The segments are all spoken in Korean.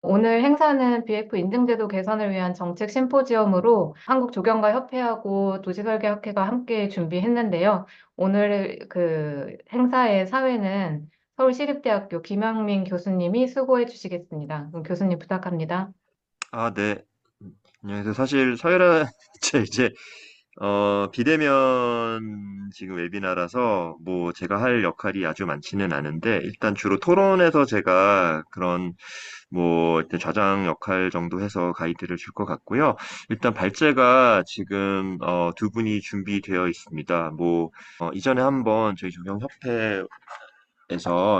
오늘 행사는 BF 인증제도 개선을 위한 정책 심포지엄으로 한국조경가협회하고 도시설계학회가 함께 준비했는데요. 오늘 그 행사의 사회는 서울시립대학교 김영민 교수님이 수고해 주시겠습니다. 그럼 교수님 부탁합니다. 아, 네. 안녕하세요. 사실 서열화 이제 비대면 지금 웨비나라서 뭐 제가 할 역할이 아주 많지는 않은데 일단 주로 토론에서 제가 그런 뭐 일단 좌장 역할 정도 해서 가이드를 줄 것 같고요. 일단 발제가 지금 두 분이 준비되어 있습니다. 뭐 이전에 한번 저희 조경협회에서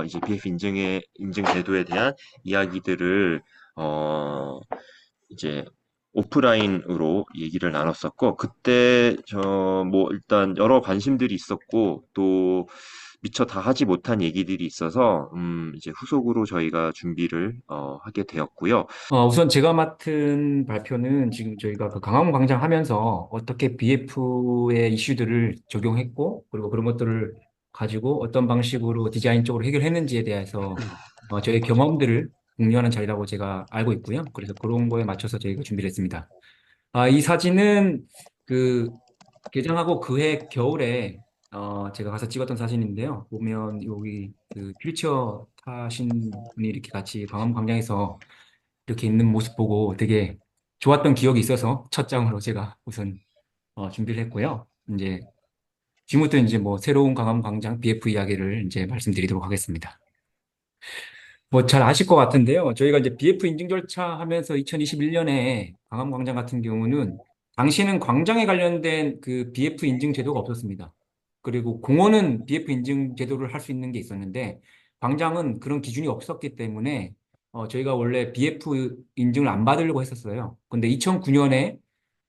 이제 BF 인증 제도에 대한 이야기들을 어 이제 오프라인으로 얘기를 나눴었고, 그때 저 뭐 일단 여러 관심들이 있었고, 또 미처 다 하지 못한 얘기들이 있어서 이제 후속으로 저희가 준비를 하게 되었고요. 우선 제가 맡은 발표는 지금 저희가 그 강화문 광장 하면서 어떻게 BF의 이슈들을 적용했고, 그리고 그런 것들을 가지고 어떤 방식으로 디자인적으로 해결했는지에 대해서 저희 경험들을 공유하는 자리라고 제가 알고 있고요. 그래서 그런 거에 맞춰서 저희가 준비를 했습니다. 이 사진은 그 개장하고 그해 겨울에 제가 가서 찍었던 사진인데요. 보면 여기 그 휠체어 타신 분이 이렇게 같이 강화문 광장에서 이렇게 있는 모습 보고 되게 좋았던 기억이 있어서 첫 장으로 제가 우선 준비를 했고요. 이제 지금부터 이제 뭐 새로운 강화문 광장 BF 이야기를 이제 말씀드리도록 하겠습니다. 뭐 잘 아실 것 같은데요. 저희가 이제 BF 인증 절차 하면서 2021년에 강화문 광장 같은 경우는 당시에는 광장에 관련된 그 BF 인증 제도가 없었습니다. 그리고 공원은 BF 인증 제도를 할 수 있는 게 있었는데 광장은 그런 기준이 없었기 때문에 저희가 원래 BF 인증을 안 받으려고 했었어요. 근데 2009년에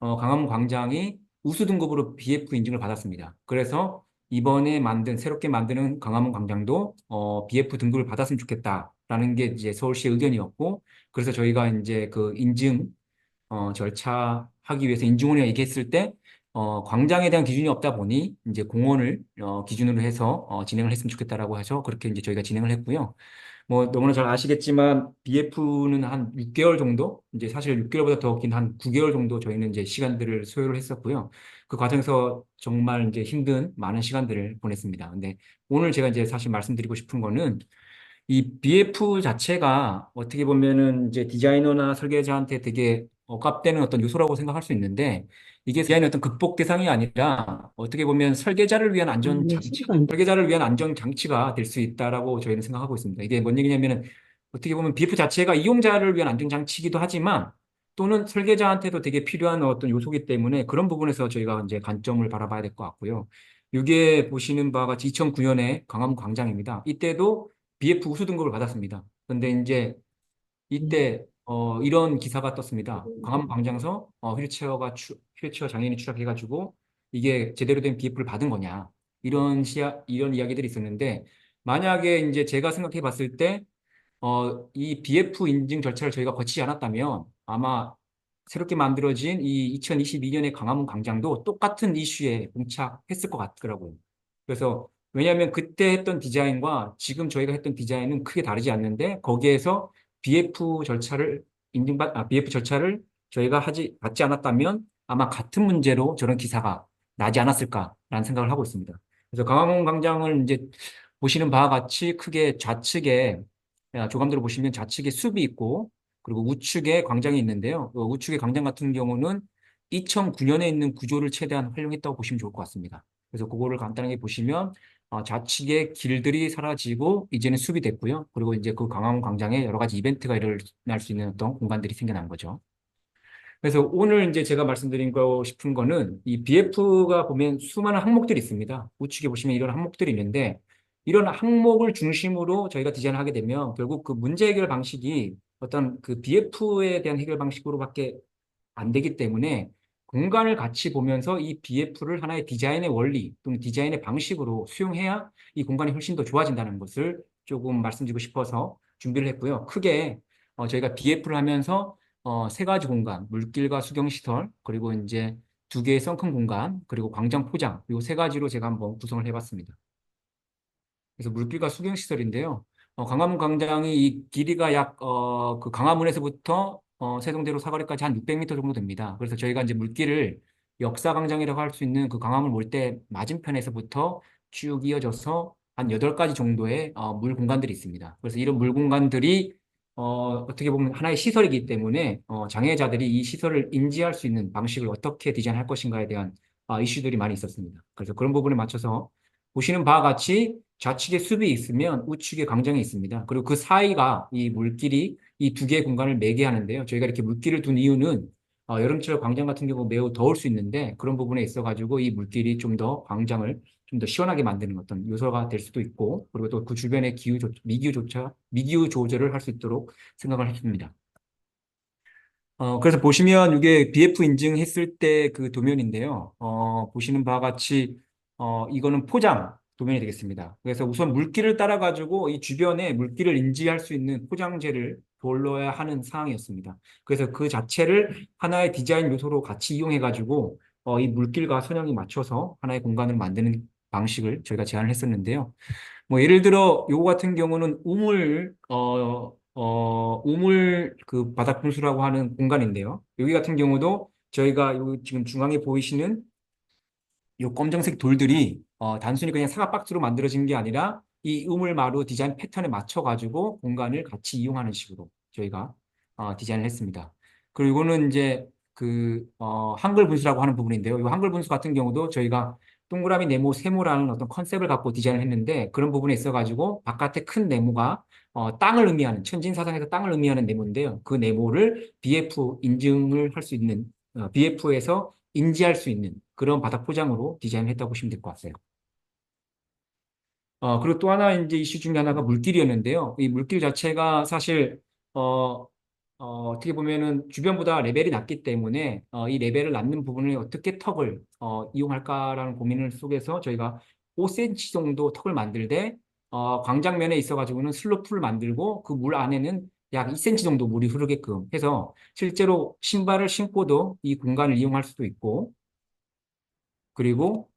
강화문 광장이 우수 등급으로 BF 인증을 받았습니다. 그래서 이번에 새롭게 만드는 강화문 광장도 BF 등급을 받았으면 좋겠다라는 게 이제 서울시의 의견이었고, 그래서 저희가 이제 그 인증 절차하기 위해서 인증원에 얘기했을 때 광장에 대한 기준이 없다 보니 이제 공원을 기준으로 해서 진행을 했으면 좋겠다라고 해서 그렇게 이제 저희가 진행을 했고요. 뭐 너무나 잘 아시겠지만 BF는 한 6개월 정도, 이제 사실 6개월보다 더 긴 한 9개월 정도 저희는 이제 시간들을 소요를 했었고요. 그 과정에서 정말 이제 힘든 많은 시간들을 보냈습니다. 근데 오늘 제가 이제 사실 말씀드리고 싶은 거는 이 BF 자체가 어떻게 보면은 이제 디자이너나 설계자한테 되게 억압되는 어떤 요소라고 생각할 수 있는데, 이게 디자인의 어떤 극복 대상이 아니라 어떻게 보면 네, 소리가 안 설계자를 위한 안전 장치가 될 수 있다라고 저희는 생각하고 있습니다. 이게 뭔 얘기냐면은 어떻게 보면 BF 자체가 이용자를 위한 안전 장치이기도 하지만 또는 설계자한테도 되게 필요한 어떤 요소이기 때문에 그런 부분에서 저희가 이제 관점을 바라봐야 될 것 같고요. 이게 보시는 바와 같이 2009년에 강화문 광장입니다. 이때도 BF 우수 등급을 받았습니다. 근데 이제 이때 이런 기사가 떴습니다. 강화문 광장에서 휠체어 장애인이 추락해가지고 이게 제대로 된 BF를 받은 거냐, 이런 이야기들이 있었는데, 만약에 이제 제가 생각해 봤을 때 이 BF 인증 절차를 저희가 거치지 않았다면 아마 새롭게 만들어진 이 2022년의 강화문 광장도 똑같은 이슈에 봉착했을 것 같더라고요. 그래서 왜냐하면 그때 했던 디자인과 지금 저희가 했던 디자인은 크게 다르지 않는데, 거기에서 BF 절차를 저희가 받지 않았다면 아마 같은 문제로 저런 기사가 나지 않았을까라는 생각을 하고 있습니다. 그래서 강화문 광장을 이제 보시는 바와 같이 크게 좌측에 조감도를 보시면 좌측에 숲이 있고 그리고 우측에 광장이 있는데요. 그 우측의 광장 같은 경우는 2009년에 있는 구조를 최대한 활용했다고 보시면 좋을 것 같습니다. 그래서 그거를 간단하게 보시면 좌측에 길들이 사라지고 이제는 숲이 됐고요. 그리고 이제 그 강화문 광장에 여러 가지 이벤트가 일어날 수 있는 어떤 공간들이 생겨난 거죠. 그래서 오늘 이제 제가 말씀드린 싶은 거는 이 BF가 보면 수많은 항목들이 있습니다. 우측에 보시면 이런 항목들이 있는데, 이런 항목을 중심으로 저희가 디자인을 하게 되면 결국 그 문제 해결 방식이 어떤 그 BF에 대한 해결 방식으로밖에 안 되기 때문에 공간을 같이 보면서 이 BF를 하나의 디자인의 원리 또는 디자인의 방식으로 수용해야 이 공간이 훨씬 더 좋아진다는 것을 조금 말씀드리고 싶어서 준비를 했고요. 크게 저희가 BF를 하면서 세 가지 공간, 물길과 수경시설, 그리고 이제 두 개의 썬큰 공간, 그리고 광장 포장, 이 세 가지로 제가 한번 구성을 해봤습니다. 그래서 물길과 수경시설인데요. 광화문 광장이 이 길이가 그 광화문에서부터 세종대로 사거리까지 한 600m 정도 됩니다. 그래서 저희가 이제 물길을 역사 광장이라고 할 수 있는 그 광화문 몰대 맞은편에서부터 쭉 이어져서 한 8가지 정도의 물 공간들이 있습니다. 그래서 이런 물 공간들이 어떻게 보면 하나의 시설이기 때문에 장애자들이 이 시설을 인지할 수 있는 방식을 어떻게 디자인할 것인가에 대한 이슈들이 많이 있었습니다. 그래서 그런 부분에 맞춰서 보시는 바와 같이 좌측에 숲이 있으면 우측에 광장이 있습니다. 그리고 그 사이가 이 물길이 이 두 개의 공간을 매개하는데요. 저희가 이렇게 물길을 둔 이유는 여름철 광장 같은 경우 매우 더울 수 있는데 그런 부분에 있어가지고 이 물길이 좀 더 광장을 좀 더 시원하게 만드는 어떤 요소가 될 수도 있고 그리고 또 그 주변의 미기후 조절을 할 수 있도록 생각을 했습니다. 그래서 보시면 이게 BF 인증했을 때 그 도면인데요. 보시는 바와 같이, 이거는 포장 도면이 되겠습니다. 그래서 우선 물길을 따라가지고 이 주변에 물길을 인지할 수 있는 포장재를 둘러야 하는 상황이었습니다. 그래서 그 자체를 하나의 디자인 요소로 같이 이용해가지고, 이 물길과 선형이 맞춰서 하나의 공간을 만드는 방식을 저희가 제안을 했었는데요. 뭐 예를 들어 요거 같은 경우는 우물 그 바닥 분수라고 하는 공간인데요. 여기 같은 경우도 저희가 요 지금 중앙에 보이시는 요 검정색 돌들이 단순히 그냥 사각 박스로 만들어진 게 아니라 이 우물마루 디자인 패턴에 맞춰 가지고 공간을 같이 이용하는 식으로 저희가 디자인을 했습니다. 그리고 이거는 이제 그 한글 분수라고 하는 부분인데요. 이 한글 분수 같은 경우도 저희가 동그라미 네모 세모라는 어떤 컨셉을 갖고 디자인을 했는데 그런 부분에 있어 가지고 바깥에 큰 네모가 땅을 의미하는 천진사상에서 땅을 의미하는 네모인데요. 그 네모를 BF 인증을 할 수 있는 BF에서 인지할 수 있는 그런 바닥 포장으로 디자인했다고 보시면 될 것 같아요. 그리고 또 하나 이제 이슈 중에 하나가 물길이었는데요. 이 물길 자체가 사실 어, 어떻게 보면은 주변보다 레벨이 낮기 때문에 이 레벨을 낮는 부분을 어떻게 턱을 이용할까라는 고민을 속에서 저희가 5cm 정도 턱을 만들되 광장면에 있어가지고는 슬로프를 만들고 그 물 안에는 약 2cm 정도 물이 흐르게끔 해서 실제로 신발을 신고도 이 공간을 이용할 수도 있고 그리고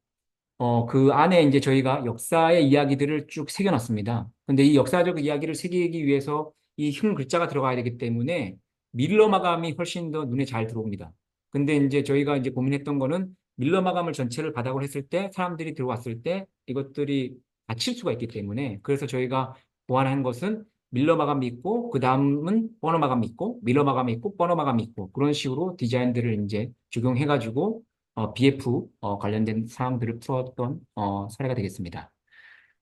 그 안에 이제 저희가 역사의 이야기들을 쭉 새겨놨습니다. 근데 이 역사적 이야기를 새기기 위해서 이 흰 글자가 들어가야 되기 때문에 밀러 마감이 훨씬 더 눈에 잘 들어옵니다. 근데 이제 저희가 이제 고민했던 거는 밀러 마감을 전체를 바닥으로 했을 때 사람들이 들어왔을 때 이것들이 다칠 수가 있기 때문에 그래서 저희가 보완한 것은 밀러 마감이 있고 그 다음은 버너 마감이 있고 밀러 마감이 있고 버너 마감이 있고 그런 식으로 디자인들을 이제 적용해가지고 BF 관련된 사항들을 풀었던 사례가 되겠습니다.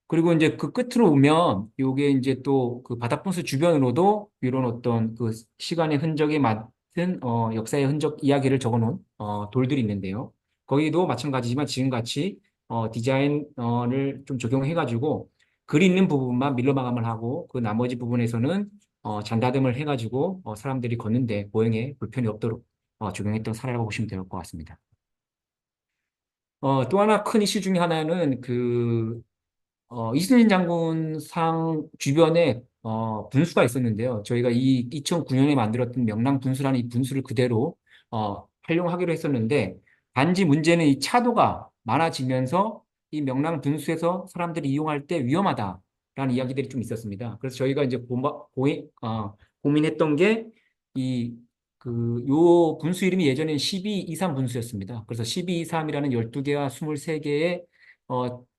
그리고 이제 그 끝으로 오면 요게 이제 또 그 바닥분수 주변으로도 이런 어떤 그 시간의 흔적에 맞은 역사의 흔적 이야기를 적어놓은 돌들이 있는데요. 거기도 마찬가지지만 지금같이 디자인을 좀 적용해가지고 글 있는 부분만 밀러 마감을 하고 그 나머지 부분에서는 잔다듬을 해가지고 사람들이 걷는데 보행에 불편이 없도록 적용했던 사례라고 보시면 될 것 같습니다. 또 하나 큰 이슈 중에 하나는 이순신 장군 상 주변에 분수가 있었는데요. 저희가 이 2009년에 만들었던 명랑 분수라는 이 분수를 그대로 활용하기로 했었는데 단지 문제는 이 차도가 많아지면서 이 명랑 분수에서 사람들이 이용할 때 위험하다라는 이야기들이 좀 있었습니다. 그래서 저희가 이제 고민했던 게 요 분수 이름이 예전엔 1223 분수였습니다. 그래서 1223이라는 12개와 23개의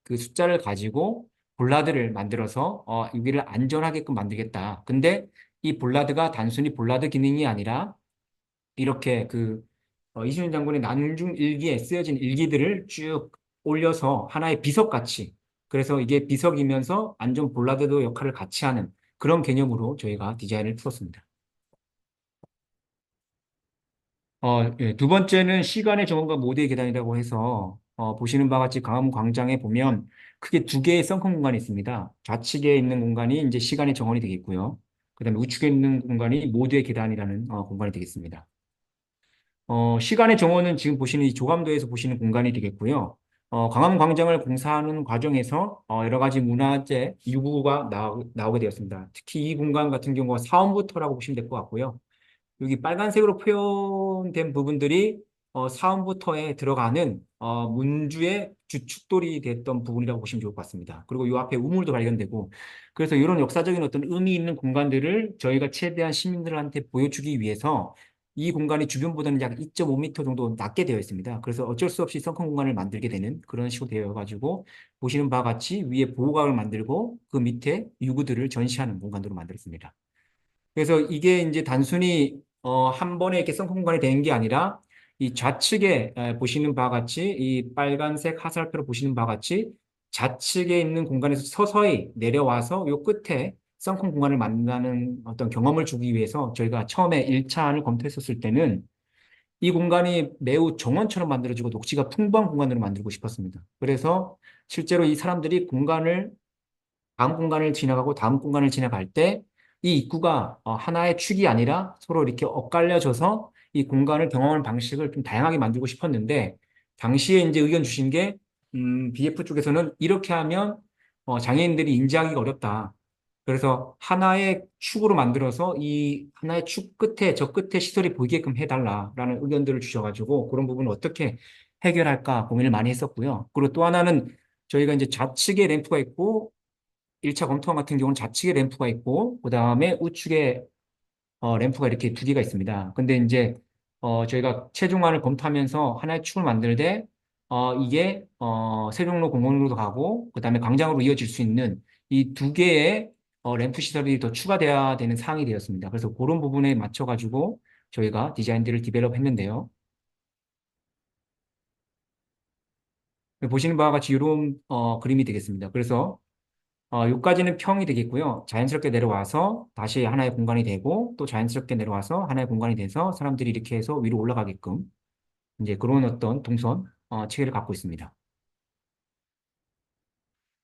그 숫자를 가지고 볼라드를 만들어서 여기를 안전하게끔 만들겠다. 근데 이 볼라드가 단순히 볼라드 기능이 아니라 이렇게 이순신 장군의 난중 일기에 쓰여진 일기들을 쭉 올려서 하나의 비석같이 그래서 이게 비석이면서 안전 볼라드도 역할을 같이 하는 그런 개념으로 저희가 디자인을 풀었습니다. 예. 두 번째는 시간의 정원과 모두의 계단이라고 해서 보시는 바와 같이 광화문 광장에 보면 크게 두 개의 썬큰 공간이 있습니다. 좌측에 있는 공간이 이제 시간의 정원이 되겠고요. 그다음에 우측에 있는 공간이 모두의 계단이라는 공간이 되겠습니다. 시간의 정원은 지금 보시는 이 조감도에서 보시는 공간이 되겠고요. 광화문 광장을 공사하는 과정에서 여러 가지 문화재 유구가 나오게 되었습니다. 특히 이 공간 같은 경우가 사원부터라고 보시면 될 것 같고요. 여기 빨간색으로 표현된 부분들이 사원부터에 들어가는 문주의 주축돌이 됐던 부분이라고 보시면 좋을 것 같습니다. 그리고 이 앞에 우물도 발견되고 그래서 이런 역사적인 어떤 의미 있는 공간들을 저희가 최대한 시민들한테 보여주기 위해서 이 공간이 주변보다는 약 2.5m 정도 낮게 되어 있습니다. 그래서 어쩔 수 없이 썬큰 공간을 만들게 되는 그런 식으로 되어 가지고 보시는 바와 같이 위에 보호각을 만들고 그 밑에 유구들을 전시하는 공간으로 만들었습니다. 그래서 이게 이제 단순히 한 번에 이렇게 썬큰 공간이 되는 게 아니라 이 좌측에 보시는 바와 같이 이 빨간색 화살표로 보시는 바와 같이 좌측에 있는 공간에서 서서히 내려와서 요 끝에 썬큰 공간을 만나는 어떤 경험을 주기 위해서 저희가 처음에 1차안을 검토했었을 때는 이 공간이 매우 정원처럼 만들어지고 녹지가 풍부한 공간으로 만들고 싶었습니다. 그래서 실제로 이 사람들이 다음 공간을 지나가고 다음 공간을 지나갈 때 이 입구가 하나의 축이 아니라 서로 이렇게 엇갈려져서 이 공간을 경험하는 방식을 좀 다양하게 만들고 싶었는데 당시에 이제 의견 주신 게 BF 쪽에서는 이렇게 하면 장애인들이 인지하기가 어렵다. 그래서 하나의 축으로 만들어서 이 하나의 축 끝에 저 끝에 시설이 보이게끔 해달라라는 의견들을 주셔가지고 그런 부분을 어떻게 해결할까 고민을 많이 했었고요. 그리고 또 하나는 저희가 이제 좌측에 램프가 있고 1차 검토안 같은 경우는 좌측에 램프가 있고 그다음에 우측에 램프가 이렇게 두 개가 있습니다. 근데 이제 저희가 최종안을 검토하면서 하나의 축을 만들 때 이게 세종로 공원으로도 가고 그다음에 광장으로 이어질 수 있는 이 두 개의 램프 시설이 더 추가돼야 되는 사항이 되었습니다. 그래서 그런 부분에 맞춰 가지고 저희가 디자인들을 디벨롭했는데요. 보시는 바와 같이 이런 그림이 되겠습니다. 그래서 여기까지는 평이 되겠고요. 자연스럽게 내려와서 다시 하나의 공간이 되고 또 자연스럽게 내려와서 하나의 공간이 돼서 사람들이 이렇게 해서 위로 올라가게끔 이제 그런 어떤 동선 체계를 갖고 있습니다.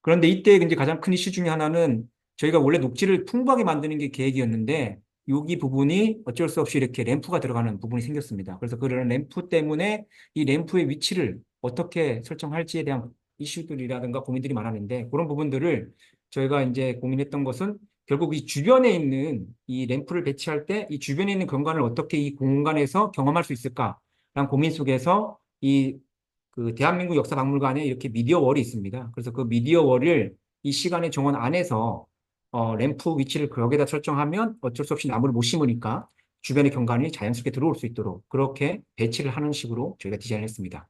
그런데 이때 이제 가장 큰 이슈 중에 하나는 저희가 원래 녹지를 풍부하게 만드는 게 계획이었는데 여기 부분이 어쩔 수 없이 이렇게 램프가 들어가는 부분이 생겼습니다. 그래서 그런 램프 때문에 이 램프의 위치를 어떻게 설정할지에 대한 이슈들이라든가 고민들이 많았는데 그런 부분들을 저희가 이제 고민했던 것은 결국 이 주변에 있는 이 램프를 배치할 때 이 주변에 있는 공간을 어떻게 이 공간에서 경험할 수 있을까라는 고민 속에서 이 그 대한민국 역사박물관에 이렇게 미디어 월이 있습니다. 그래서 그 미디어 월을 이 시간의 정원 안에서 램프 위치를 거기에다 설정하면 어쩔 수 없이 나무를 못 심으니까 주변의 경관이 자연스럽게 들어올 수 있도록 그렇게 배치를 하는 식으로 저희가 디자인을 했습니다.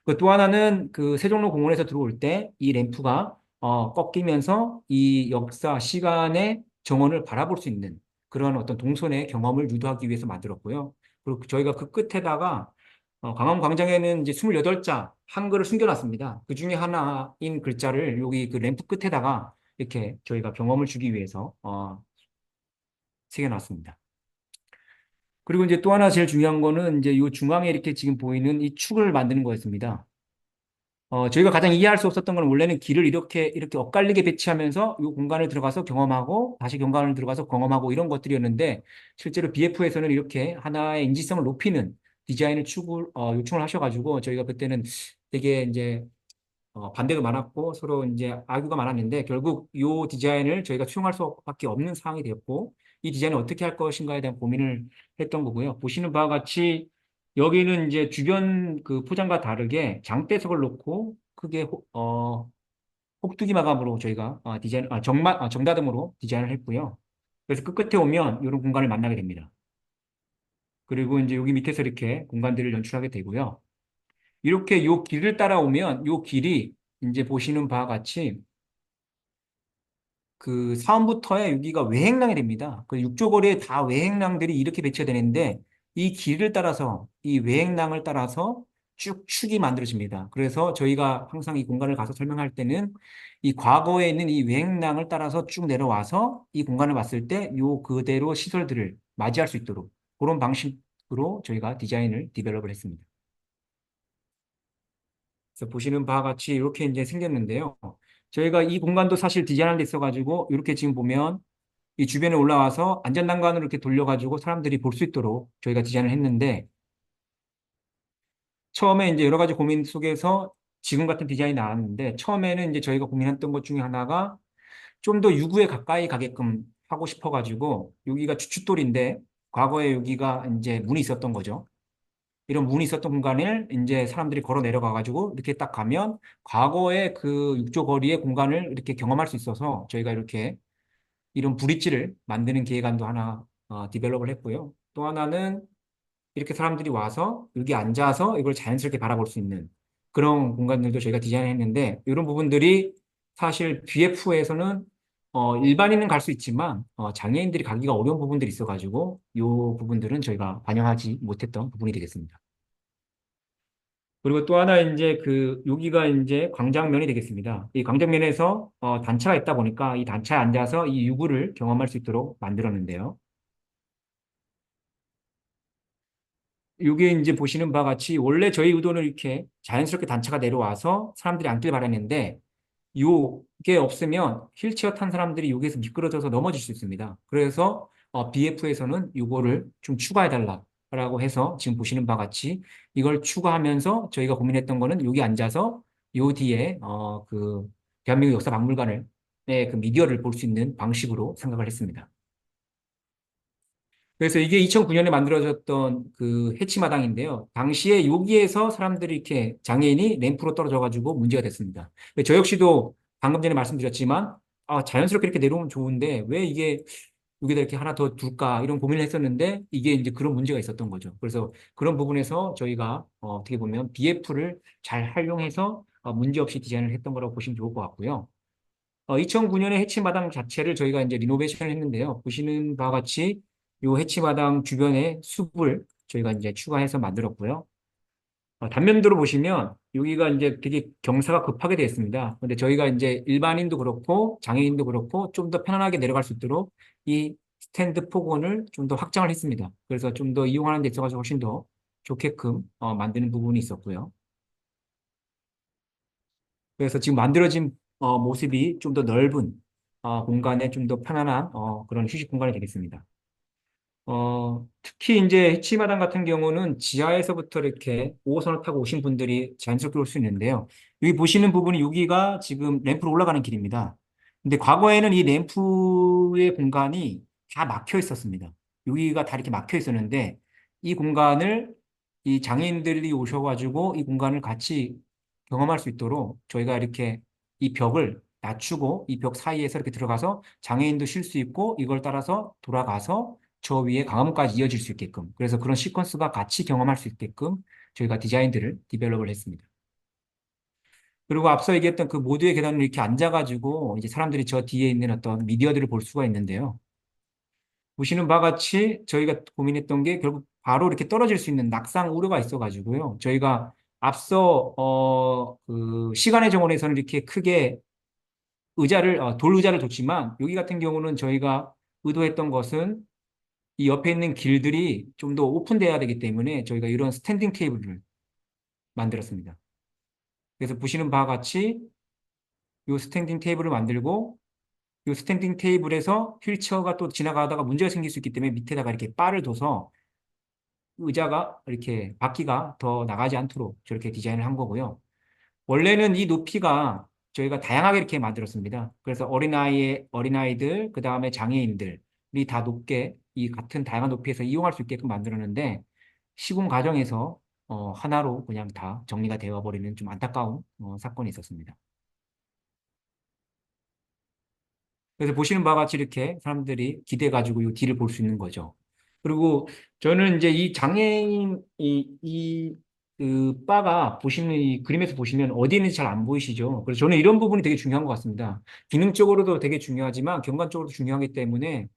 그 또 하나는 그 세종로 공원에서 들어올 때 이 램프가 꺾이면서 이 역사 시간의 정원을 바라볼 수 있는 그런 어떤 동선의 경험을 유도하기 위해서 만들었고요. 그리고 저희가 그 끝에다가 광화문광장에는 이제 28자 한글을 숨겨놨습니다. 그 중에 하나인 글자를 여기 그 램프 끝에다가 이렇게 저희가 경험을 주기 위해서 새겨놨습니다. 그리고 이제 또 하나 제일 중요한 거는 이제 이 중앙에 이렇게 지금 보이는 이 축을 만드는 거였습니다. 저희가 가장 이해할 수 없었던 건 원래는 길을 이렇게 엇갈리게 배치하면서 이 공간을 들어가서 경험하고 다시 공간을 들어가서 경험하고 이런 것들이었는데 실제로 BF에서는 이렇게 하나의 인지성을 높이는 디자인을 요청을 하셔가지고 저희가 그때는 되게 이제 반대도 많았고 서로 이제 아규가 많았는데 결국 이 디자인을 저희가 수용할 수밖에 없는 상황이 되었고 이 디자인을 어떻게 할 것인가에 대한 고민을 했던 거고요. 보시는 바와 같이 여기는 이제 주변 그 포장과 다르게 장대석을 놓고 크게 혹두기 마감으로 저희가 정다듬으로 디자인을 했고요. 그래서 끝에 오면 이런 공간을 만나게 됩니다. 그리고 이제 여기 밑에서 이렇게 공간들을 연출하게 되고요. 이렇게 요 길을 따라오면 요 길이 이제 보시는 바와 같이 그 사원부터의 여기가 외행랑이 됩니다. 그 육조거리에 다 외행랑들이 이렇게 배치가 되는데 이 길을 따라서 이 외행랑을 따라서 쭉 축이 만들어집니다. 그래서 저희가 항상 이 공간을 가서 설명할 때는 이 과거에 있는 이 외행랑을 따라서 쭉 내려와서 이 공간을 봤을 때 요 그대로 시설들을 맞이할 수 있도록 그런 방식으로 저희가 디자인을 디벨롭을 했습니다. 그래서 보시는 바와 같이 이렇게 이제 생겼는데요. 저희가 이 공간도 사실 디자인할 때 있어가지고 이렇게 지금 보면 이 주변에 올라와서 안전난간으로 이렇게 돌려가지고 사람들이 볼 수 있도록 저희가 디자인을 했는데 처음에 이제 여러 가지 고민 속에서 지금 같은 디자인이 나왔는데 처음에는 이제 저희가 고민했던 것 중에 하나가 좀 더 유구에 가까이 가게끔 하고 싶어가지고 여기가 주춧돌인데 과거에 여기가 이제 문이 있었던 거죠. 이런 문이 있었던 공간을 이제 사람들이 걸어 내려가가지고 이렇게 딱 가면 과거의 그 육조 거리의 공간을 이렇게 경험할 수 있어서 저희가 이렇게 이런 브릿지를 만드는 계획안도 하나 디벨롭을 했고요. 또 하나는 이렇게 사람들이 와서 여기 앉아서 이걸 자연스럽게 바라볼 수 있는 그런 공간들도 저희가 디자인했는데 이런 부분들이 사실 BF에서는 일반인은 갈 수 있지만 장애인들이 가기가 어려운 부분들이 있어가지고 이 부분들은 저희가 반영하지 못했던 부분이 되겠습니다. 그리고 또 하나 이제 그 여기가 이제 광장면이 되겠습니다. 이 광장면에서 단차가 있다 보니까 이 단차에 앉아서 이 유구를 경험할 수 있도록 만들었는데요. 이게 이제 보시는 바와 같이 원래 저희 의도는 이렇게 자연스럽게 단차가 내려와서 사람들이 앉길 바랐는데 요게 없으면 휠체어 탄 사람들이 여기에서 미끄러져서 넘어질 수 있습니다. 그래서 BF에서는 요거를 좀 추가해달라고 해서 지금 보시는 바와 같이 이걸 추가하면서 저희가 고민했던 거는 여기 앉아서 요 뒤에 그 대한민국 역사박물관을 그 미디어를 볼 수 있는 방식으로 생각을 했습니다. 그래서 이게 2009년에 만들어졌던 그 해치마당인데요. 당시에 여기에서 사람들이 이렇게 장애인이 램프로 떨어져가지고 문제가 됐습니다. 저 역시도 방금 전에 말씀드렸지만 자연스럽게 이렇게 내려오면 좋은데 왜 이게 여기다 이렇게 하나 더 둘까 이런 고민을 했었는데 이게 이제 그런 문제가 있었던 거죠. 그래서 그런 부분에서 저희가 어떻게 보면 BF를 잘 활용해서 문제없이 디자인을 했던 거라고 보시면 좋을 것 같고요. 2009년에 해치마당 자체를 저희가 이제 리노베이션을 했는데요. 보시는 바와 같이 이 해치마당 주변에 숲을 저희가 이제 추가해서 만들었고요. 단면도로 보시면 여기가 이제 되게 경사가 급하게 되어 있습니다. 근데 저희가 이제 일반인도 그렇고 장애인도 그렇고 좀 더 편안하게 내려갈 수 있도록 이 스탠드 폭원을 좀 더 확장을 했습니다. 그래서 좀 더 이용하는 데 있어서 훨씬 더 좋게끔 만드는 부분이 있었고요. 그래서 지금 만들어진 모습이 좀 더 넓은 공간에 좀 더 편안한 그런 휴식 공간이 되겠습니다. 특히 이제 해치마당 같은 경우는 지하에서부터 이렇게 5호선을 타고 오신 분들이 자연스럽게 올 수 있는데요. 여기 보시는 부분이 여기가 지금 램프로 올라가는 길입니다. 근데 과거에는 이 램프의 공간이 다 막혀 있었습니다. 여기가 다 이렇게 막혀 있었는데 이 공간을 이 장애인들이 오셔가지고 이 공간을 같이 경험할 수 있도록 저희가 이렇게 이 벽을 낮추고 이 벽 사이에서 이렇게 들어가서 장애인도 쉴 수 있고 이걸 따라서 돌아가서 저 위에 강화문까지 이어질 수 있게끔 그래서 그런 시퀀스가 같이 경험할 수 있게끔 저희가 디자인들을 디벨롭을 했습니다. 그리고 앞서 얘기했던 그 모두의 계단을 이렇게 앉아가지고 이제 사람들이 저 뒤에 있는 어떤 미디어들을 볼 수가 있는데요. 보시는 바와 같이 저희가 고민했던 게 결국 바로 이렇게 떨어질 수 있는 낙상 우려가 있어가지고요. 저희가 앞서 그 시간의 정원에서는 이렇게 크게 의자를 돌 의자를 뒀지만 여기 같은 경우는 저희가 의도했던 것은 이 옆에 있는 길들이 좀 더 오픈돼야 되기 때문에 저희가 이런 스탠딩 테이블을 만들었습니다. 그래서 보시는 바와 같이 이 스탠딩 테이블을 만들고 이 스탠딩 테이블에서 휠체어가 또 지나가다가 문제가 생길 수 있기 때문에 밑에다가 이렇게 바를 둬서 의자가 이렇게 바퀴가 더 나가지 않도록 저렇게 디자인을 한 거고요. 원래는 이 높이가 저희가 다양하게 이렇게 만들었습니다. 그래서 어린아이들, 그 다음에 장애인들이 다 높게 이 같은 다양한 높이에서 이용할 수 있게끔 만들었는데 시공 과정에서 하나로 그냥 다 정리가 되어 버리는 좀 안타까운 사건이 있었습니다. 그래서 보시는 바와 같이 이렇게 사람들이 기대 가지고 이 뒤를 볼 수 있는 거죠. 그리고 저는 이제 이 장애인 그 바가 보시는 이 그림에서 보시면 어디에 있는지 잘 안 보이시죠? 그래서 저는 이런 부분이 되게 중요한 것 같습니다. 기능적으로도 되게 중요하지만 경관적으로도 중요하기 때문에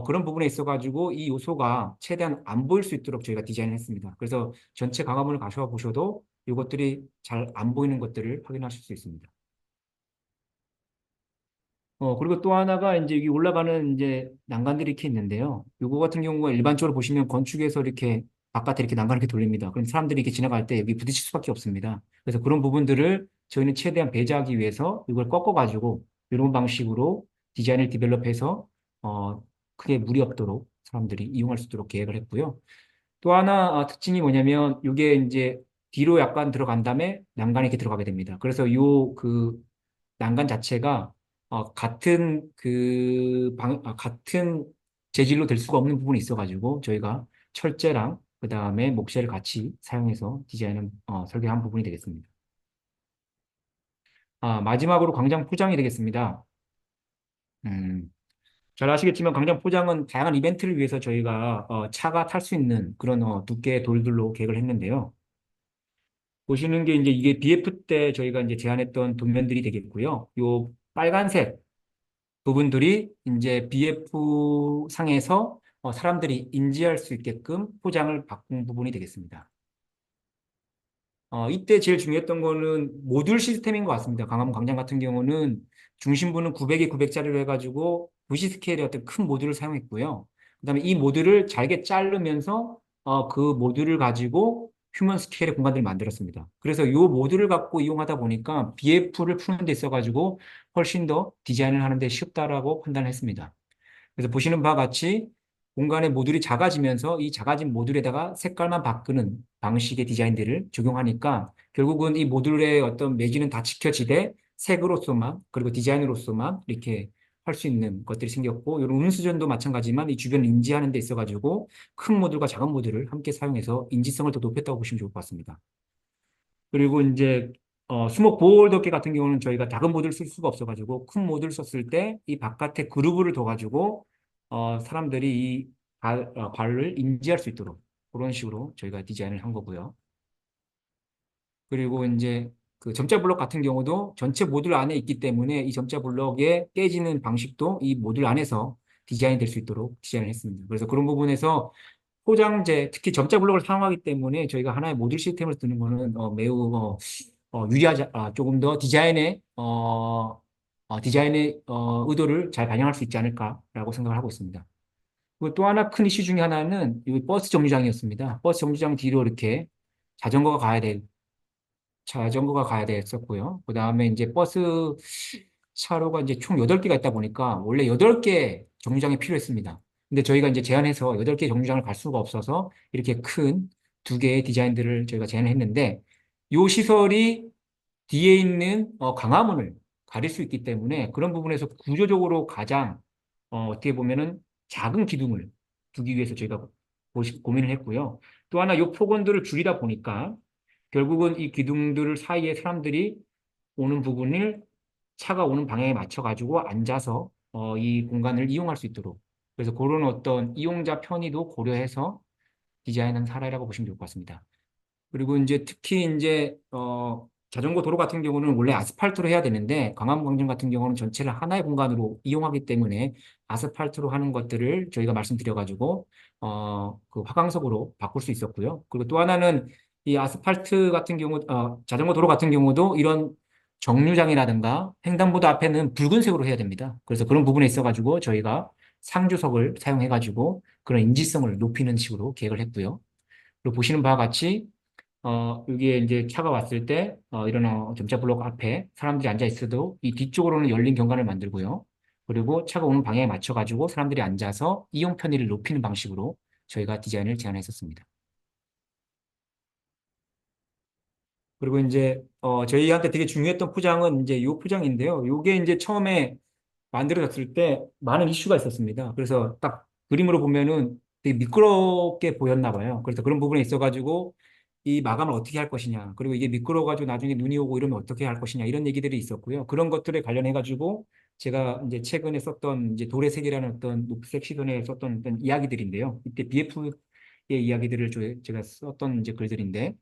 그런 부분에 있어가지고 이 요소가 최대한 안 보일 수 있도록 저희가 디자인을 했습니다. 그래서 전체 강화문을 가셔 보셔도 이것들이 잘 안 보이는 것들을 확인하실 수 있습니다. 그리고 또 하나가 이제 여기 올라가는 이제 난간들이 이렇게 있는데요. 요거 같은 경우가 일반적으로 보시면 건축에서 이렇게 바깥에 이렇게 난간을 이렇게 돌립니다. 그럼 사람들이 이렇게 지나갈 때 여기 부딪힐 수밖에 없습니다. 그래서 그런 부분들을 저희는 최대한 배제하기 위해서 이걸 꺾어가지고 이런 방식으로 디자인을 디벨롭해서 크게 무리 없도록 사람들이 이용할 수 있도록 계획을 했고요. 또 하나 특징이 뭐냐면 이게 이제 뒤로 약간 들어간 다음에 난간이 이렇게 들어가게 됩니다. 그래서 요 그 난간 자체가 같은 같은 재질로 될 수가 없는 부분이 있어가지고 저희가 철제랑 그 다음에 목재를 같이 사용해서 디자인을 설계한 부분이 되겠습니다. 마지막으로 광장 포장이 되겠습니다. 음, 잘 아시겠지만 광장 포장은 다양한 이벤트를 위해서 저희가 차가 탈 수 있는 그런 두께의 돌들로 계획을 했는데요. 보시는 게 이제 이게 BF 때 저희가 이제 제안했던 도면들이 되겠고요. 요 빨간색 부분들이 이제 BF 상에서 사람들이 인지할 수 있게끔 포장을 바꾼 부분이 되겠습니다. 이때 제일 중요했던 거는 모듈 시스템인 것 같습니다. 강화문 광장 같은 경우는 중심부는 900에 900짜리로 해가지고 부시 스케일의 어떤 큰 모듈을 사용했고요. 그다음에 이 모듈을 잘게 자르면서 그 모듈을 가지고 휴먼 스케일의 공간들을 만들었습니다. 그래서 이 모듈을 갖고 이용하다 보니까 BF를 푸는 데 있어가지고 훨씬 더 디자인을 하는데 쉽다라고 판단했습니다. 그래서 보시는 바와 같이 공간의 모듈이 작아지면서 이 작아진 모듈에다가 색깔만 바꾸는 방식의 디자인들을 적용하니까 결국은 이 모듈의 어떤 매지는 다 지켜지되 색으로서만 그리고 디자인으로서만 이렇게 할 수 있는 것들이 생겼고 이런 운수전도 마찬가지지만 이 주변을 인지하는 데 있어가지고 큰 모듈과 작은 모듈을 함께 사용해서 인지성을 더 높였다고 보시면 좋을 것 같습니다. 그리고 이제 수목 보호 덮개 같은 경우는 저희가 작은 모듈 쓸 수가 없어가지고 큰 모듈 썼을 때 이 바깥에 그루브를 둬가지고 사람들이 이 발을 인지할 수 있도록 그런 식으로 저희가 디자인을 한 거고요. 그리고 이제 그 점자 블럭 같은 경우도 전체 모듈 안에 있기 때문에 이 점자 블럭에 깨지는 방식도 이 모듈 안에서 디자인 될 수 있도록 디자인을 했습니다. 그래서 그런 부분에서 포장재, 특히 점자 블록을 사용하기 때문에 저희가 하나의 모듈 시스템을 쓰는 거는 매우 유리하지, 조금 더 디자인의 의도를 잘 반영할 수 있지 않을까라고 생각을 하고 있습니다. 그리고 또 하나 큰 이슈 중에 하나는 이 버스 정류장이었습니다. 버스 정류장 뒤로 이렇게 자전거가 가야 될 자전거가 가야 됐었고요. 그 다음에 이제 버스 차로가 이제 총 8개가 있다 보니까 원래 8개 정류장이 필요했습니다. 근데 저희가 이제 제안해서 8개 정류장을 갈 수가 없어서 이렇게 큰 2개의 디자인들을 저희가 제안했는데 이 시설이 뒤에 있는 광화문을 가릴 수 있기 때문에 그런 부분에서 구조적으로 가장 어떻게 보면은 작은 기둥을 두기 위해서 저희가 고민을 했고요. 또 하나 이 폭원들을 줄이다 보니까 결국은 이 기둥들 사이에 사람들이 오는 부분을 차가 오는 방향에 맞춰 가지고 앉아서 이 공간을 이용할 수 있도록 그래서 그런 어떤 이용자 편의도 고려해서 디자인한 사례라고 보시면 좋을 것 같습니다. 그리고 이제 특히 이제 자전거 도로 같은 경우는 원래 아스팔트로 해야 되는데 광화문광장 같은 경우는 전체를 하나의 공간으로 이용하기 때문에 아스팔트로 하는 것들을 저희가 말씀드려가지고 그 화강석으로 바꿀 수 있었고요. 그리고 또 하나는 이 아스팔트 같은 경우 자전거 도로 같은 경우도 이런 정류장이라든가 횡단보도 앞에는 붉은색으로 해야 됩니다. 그래서 그런 부분에 있어가지고 저희가 상주석을 사용해가지고 그런 인지성을 높이는 식으로 계획을 했고요. 그리고 보시는 바와 같이 여기에 이제 차가 왔을 때, 이런 점자 블록 앞에 사람들이 앉아 있어도 이 뒤쪽으로는 열린 경관을 만들고요. 그리고 차가 오는 방향에 맞춰가지고 사람들이 앉아서 이용 편의를 높이는 방식으로 저희가 디자인을 제안했었습니다. 그리고 이제, 저희한테 되게 중요했던 포장은 이제 이 포장인데요. 이게 이제 처음에 만들어졌을 때 많은 이슈가 있었습니다. 그래서 딱 그림으로 보면은 되게 미끄럽게 보였나 봐요. 그래서 그런 부분에 있어가지고 이 마감을 어떻게 할 것이냐, 그리고 이게 미끄러워가지고 나중에 눈이 오고 이러면 어떻게 할 것이냐 이런 얘기들이 있었고요. 그런 것들에 관련해가지고 제가 이제 최근에 썼던 이제 돌의 세계라는 어떤 녹색 시선에 썼던 어떤 이야기들인데요. 이때 BF의 이야기들을 제가 썼던 이제 글들인데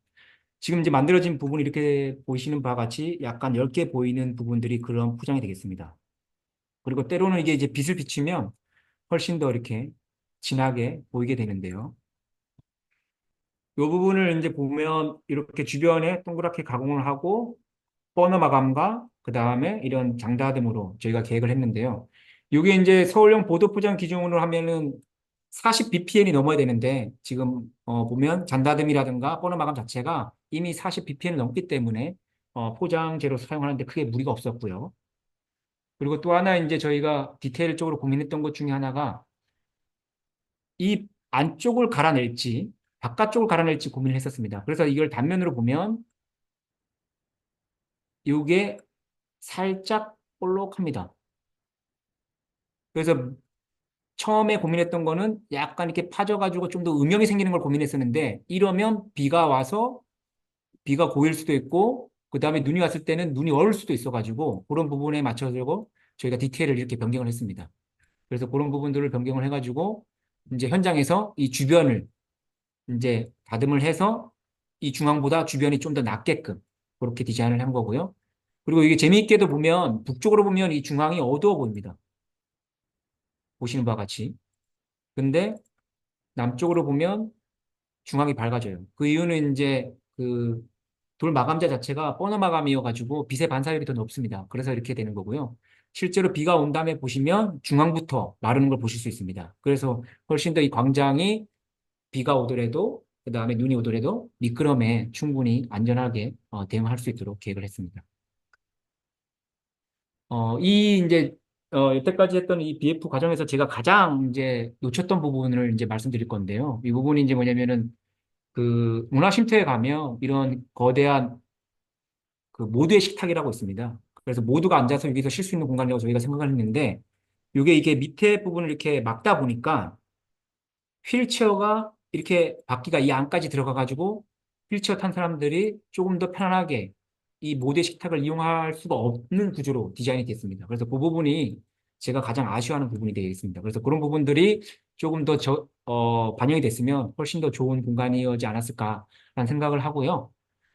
지금 이제 만들어진 부분이 이렇게 보시는 바와 같이 약간 엷게 보이는 부분들이 그런 포장이 되겠습니다. 그리고 때로는 이게 이제 빛을 비추면 훨씬 더 이렇게 진하게 보이게 되는데요. 이 부분을 이제 보면 이렇게 주변에 동그랗게 가공을 하고 버너 마감과 그 다음에 이런 장다듬으로 저희가 계획을 했는데요. 이게 이제 서울형 보도 포장 기준으로 하면은 40 bpm이 넘어야 되는데 지금 보면 잔다듬이라든가 버너 마감 자체가 이미 40 bpm이 넘기 때문에 포장재로 사용하는데 크게 무리가 없었고요. 그리고 또 하나 이제 저희가 디테일적으로 고민했던 것 중에 하나가 이 안쪽을 갈아낼지 바깥쪽을 갈아낼지 고민을 했었습니다. 그래서 이걸 단면으로 보면 이게 살짝 볼록합니다. 그래서 처음에 고민했던 거는 약간 이렇게 파져가지고 좀 더 음영이 생기는 걸 고민했었는데 이러면 비가 와서 비가 고일 수도 있고 그다음에 눈이 왔을 때는 눈이 얼을 수도 있어가지고 그런 부분에 맞춰서 저희가 디테일을 이렇게 변경을 했습니다. 그래서 그런 부분들을 변경을 해가지고 이제 현장에서 이 주변을 이제 다듬을 해서 이 중앙보다 주변이 좀 더 낮게끔 그렇게 디자인을 한 거고요. 그리고 이게 재미있게도 보면 북쪽으로 보면 이 중앙이 어두워 보입니다. 보시는 바와 같이. 근데 남쪽으로 보면 중앙이 밝아져요. 그 이유는 이제 그 돌 마감재 자체가 버너 마감이어가지고 빛의 반사율이 더 높습니다. 그래서 이렇게 되는 거고요. 실제로 비가 온 다음에 보시면 중앙부터 마르는 걸 보실 수 있습니다. 그래서 훨씬 더 이 광장이 비가 오더라도 그다음에 눈이 오더라도 미끄럼에 충분히 안전하게 대응할 수 있도록 계획을 했습니다. 이 이제 여태까지 했던 이 BF 과정에서 제가 가장 이제 놓쳤던 부분을 이제 말씀드릴 건데요. 이 부분이 이제 뭐냐면은 그 문화쉼터에 가면 이런 거대한 그 모두의 식탁이라고 있습니다. 그래서 모두가 앉아서 여기서 쉴 수 있는 공간이라고 저희가 생각을 했는데 이게 밑에 부분을 이렇게 막다 보니까 휠체어가 이렇게 바퀴가 이 안까지 들어가 가지고 휠체어 탄 사람들이 조금 더 편안하게 이 모대 식탁을 이용할 수가 없는 구조로 디자인이 됐습니다. 그래서 그 부분이 제가 가장 아쉬워하는 부분이 되어 있습니다. 그래서 그런 부분들이 조금 더 반영이 됐으면 훨씬 더 좋은 공간이었지 않았을까라는 생각을 하고요.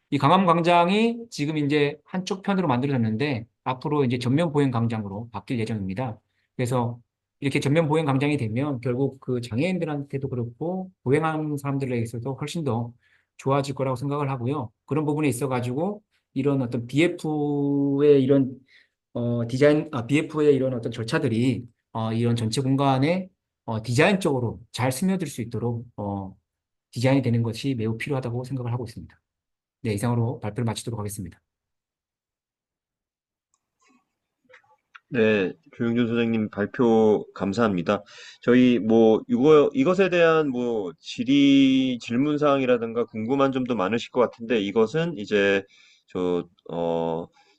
이 강암광장이 지금 이제 한쪽 편으로 만들어졌는데 앞으로 이제 전면 보행 광장으로 바뀔 예정입니다. 그래서 이렇게 전면 보행 광장이 되면 결국 그 장애인들한테도 그렇고 보행하는 사람들에 있어서 훨씬 더 좋아질 거라고 생각을 하고요. 그런 부분에 있어가지고 이런 어떤 BF의 이런 BF의 이런 어떤 절차들이 이런 전체 공간에 디자인적으로 잘 스며들 수 있도록 디자인이 되는 것이 매우 필요하다고 생각을 하고 있습니다. 네, 이상으로 발표를 마치도록 하겠습니다. 네, 조영준 소장님 발표 감사합니다. 저희 이것에 대한 질의, 질문 사항이라든가 궁금한 점도 많으실 것 같은데 이것은 이제 저,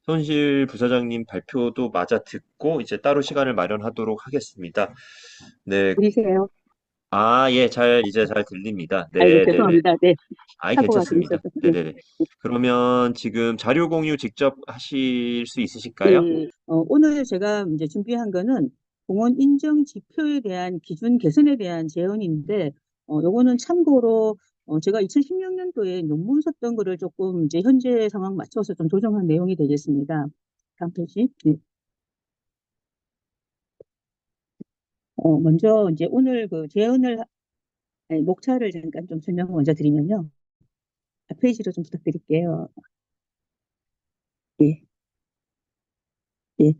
손실 부사장님 발표도 맞아 듣고 이제 따로 시간을 마련하도록 하겠습니다. 네. 들리세요? 예, 이제 잘 들립니다. 아이고, 네, 네네. 죄송합니다. 네, 사고가 좀 괜찮습니다. 있어서. 네. 네네네. 그러면 지금 자료 공유 직접 하실 수 있으실까요? 네, 오늘 제가 이제 준비한 거는 공원 인정 지표에 대한 기준 개선에 대한 제언인데, 요거는 참고로 제가 2016년도에 논문 썼던 거를 조금 이제 현재 상황 맞춰서 좀 조정한 내용이 되겠습니다. 다음 페이지. 네. 먼저 이제 오늘 그 아니, 목차를 잠깐 좀 설명을 먼저 드리면요. 페이지로 좀 부탁드릴게요. 예. 예,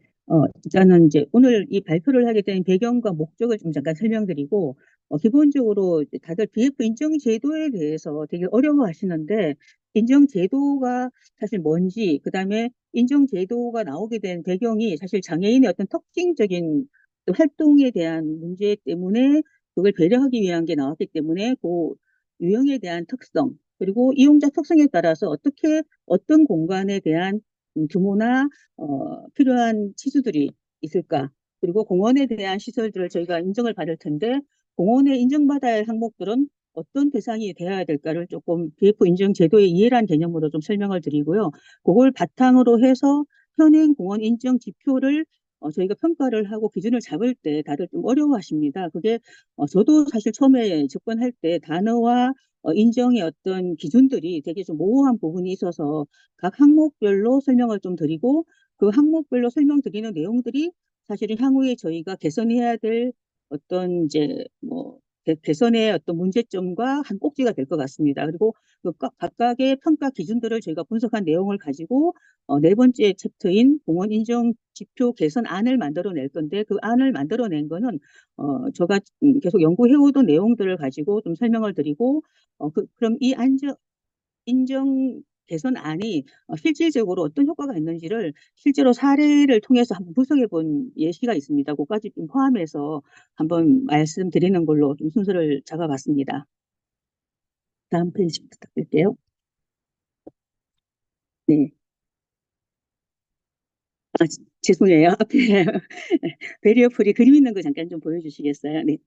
저는 이제 오늘 이 발표를 하게 된 배경과 목적을 좀 잠깐 설명드리고, 기본적으로 이제 다들 BF 인정 제도에 대해서 되게 어려워하시는데, 인정 제도가 사실 뭔지, 그 다음에 인정 제도가 나오게 된 배경이 사실 장애인의 어떤 특징적인 또 활동에 대한 문제 때문에 그걸 배려하기 위한 게 나왔기 때문에 그 유형에 대한 특성, 그리고 이용자 특성에 따라서 어떤 공간에 대한 규모나 필요한 치수들이 있을까? 그리고 공원에 대한 시설들을 저희가 인정을 받을 텐데 공원에 인정받아야 할 항목들은 어떤 대상이 되어야 될까를 조금 BF 인정 제도의 이해란 개념으로 좀 설명을 드리고요. 그걸 바탕으로 해서 현행 공원 인정 지표를 저희가 평가를 하고 기준을 잡을 때 다들 좀 어려워하십니다. 그게 저도 사실 처음에 접근할 때 단어와 인정의 어떤 기준들이 되게 좀 모호한 부분이 있어서 각 항목별로 설명을 좀 드리고 그 항목별로 설명드리는 내용들이 사실은 향후에 저희가 개선해야 될 어떤 이제 개선의 어떤 문제점과 한 꼭지가 될 것 같습니다. 그리고 그 각각의 평가 기준들을 저희가 분석한 내용을 가지고 네 번째 챕터인 공원 인정 지표 개선안을 만들어낼 건데 그 안을 만들어낸 거는 제가 계속 연구해오던 내용들을 가지고 좀 설명을 드리고 그럼 이 인정 개선안이 실질적으로 어떤 효과가 있는지를 실제로 사례를 통해서 한번 분석해 본 예시가 있습니다. 그것까지 좀 포함해서 한번 말씀드리는 걸로 좀 순서를 잡아봤습니다. 다음 페이지 부탁드릴게요. 네. 죄송해요. 앞에 베리어 프리 그림 있는 거 잠깐 좀 보여주시겠어요? 네.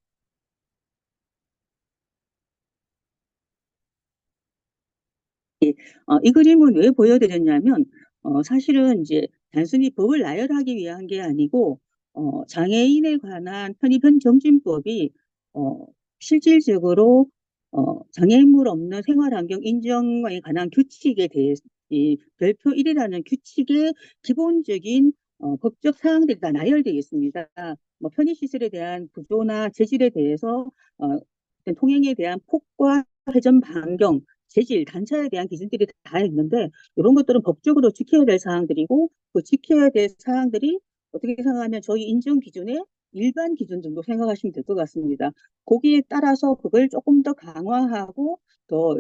이 그림은 왜 보여드렸냐면, 사실은 이제 단순히 법을 나열하기 위한 게 아니고, 장애인에 관한 편의변경진법이, 실질적으로, 장애인물 없는 생활환경 인정에 관한 규칙에 대해서, 이 별표 1이라는 규칙의 기본적인 법적 사항들이 다 나열되어 있습니다. 뭐 편의시설에 대한 구조나 재질에 대해서, 어떤 통행에 대한 폭과 회전 반경, 재질, 단차에 대한 기준들이 다 있는데 이런 것들은 법적으로 지켜야 될 사항들이고 그 지켜야 될 사항들이 어떻게 생각하면 저희 인정 기준의 일반 기준 정도 생각하시면 될 것 같습니다. 거기에 따라서 그걸 조금 더 강화하고 더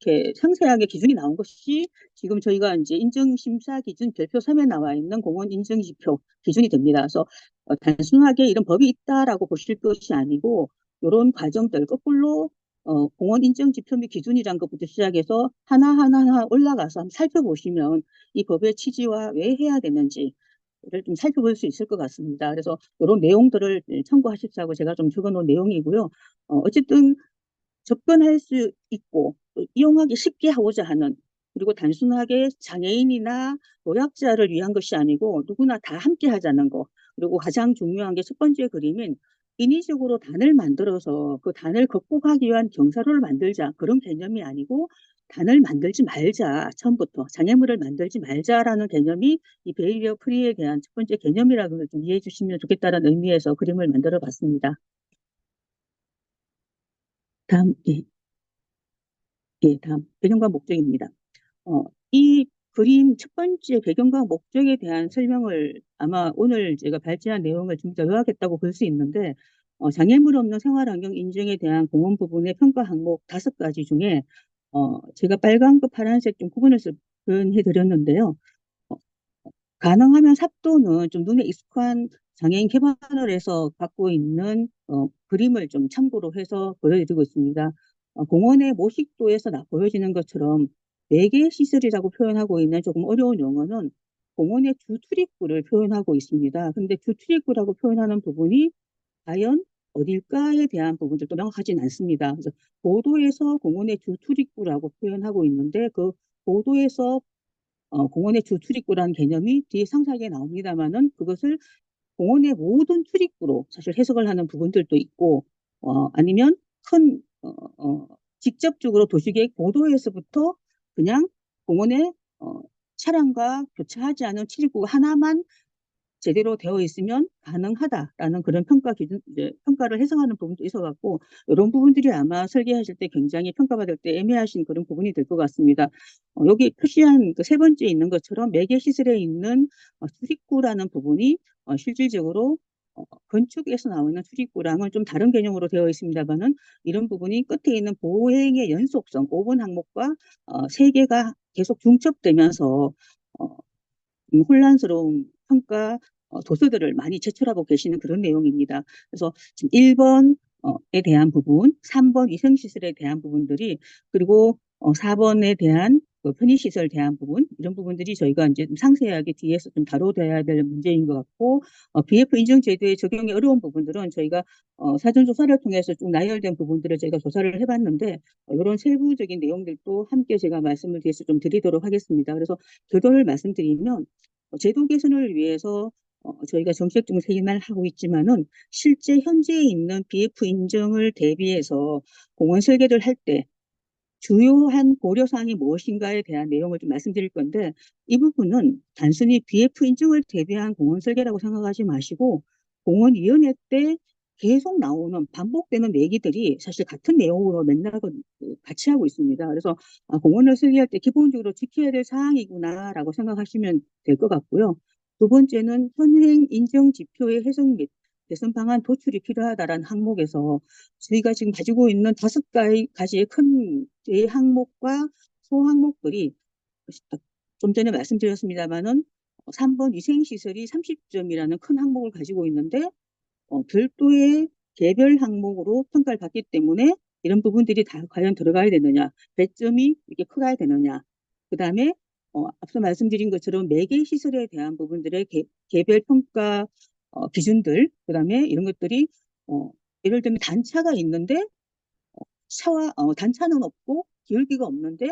이렇게 상세하게 기준이 나온 것이 지금 저희가 이제 인정심사 기준 별표 3에 나와 있는 공원 인정지표 기준이 됩니다. 그래서 단순하게 이런 법이 있다라고 보실 것이 아니고 이런 과정들 거꾸로 공원 인정 지표 및 기준이란 것부터 시작해서 하나하나 올라가서 한번 살펴보시면 이 법의 취지와 왜 해야 되는지를 좀 살펴볼 수 있을 것 같습니다. 그래서 이런 내용들을 참고하십사고 제가 좀 적어놓은 내용이고요. 어쨌든 접근할 수 있고 또 이용하기 쉽게 하고자 하는 그리고 단순하게 장애인이나 노약자를 위한 것이 아니고 누구나 다 함께 하자는 거 그리고 가장 중요한 게 첫 번째 그림인 인위적으로 단을 만들어서 그 단을 극복하기 위한 경사로를 만들자 그런 개념이 아니고 단을 만들지 말자 처음부터 장애물을 만들지 말자라는 개념이 이 베리어 프리에 대한 첫 번째 개념이라는 걸 좀 이해해 주시면 좋겠다는 의미에서 그림을 만들어 봤습니다. 다음, 예. 예, 다음 배경과 목적입니다. 이 그림 첫 번째 배경과 목적에 대한 설명을 아마 오늘 제가 발제한 내용을 좀 더 요약했다고 볼 수 있는데 장애물 없는 생활환경 인증에 대한 공원 부분의 평가 항목 5가지 중에 제가 빨간과 파란색 좀 구분해서 표현해 드렸는데요. 어, 가능하면 삽도는 좀 눈에 익숙한 장애인 개발원에서 갖고 있는 그림을 좀 참고로 해서 보여드리고 있습니다. 공원의 모식도에서 보여지는 것처럼 매개 시설이라고 표현하고 있는 조금 어려운 용어는 공원의 주출입구를 표현하고 있습니다. 근데 주출입구라고 표현하는 부분이 과연 어딜까에 대한 부분들도 명확하진 않습니다. 그래서 보도에서 공원의 주출입구라고 표현하고 있는데 그 보도에서 공원의 주출입구라는 개념이 뒤에 상세하게 나옵니다만은 그것을 공원의 모든 출입구로 사실 해석을 하는 부분들도 있고 아니면 큰 직접적으로 도시계획 보도에서부터 그냥 공원에 차량과 교차하지 않은 출입구 하나만 제대로 되어 있으면 가능하다라는 그런 평가 기준, 이제 평가를 해석하는 부분도 있어갖고, 이런 부분들이 아마 설계하실 때 굉장히 평가받을 때 애매하신 그런 부분이 될 것 같습니다. 여기 표시한 그 세 번째 있는 것처럼 매개 시설에 있는 출입구라는 부분이 실질적으로 건축에서 나오는 출입구랑은 좀 다른 개념으로 되어 있습니다만은 이런 부분이 끝에 있는 보행의 연속성, 5번 항목과 세 개가 계속 중첩되면서 혼란스러운 평가 도서들을 많이 제출하고 계시는 그런 내용입니다. 그래서 지금 1번에 대한 부분, 3번 위생시설에 대한 부분들이 그리고 4번에 대한 그 편의시설 대한 부분 이런 부분들이 저희가 이제 좀 상세하게 뒤에서 좀 다뤄야 될 문제인 것 같고 BF 인증 제도의 적용이 어려운 부분들은 저희가 사전 조사를 통해서 좀 나열된 부분들을 저희가 조사를 해봤는데 이런 세부적인 내용들도 함께 제가 말씀을 뒤에서 좀 드리도록 하겠습니다. 그래서 결론을 말씀드리면 제도 개선을 위해서 저희가 정책적인 세임을 하고 있지만은 실제 현재에 있는 BF 인증을 대비해서 공원 설계를 할 때 주요한 고려사항이 무엇인가에 대한 내용을 좀 말씀드릴 건데 이 부분은 단순히 BF 인증을 대비한 공원 설계라고 생각하지 마시고 공원위원회 때 계속 나오는 반복되는 얘기들이 사실 같은 내용으로 맨날 같이 하고 있습니다. 그래서 공원을 설계할 때 기본적으로 지켜야 될 사항이구나라고 생각하시면 될 것 같고요. 두 번째는 현행 인정 지표의 해석 및 개선 방안 도출이 필요하다라는 항목에서 저희가 지금 가지고 있는 5가지의 큰 대항목과 소항목들이 좀 전에 말씀드렸습니다만은 3번 위생시설이 30점이라는 큰 항목을 가지고 있는데 별도의 개별 항목으로 평가를 받기 때문에 이런 부분들이 다 과연 들어가야 되느냐, 배점이 이렇게 커가야 되느냐, 그 다음에 앞서 말씀드린 것처럼 매개 시설에 대한 부분들의 개별 평가 기준들, 그다음에 이런 것들이 예를 들면 단차가 있는데 단차는 없고 기울기가 없는데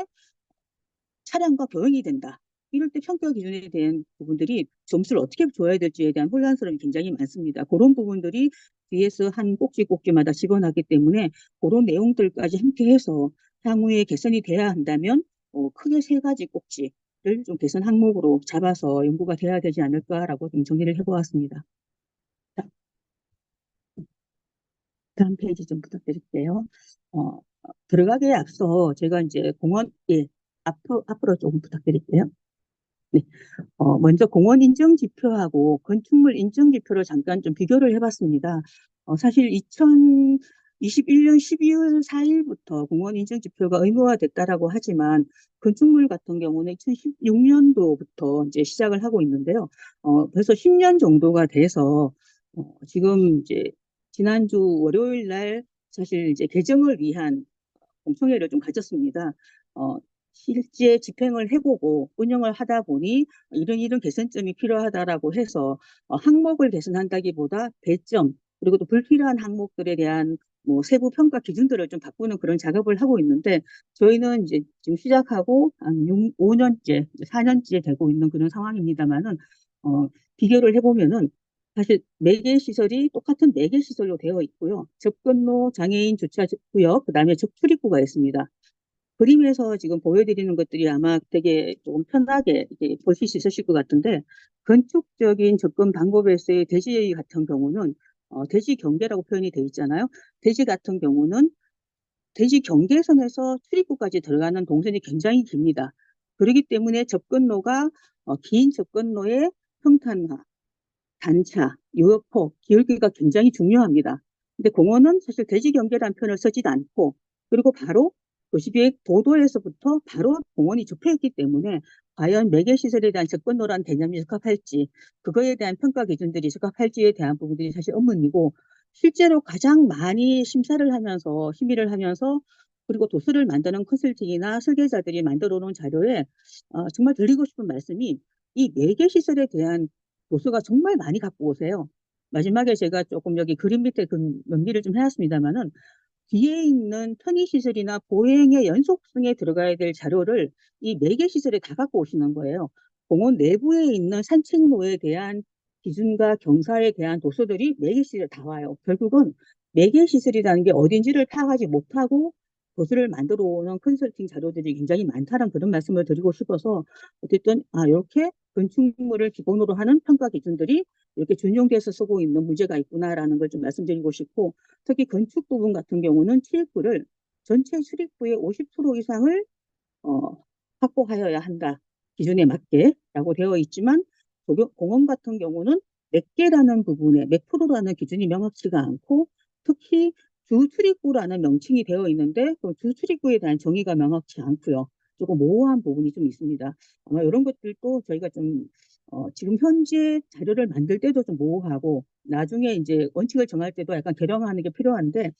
차량과 병행이 된다. 이럴 때 평가 기준에 대한 부분들이 점수를 어떻게 줘야 될지에 대한 혼란스러움이 굉장히 많습니다. 그런 부분들이 뒤에서 한 꼭지 꼭지마다 집어넣기 때문에 그런 내용들까지 함께 해서 향후에 개선이 돼야 한다면 크게 세 가지 꼭지를 좀 개선 항목으로 잡아서 연구가 돼야 되지 않을까라고 좀 정리를 해보았습니다. 자, 다음 페이지 좀 부탁드릴게요. 어, 들어가기에 앞서 제가 이제 앞으로 조금 부탁드릴게요. 네. 먼저 공원 인증 지표하고 건축물 인증 지표를 잠깐 좀 비교를 해봤습니다. 사실 2021년 12월 4일부터 공원 인증 지표가 의무화됐다라고 하지만 건축물 같은 경우는 2016년도부터 이제 시작을 하고 있는데요. 벌써 10년 정도가 돼서 지금 이제 지난주 월요일 날 사실 이제 개정을 위한 공청회를 좀 가졌습니다. 실제 집행을 해보고 운영을 하다 보니 이런 개선점이 필요하다라고 해서 항목을 개선한다기보다 배점 그리고 또 불필요한 항목들에 대한 뭐 세부 평가 기준들을 좀 바꾸는 그런 작업을 하고 있는데 저희는 이제 지금 시작하고 한 5년째, 4년째 되고 있는 그런 상황입니다만은 비교를 해보면은 사실 매개 시설이 똑같은 매개 시설로 되어 있고요. 접근로, 장애인 주차 구역, 그다음에 적출입구가 있습니다. 그림에서 지금 보여드리는 것들이 아마 되게 조금 편하게 보실 수 있으실 것 같은데 건축적인 접근 방법에서의 대지 같은 경우는 대지 경계라고 표현이 되어 있잖아요. 대지 같은 경우는 대지 경계선에서 출입구까지 들어가는 동선이 굉장히 깁니다. 그렇기 때문에 접근로가 긴 접근로의 평탄화, 단차, 유효폭, 기울기가 굉장히 중요합니다. 근데 공원은 사실 대지 경계라는 표현을 쓰지도 않고 그리고 바로 도시계획 보도에서부터 바로 공원이 접해 있기 때문에 과연 매개시설에 대한 접근로라는 개념이 적합할지 그거에 대한 평가 기준들이 적합할지에 대한 부분들이 사실 의문이고 실제로 가장 많이 심사를 하면서 심의를 하면서 그리고 도서를 만드는 컨설팅이나 설계자들이 만들어 놓은 자료에 정말 드리고 싶은 말씀이 이 매개시설에 대한 도서가 정말 많이 갖고 오세요. 마지막에 제가 조금 여기 그림 밑에 정리를 좀 해놨습니다만은 뒤에 있는 편의시설이나 보행의 연속성에 들어가야 될 자료를 이 매개시설에 다 갖고 오시는 거예요. 공원 내부에 있는 산책로에 대한 기준과 경사에 대한 도서들이 매개시설에 다 와요. 결국은 매개시설이라는 게 어딘지를 파악하지 못하고 도서를 만들어 오는 컨설팅 자료들이 굉장히 많다는 그런 말씀을 드리고 싶어서 어쨌든 이렇게 건축물을 기본으로 하는 평가 기준들이 이렇게 준용돼서 쓰고 있는 문제가 있구나라는 걸 좀 말씀드리고 싶고 특히 건축 부분 같은 경우는 출입구를 전체 출입구의 50% 이상을 어, 확보하여야 한다. 기준에 맞게라고 되어 있지만 공원 같은 경우는 몇 개라는 부분에 몇 프로라는 기준이 명확치가 않고 특히 주 출입구라는 명칭이 되어 있는데 주 출입구에 대한 정의가 명확치 않고요. 조금 모호한 부분이 좀 있습니다. 아마 이런 것들도 저희가 좀 지금 현재 자료를 만들 때도 좀 모호하고 나중에 이제 원칙을 정할 때도 약간 개량하는 게 필요한데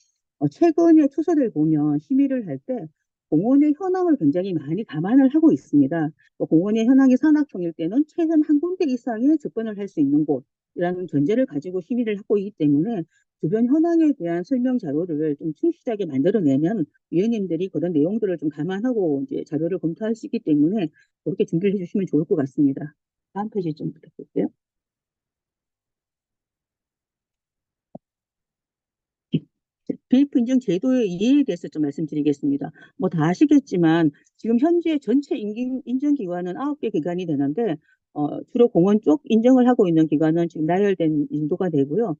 최근에 투서를 보면 심의를 할 때 공원의 현황을 굉장히 많이 감안을 하고 있습니다. 공원의 현황이 산악형일 때는 최소한 한 군데 이상의 접근을 할 수 있는 곳이라는 전제를 가지고 심의를 하고 있기 때문에 주변 현황에 대한 설명 자료를 좀 충실하게 만들어내면 위원님들이 그런 내용들을 좀 감안하고 이제 자료를 검토할 수 있기 때문에 그렇게 준비를 해주시면 좋을 것 같습니다. 다음 페이지 좀 부탁드릴게요. BF 인증 제도의 이해에 대해서 좀 말씀드리겠습니다. 뭐 다 아시겠지만 지금 현재 전체 인증 기관은 9개 기관이 되는데 주로 공원 쪽 인증을 하고 있는 기관은 지금 나열된 인도가 되고요.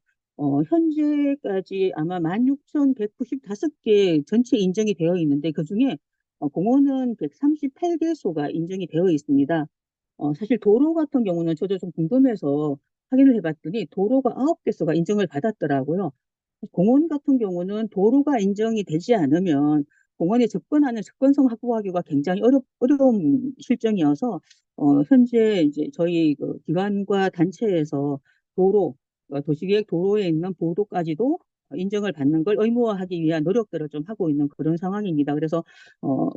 현재까지 아마 16,195개 전체 인증이 되어 있는데 그중에 공원은 138개소가 인증이 되어 있습니다. 사실 도로 같은 경우는 저도 좀 궁금해서 확인을 해봤더니 도로가 9개소가 인증을 받았더라고요. 공원 같은 경우는 도로가 인정이 되지 않으면 공원에 접근하는 접근성 확보하기가 굉장히 어려운 실정이어서 현재 이제 저희 그 기관과 단체에서 도시계획 도로에 있는 보도까지도 인정을 받는 걸 의무화하기 위한 노력들을 좀 하고 있는 그런 상황입니다. 그래서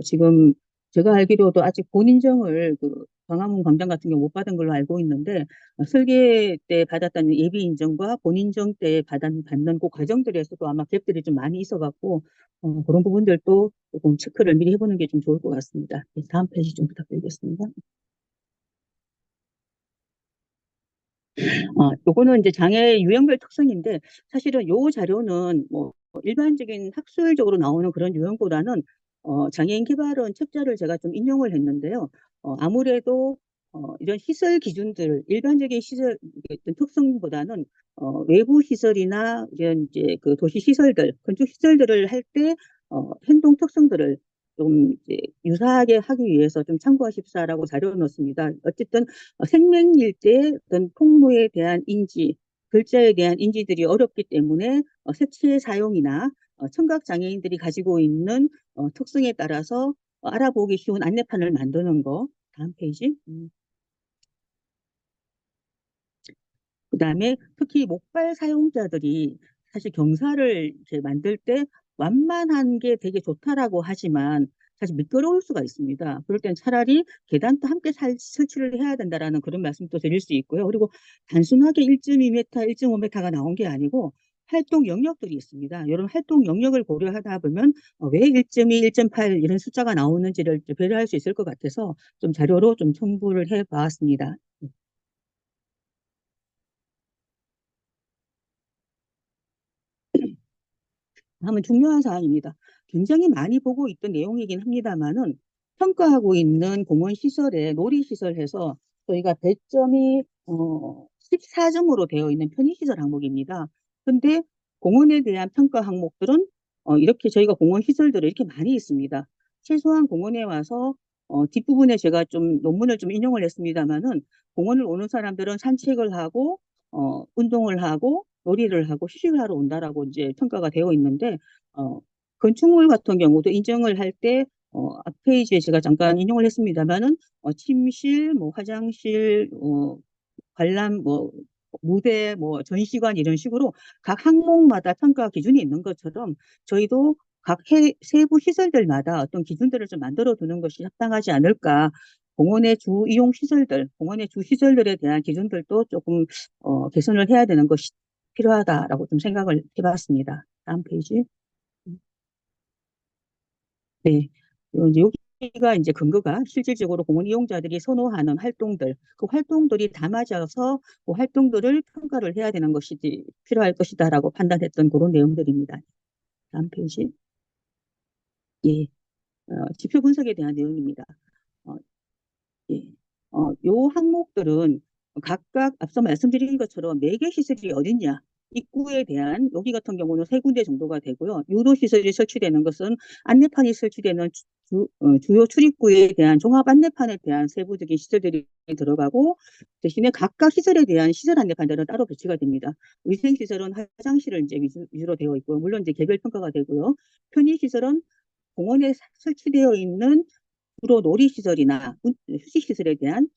지금 제가 알기로도 아직 본인정을 그 광화문 광장 같은 경우 못 받은 걸로 알고 있는데 설계 때 받았다는 예비 인정과 본인정 때 받는 그 과정들에서도 아마 갭들이 좀 많이 있어갖고 그런 부분들도 조금 체크를 미리 해보는 게 좀 좋을 것 같습니다. 네, 다음 페이지 좀 부탁드리겠습니다. 요거는 이제 장애 유형별 특성인데 사실은 요 자료는 뭐 일반적인 학술적으로 나오는 그런 유형보다는 장애인 개발은 책자를 제가 좀 인용을 했는데요. 아무래도 이런 시설 기준들 일반적인 시설 어떤 특성보다는 외부 시설이나 이런 이제 그 도시 시설들 건축 시설들을 할 때 행동 특성들을 좀 이제 유사하게 하기 위해서 좀 참고하십사라고 자료를 넣었습니다. 어쨌든 생명일 때 어떤 통로에 대한 인지, 글자에 대한 인지들이 어렵기 때문에 색채의 사용이나 청각 장애인들이 가지고 있는 특성에 따라서 알아보기 쉬운 안내판을 만드는 거. 다음 페이지. 그다음에 특히 목발 사용자들이 사실 경사를 이렇게 만들 때 완만한 게 되게 좋다라고 하지만 사실 미끄러울 수가 있습니다. 그럴 땐 차라리 계단도 함께 설치를 해야 된다라는 그런 말씀도 드릴 수 있고요. 그리고 단순하게 1.2m, 1.5m가 나온 게 아니고 활동 영역들이 있습니다. 이런 활동 영역을 고려하다 보면 왜 1.2, 1.8 이런 숫자가 나오는지를 배려할 수 있을 것 같아서 좀 자료로 좀 첨부를 해 봤습니다. 다음은 중요한 사항입니다. 굉장히 많이 보고 있던 내용이긴 합니다만은 평가하고 있는 공원 시설에 놀이시설에서 저희가 배점이 14점으로 되어 있는 편의시설 항목입니다. 근데 공원에 대한 평가 항목들은 이렇게 저희가 공원 시설들을 이렇게 많이 있습니다. 최소한 공원에 와서 뒷부분에 제가 좀 논문을 좀 인용을 했습니다만은 공원을 오는 사람들은 산책을 하고 운동을 하고 놀이를 하고 휴식을 하러 온다라고 이제 평가가 되어 있는데 건축물 같은 경우도 인정을 할 때 앞 페이지에 제가 잠깐 인용을 했습니다만은 침실, 뭐 화장실, 관람, 뭐 무대, 뭐 전시관 이런 식으로 각 항목마다 평가 기준이 있는 것처럼 저희도 각 세부 시설들마다 어떤 기준들을 좀 만들어 두는 것이 합당하지 않을까. 공원의 주 이용 시설들, 공원의 주 시설들에 대한 기준들도 조금 개선을 해야 되는 것이 필요하다라고 좀 생각을 해봤습니다. 다음 페이지. 네. 이제 여기가 이제 근거가 실질적으로 공원 이용자들이 선호하는 활동들, 그 활동들이 다 맞아서 그 활동들을 평가를 해야 되는 것이 필요할 것이다라고 판단했던 그런 내용들입니다. 다음 페이지. 예. 지표 분석에 대한 내용입니다. 어, 예. 요 항목들은 각각 앞서 말씀드린 것처럼 매개 시설이 어딨냐. 입구에 대한 여기 같은 경우는 세 군데 정도가 되고요. 유도 시설이 설치되는 것은 안내판이 설치되는 주요 출입구에 대한 종합 안내판에 대한 세부적인 시설들이 들어가고 대신에 각각 시설에 대한 시설 안내판들은 따로 배치가 됩니다. 위생 시설은 화장실을 이제 위주로 되어 있고요. 물론 이제 개별 평가가 되고요. 편의 시설은 공원에 설치되어 있는 주로 놀이시설이나 휴식시설에 대한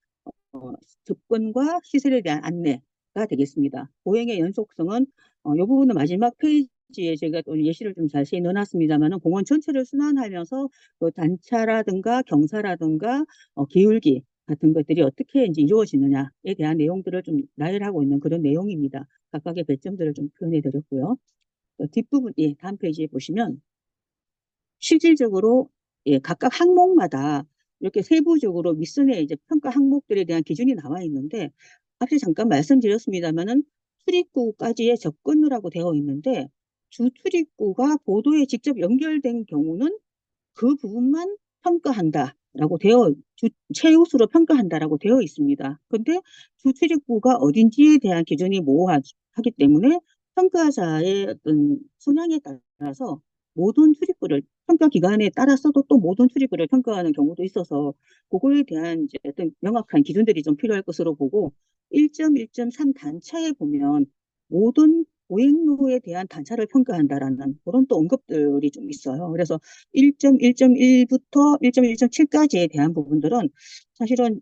접근과 시설에 대한 안내가 되겠습니다. 보행의 연속성은 이 부분은 마지막 페이지에 제가 또 예시를 좀 자세히 넣어놨습니다만 공원 전체를 순환하면서 그 단차라든가 경사라든가 기울기 같은 것들이 어떻게 이제 이루어지느냐에 대한 내용들을 좀 나열하고 있는 그런 내용입니다. 각각의 배점들을 좀 표현해 드렸고요. 뒷부분, 예, 다음 페이지에 보시면 실질적으로 예, 각각 항목마다 이렇게 세부적으로 윗선에 이제 평가 항목들에 대한 기준이 나와 있는데 앞서 잠깐 말씀드렸습니다만은 출입구까지의 접근이라고 되어 있는데 주 출입구가 보도에 직접 연결된 경우는 그 부분만 평가한다라고 최우수로 평가한다라고 되어 있습니다. 근데 주 출입구가 어딘지에 대한 기준이 모호하기 때문에 평가자의 어떤 성향에 따라서 모든 출입구를 평가 기간에 따라서도 또 모든 출입구를 평가하는 경우도 있어서 그거에 대한 이제 어떤 명확한 기준들이 좀 필요할 것으로 보고 1.1.3 단차에 보면 모든 보행로에 대한 단차를 평가한다라는 그런 또 언급들이 좀 있어요. 그래서 1.1.1부터 1.1.7까지에 대한 부분들은 사실은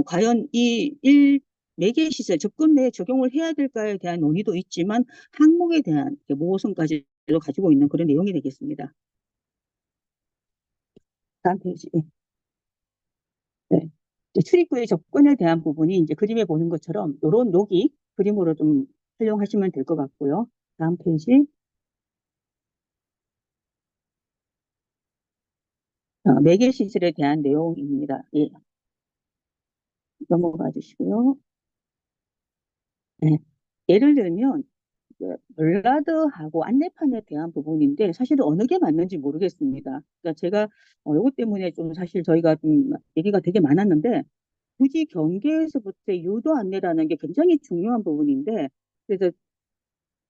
과연 이 매개 시설 접근 내에 적용을 해야 될까에 대한 논의도 있지만 항목에 대한 모호성까지도 가지고 있는 그런 내용이 되겠습니다. 다음 페이지. 네. 이제 출입구의 접근에 대한 부분이 이제 그림에 보는 것처럼 이런 여기 그림으로 좀 활용하시면 될 것 같고요. 다음 페이지. 매개 시설에 대한 내용입니다. 예, 넘어가 주시고요. 네. 예를 들면 전라도하고 안내판에 대한 부분인데 사실은 어느 게 맞는지 모르겠습니다. 그러니까 제가 이것 때문에 좀 사실 저희가 좀 얘기가 되게 많았는데 굳이 경계에서부터 유도 안내라는 게 굉장히 중요한 부분인데 그래서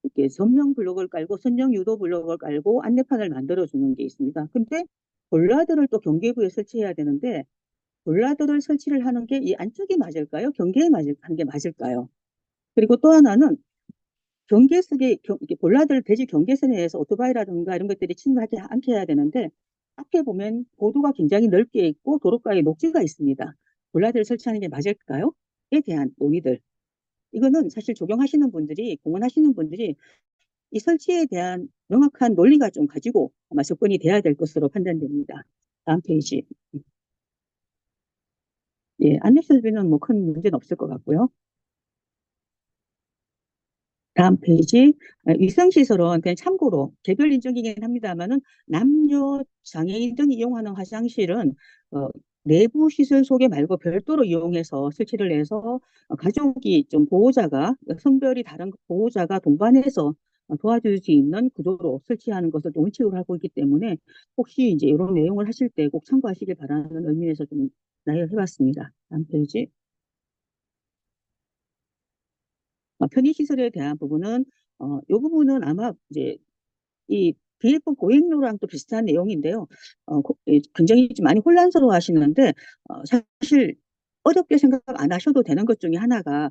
이렇게 선명 블록을 깔고 선정 유도 블록을 깔고 안내판을 만들어 주는 게 있습니다. 근데 볼라드를 또 경계부에 설치해야 되는데 볼라드를 설치를 하는 게 이 안쪽이 맞을까요? 경계에 하는 게 맞을까요? 그리고 또 하나는 경계석에 이렇게 볼라드를 대지 경계선에서 오토바이라든가 이런 것들이 침입하지 않게 해야 되는데 앞에 보면 보도가 굉장히 넓게 있고 도로가에 녹지가 있습니다. 볼라드를 설치하는 게 맞을까요? 에 대한 논의들. 이거는 사실 적용하시는 분들이 공헌하시는 분들이 이 설치에 대한 명확한 논리가 좀 가지고 아마 접근이 돼야 될 것으로 판단됩니다. 다음 페이지. 예, 안내 설비는 뭐 큰 문제는 없을 것 같고요. 다음 페이지. 위생시설은 그냥 참고로 개별 인증이긴 합니다만은 남녀 장애인 등이 이용하는 화장실은 내부 시설 속에 말고 별도로 이용해서 설치를 해서 가족이 좀 보호자가 성별이 다른 보호자가 동반해서 도와줄 수 있는 구조로 설치하는 것을 좀 원칙으로 하고 있기 때문에 혹시 이제 이런 내용을 하실 때 꼭 참고하시길 바라는 의미에서 좀 나열해봤습니다. 다음 페이지. 편의시설에 대한 부분은 이 부분은 아마 이제 이 비일부 보행료랑 또 비슷한 내용인데요. 굉장히 좀 많이 혼란스러워 하시는데 사실 어렵게 생각 안 하셔도 되는 것 중에 하나가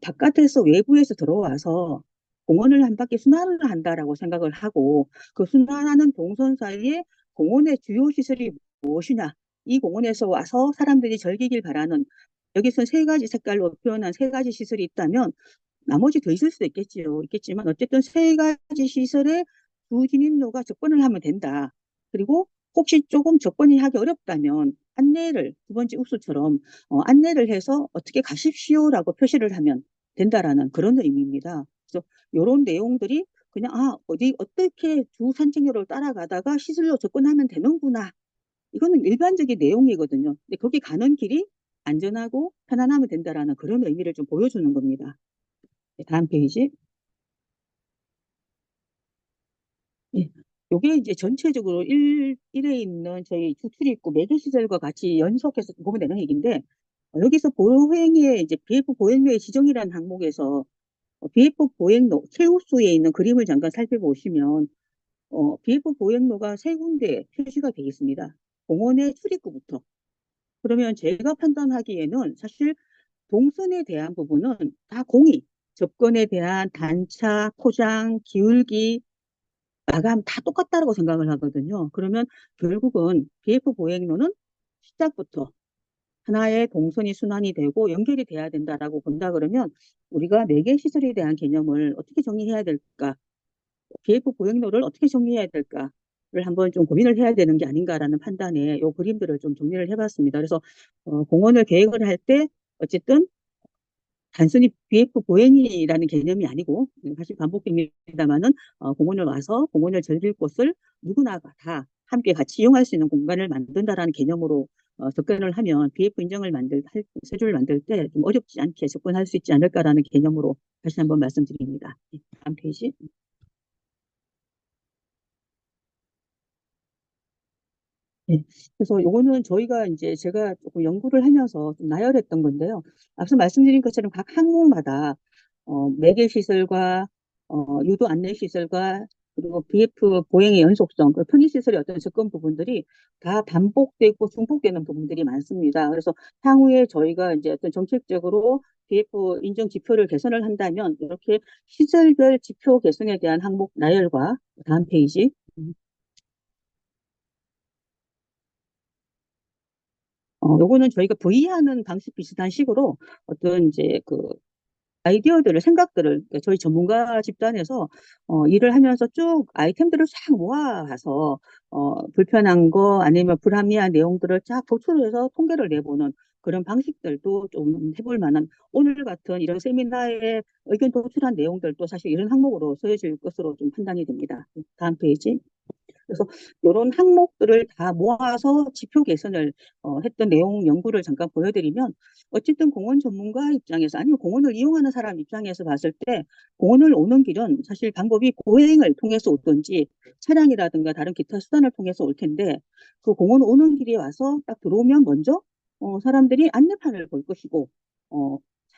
바깥에서 외부에서 들어와서 공원을 한 바퀴 순환을 한다라고 생각을 하고 그 순환하는 동선 사이에 공원의 주요 시설이 무엇이냐 이 공원에서 와서 사람들이 즐기길 바라는 여기서 세 가지 색깔로 표현한 세 가지 시설이 있다면 나머지 더 있을 수도 있겠지요. 있겠지만 어쨌든 세 가지 시설에 두 진입로가 접근을 하면 된다. 그리고 혹시 조금 접근이 하기 어렵다면 안내를 두 번째 읍수처럼 안내를 해서 어떻게 가십시오라고 표시를 하면 된다라는 그런 의미입니다. 그래서 이런 내용들이 그냥 어디 어떻게 주 산책로를 따라가다가 시설로 접근하면 되는구나. 이거는 일반적인 내용이거든요. 근데 거기 가는 길이 안전하고 편안하면 된다라는 그런 의미를 좀 보여주는 겁니다. 네, 다음 페이지. 예. 요게 이제 전체적으로 일에 있는 저희 주출입구 매개시설과 같이 연속해서 보면 되는 얘기인데, 여기서 보행의 이제 BF 보행로의 지정이라는 항목에서 BF 보행로 최우수에 있는 그림을 잠깐 살펴보시면 BF 보행로가 세 군데 표시가 되어 있습니다. 공원의 출입구부터. 그러면 제가 판단하기에는 사실 동선에 대한 부분은 다 공이 접근에 대한 단차, 포장, 기울기, 마감 다 똑같다라고 생각을 하거든요. 그러면 결국은 BF 보행로는 시작부터 하나의 동선이 순환이 되고 연결이 돼야 된다라고 본다 그러면 우리가 매개 시설에 대한 개념을 어떻게 정리해야 될까? BF 보행로를 어떻게 정리해야 될까를 한번 좀 고민을 해야 되는 게 아닌가라는 판단에 요 그림들을 좀 정리를 해봤습니다. 그래서 공원을 계획을 할 때 어쨌든 단순히 BF 보행이라는 개념이 아니고 사실 반복됩니다만은 공원을 와서 공원을 즐길 곳을 누구나가 다 함께 같이 이용할 수 있는 공간을 만든다라는 개념으로 접근을 하면 BF 인정을 세조를 만들 때 좀 어렵지 않게 접근할 수 있지 않을까라는 개념으로 다시 한번 말씀드립니다. 네, 다음 페이지. 네. 그래서 요거는 저희가 이제 제가 조금 연구를 하면서 좀 나열했던 건데요. 앞서 말씀드린 것처럼 각 항목마다 매개 시설과 유도 안내 시설과 그리고 BF 보행의 연속성, 그 편의 시설의 어떤 접근 부분들이 다 반복되고 중복되는 부분들이 많습니다. 그래서 향후에 저희가 이제 어떤 정책적으로 BF 인정 지표를 개선을 한다면 이렇게 시설별 지표 개선에 대한 항목 나열과 다음 페이지. 요거는 저희가 V하는 방식 비슷한 식으로 어떤 이제 그 아이디어들을, 생각들을 그러니까 저희 전문가 집단에서 일을 하면서 쭉 아이템들을 쫙 모아서 불편한 거 아니면 불합리한 내용들을 쫙 도출해서 통계를 내보는 그런 방식들도 좀 해볼 만한 오늘 같은 이런 세미나에 의견 도출한 내용들도 사실 이런 항목으로 쓰여질 것으로 좀 판단이 됩니다. 다음 페이지. 그래서 이런 항목들을 다 모아서 지표 개선을 했던 내용 연구를 잠깐 보여드리면 어쨌든 공원 전문가 입장에서 아니면 공원을 이용하는 사람 입장에서 봤을 때 공원을 오는 길은 사실 방법이 고행을 통해서 오든지 차량이라든가 다른 기타 수단을 통해서 올 텐데 그 공원 오는 길에 와서 딱 들어오면 먼저 사람들이 안내판을 볼 것이고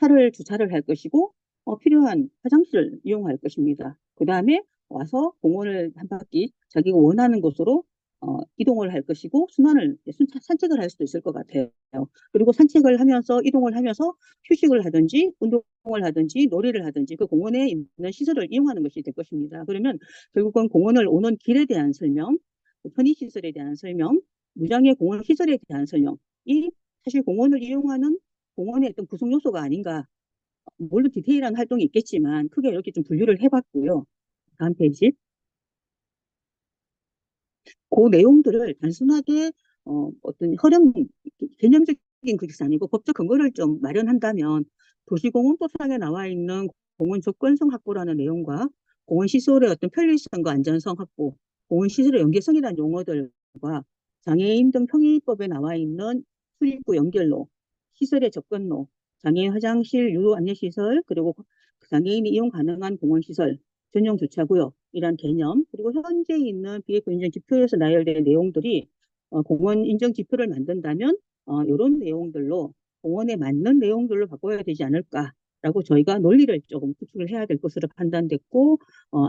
차를 주차를 할 것이고 필요한 화장실을 이용할 것입니다. 그 다음에 와서 공원을 한 바퀴 자기가 원하는 곳으로 이동을 할 것이고 산책을 할 수도 있을 것 같아요. 그리고 산책을 하면서 이동을 하면서 휴식을 하든지 운동을 하든지 놀이를 하든지 그 공원에 있는 시설을 이용하는 것이 될 것입니다. 그러면 결국은 공원을 오는 길에 대한 설명, 편의시설에 대한 설명, 무장애 공원 시설에 대한 설명, 이 사실 공원을 이용하는 공원의 어떤 구성 요소가 아닌가. 물론 디테일한 활동이 있겠지만 크게 이렇게 좀 분류를 해봤고요. 다음 페이지. 그 내용들을 단순하게 어떤 개념적인 것이 아니고 법적 근거를 좀 마련한다면 도시공원법상에 나와 있는 공원 접근성 확보라는 내용과 공원 시설의 어떤 편리성과 안전성 확보, 공원 시설의 연계성이라는 용어들과 장애인 등 평의법에 나와 있는 출입구 연결로, 시설의 접근로, 장애인 화장실, 유도 안내시설, 그리고 장애인이 이용 가능한 공원 시설, 전용 주차구역, 이란 개념, 그리고 현재 있는 BF 인증 지표에서 나열된 내용들이 공원 인증 지표를 만든다면 이런 내용들로 공원에 맞는 내용들로 바꿔야 되지 않을까라고 저희가 논리를 조금 구축을 해야 될 것으로 판단됐고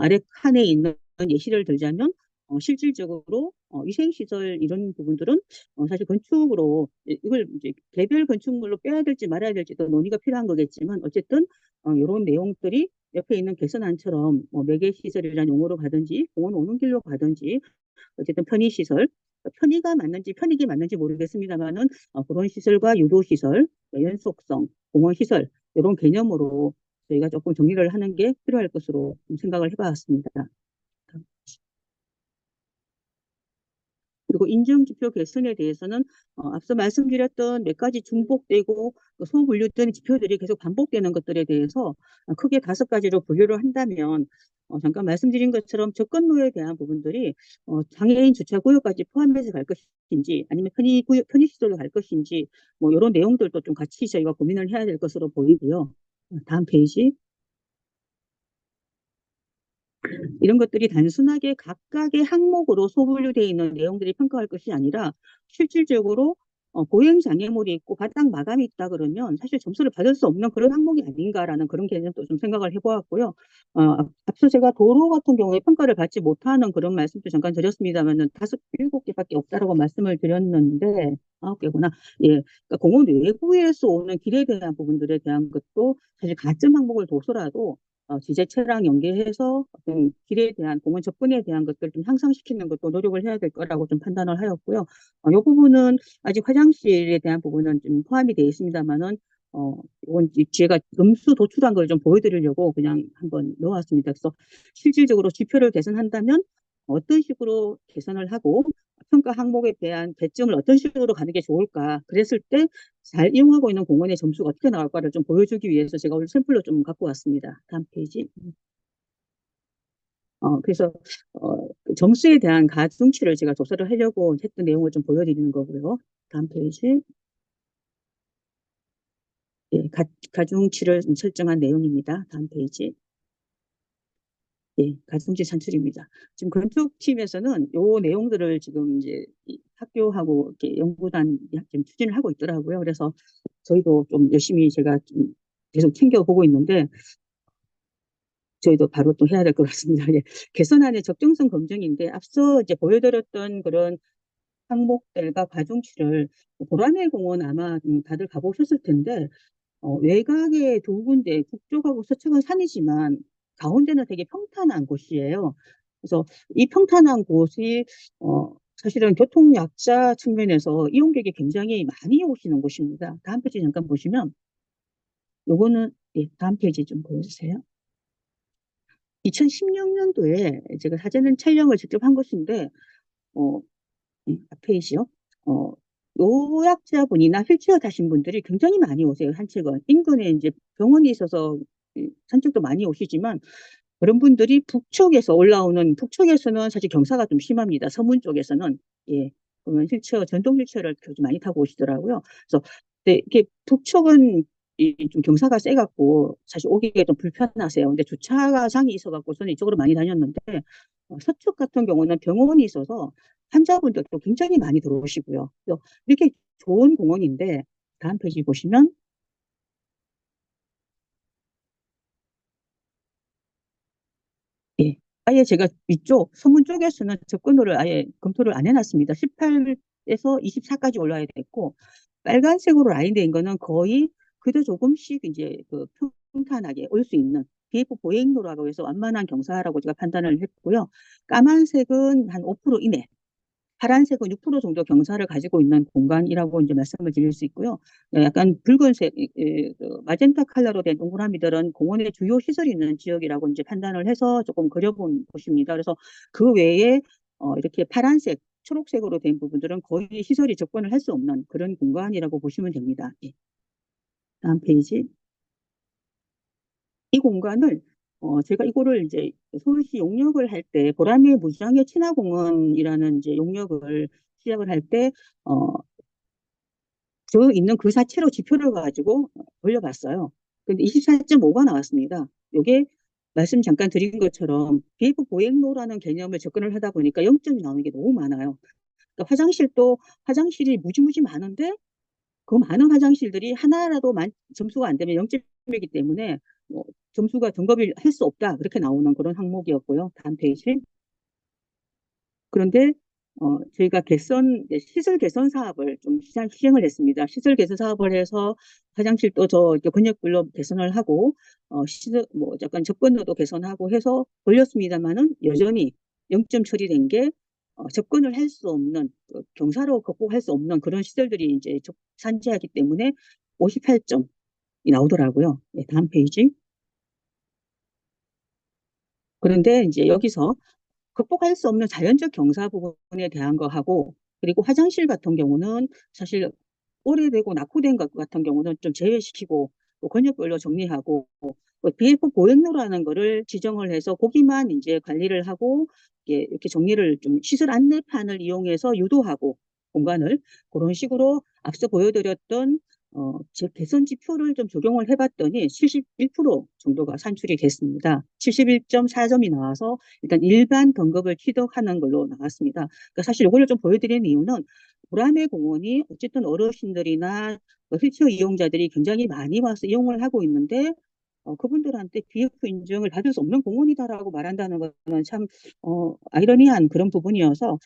아래 칸에 있는 예시를 들자면 실질적으로 위생시설 이런 부분들은 사실 건축으로 이걸 이제 개별 건축물로 빼야 될지 말아야 될지 또 논의가 필요한 거겠지만 어쨌든 이런 내용들이 옆에 있는 개선안처럼 매개시설이라는 용어로 가든지 공원 오는 길로 가든지 어쨌든 편의시설, 편의가 맞는지 편익이 맞는지 모르겠습니다만은 그런 시설과 유도시설, 연속성, 공원시설 이런 개념으로 저희가 조금 정리를 하는 게 필요할 것으로 생각을 해봤습니다. 그리고 인증지표 개선에 대해서는 앞서 말씀드렸던 몇 가지 중복되고 소분류된 지표들이 계속 반복되는 것들에 대해서 크게 5가지로 분류를 한다면 잠깐 말씀드린 것처럼 접근로에 대한 부분들이 장애인 주차구역까지 포함해서 갈 것인지 아니면 편의시설로 갈 것인지 뭐 이런 내용들도 좀 같이 저희가 고민을 해야 될 것으로 보이고요. 다음 페이지. 이런 것들이 단순하게 각각의 항목으로 소분류되어 있는 내용들이 평가할 것이 아니라 실질적으로 보행 장애물이 있고 바닥 마감이 있다 그러면 사실 점수를 받을 수 없는 그런 항목이 아닌가라는 그런 개념도 좀 생각을 해보았고요. 앞서 제가 도로 같은 경우에 평가를 받지 못하는 그런 말씀도 잠깐 드렸습니다만은 7개밖에 없다라고 말씀을 드렸는데 9개구나. 예, 그러니까 공원 외부에서 오는 길에 대한 부분들에 대한 것도 사실 가점 항목을 둬서라도 지자체랑 연계해서 어떤 길에 대한 공원 접근에 대한 것들을 좀 향상시키는 것도 노력을 해야 될 거라고 좀 판단을 하였고요. 이 부분은 아직 화장실에 대한 부분은 좀 포함이 되어 있습니다만은 이건 제가 점수 도출한 걸 좀 보여드리려고 그냥 한번 넣어왔습니다. 그래서 실질적으로 지표를 개선한다면 어떤 식으로 개선을 하고 평가 항목에 대한 배점을 어떤 식으로 가는 게 좋을까? 그랬을 때 잘 이용하고 있는 공원의 점수가 어떻게 나올까를 좀 보여주기 위해서 제가 오늘 샘플로 좀 갖고 왔습니다. 다음 페이지. 그래서 그 점수에 대한 가중치를 제가 조사를 하려고 했던 내용을 좀 보여드리는 거고요. 다음 페이지. 예, 가중치를 설정한 내용입니다. 다음 페이지. 예, 가중치 산출입니다. 지금 건축팀에서는 요 내용들을 지금 이제 학교하고 이렇게 연구단 지금 추진을 하고 있더라고요. 그래서 저희도 좀 열심히 제가 좀 계속 챙겨보고 있는데 저희도 바로 또 해야 될 것 같습니다. 예, 개선안의 적정성 검증인데 앞서 이제 보여드렸던 그런 항목들과 가중치를 보라매 공원 아마 다들 가보셨을 텐데 외곽에 2군데 북쪽하고 서쪽은 산이지만 가운데는 되게 평탄한 곳이에요. 그래서 이 평탄한 곳이 사실은 교통약자 측면에서 이용객이 굉장히 많이 오시는 곳입니다. 다음 페이지 잠깐 보시면 요거는 예, 다음 페이지 좀 보여주세요. 2016년도에 제가 사진 촬영을 직접 한 것인데, 어, 페이지요. 어, 노약자분이나 휠체어 타신 분들이 굉장히 많이 오세요, 산책은. 인근에 이제 병원이 있어서 산책도 많이 오시지만, 그런 분들이 북쪽에서 올라오는, 북쪽에서는 사실 경사가 좀 심합니다. 서문 쪽에서는. 예. 그러면 휠체어, 전동 휠체어를 좀 많이 타고 오시더라고요. 그래서, 네, 이게 북쪽은 좀 경사가 세갖고, 사실 오기가 좀 불편하세요. 근데 주차장이 있어갖고 저는 이쪽으로 많이 다녔는데, 서쪽 같은 경우는 병원이 있어서 환자분들도 굉장히 많이 들어오시고요. 그래서 이렇게 좋은 공원인데, 다음 페이지 보시면, 예. 아예 제가 위쪽 서문 쪽에서는 접근로를 아예 검토를 안 해놨습니다. 18에서 24까지 올라야 됐고, 빨간색으로 라인된 거는 거의 그저 조금씩 이제 그 평탄하게 올 수 있는 BF 보행로라고 해서 완만한 경사라고 제가 판단을 했고요. 까만색은 한 5% 이내, 파란색은 6% 정도 경사를 가지고 있는 공간이라고 이제 말씀을 드릴 수 있고요. 약간 붉은색, 그 마젠타 컬러로 된 동그라미들은 공원의 주요 시설이 있는 지역이라고 이제 판단을 해서 조금 그려본 곳입니다. 그래서 그 외에 이렇게 파란색, 초록색으로 된 부분들은 거의 시설이 접근을 할 수 없는 그런 공간이라고 보시면 됩니다. 예. 다음 페이지. 이 공간을 제가 이거를 이제 서울시 용역을 할 때 보라매 무지장애 친화공원이라는 이제 용역을 시작을 할 때 저 있는 그 자체로 지표를 가지고 올려봤어요. 근데 24.5가 나왔습니다. 이게 말씀 잠깐 드린 것처럼 비F 보행로라는 개념을 접근을 하다 보니까 0점이 나오는 게 너무 많아요. 그러니까 화장실도 화장실이 무지무지 많은데 그 많은 화장실들이 하나라도 점수가 안 되면 0점이기 때문에 점수가 등급을 할 수 없다. 그렇게 나오는 그런 항목이었고요. 다음 페이지. 그런데 저희가 시설 개선 사업을 좀 시행을 했습니다. 시설 개선 사업을 해서 화장실도 저 이렇게 권역별로 개선을 하고 시설 뭐 약간 접근도도 개선하고 해서 걸렸습니다만은 여전히 0점 처리된 게 접근을 할 수 없는 경사로 극복할 수 없는 그런 시설들이 이제 산재하기 때문에 58점이 나오더라고요. 네, 다음 페이지. 그런데 이제 여기서 극복할 수 없는 자연적 경사 부분에 대한 거하고 그리고 화장실 같은 경우는 사실 오래되고 낙후된 것 같은 경우는 좀 제외시키고 또 권역별로 정리하고 BF 보행로라는 거를 지정을 해서 거기만 이제 관리를 하고 이렇게 정리를 좀 시설 안내판을 이용해서 유도하고 공간을 그런 식으로 앞서 보여드렸던 제 개선 지표를 좀 적용을 해봤더니 71% 정도가 산출이 됐습니다. 71.4점이 나와서 일단 일반 등급을 취득하는 걸로 나왔습니다. 그러니까 사실 이거를 좀 보여드리는 이유는 보라매 공원이 어쨌든 어르신들이나 휠체어 이용자들이 굉장히 많이 와서 이용을 하고 있는데 그분들한테 BF 인증을 받을 수 없는 공원이다라고 말한다는 것은 참 아이러니한 그런 부분이어서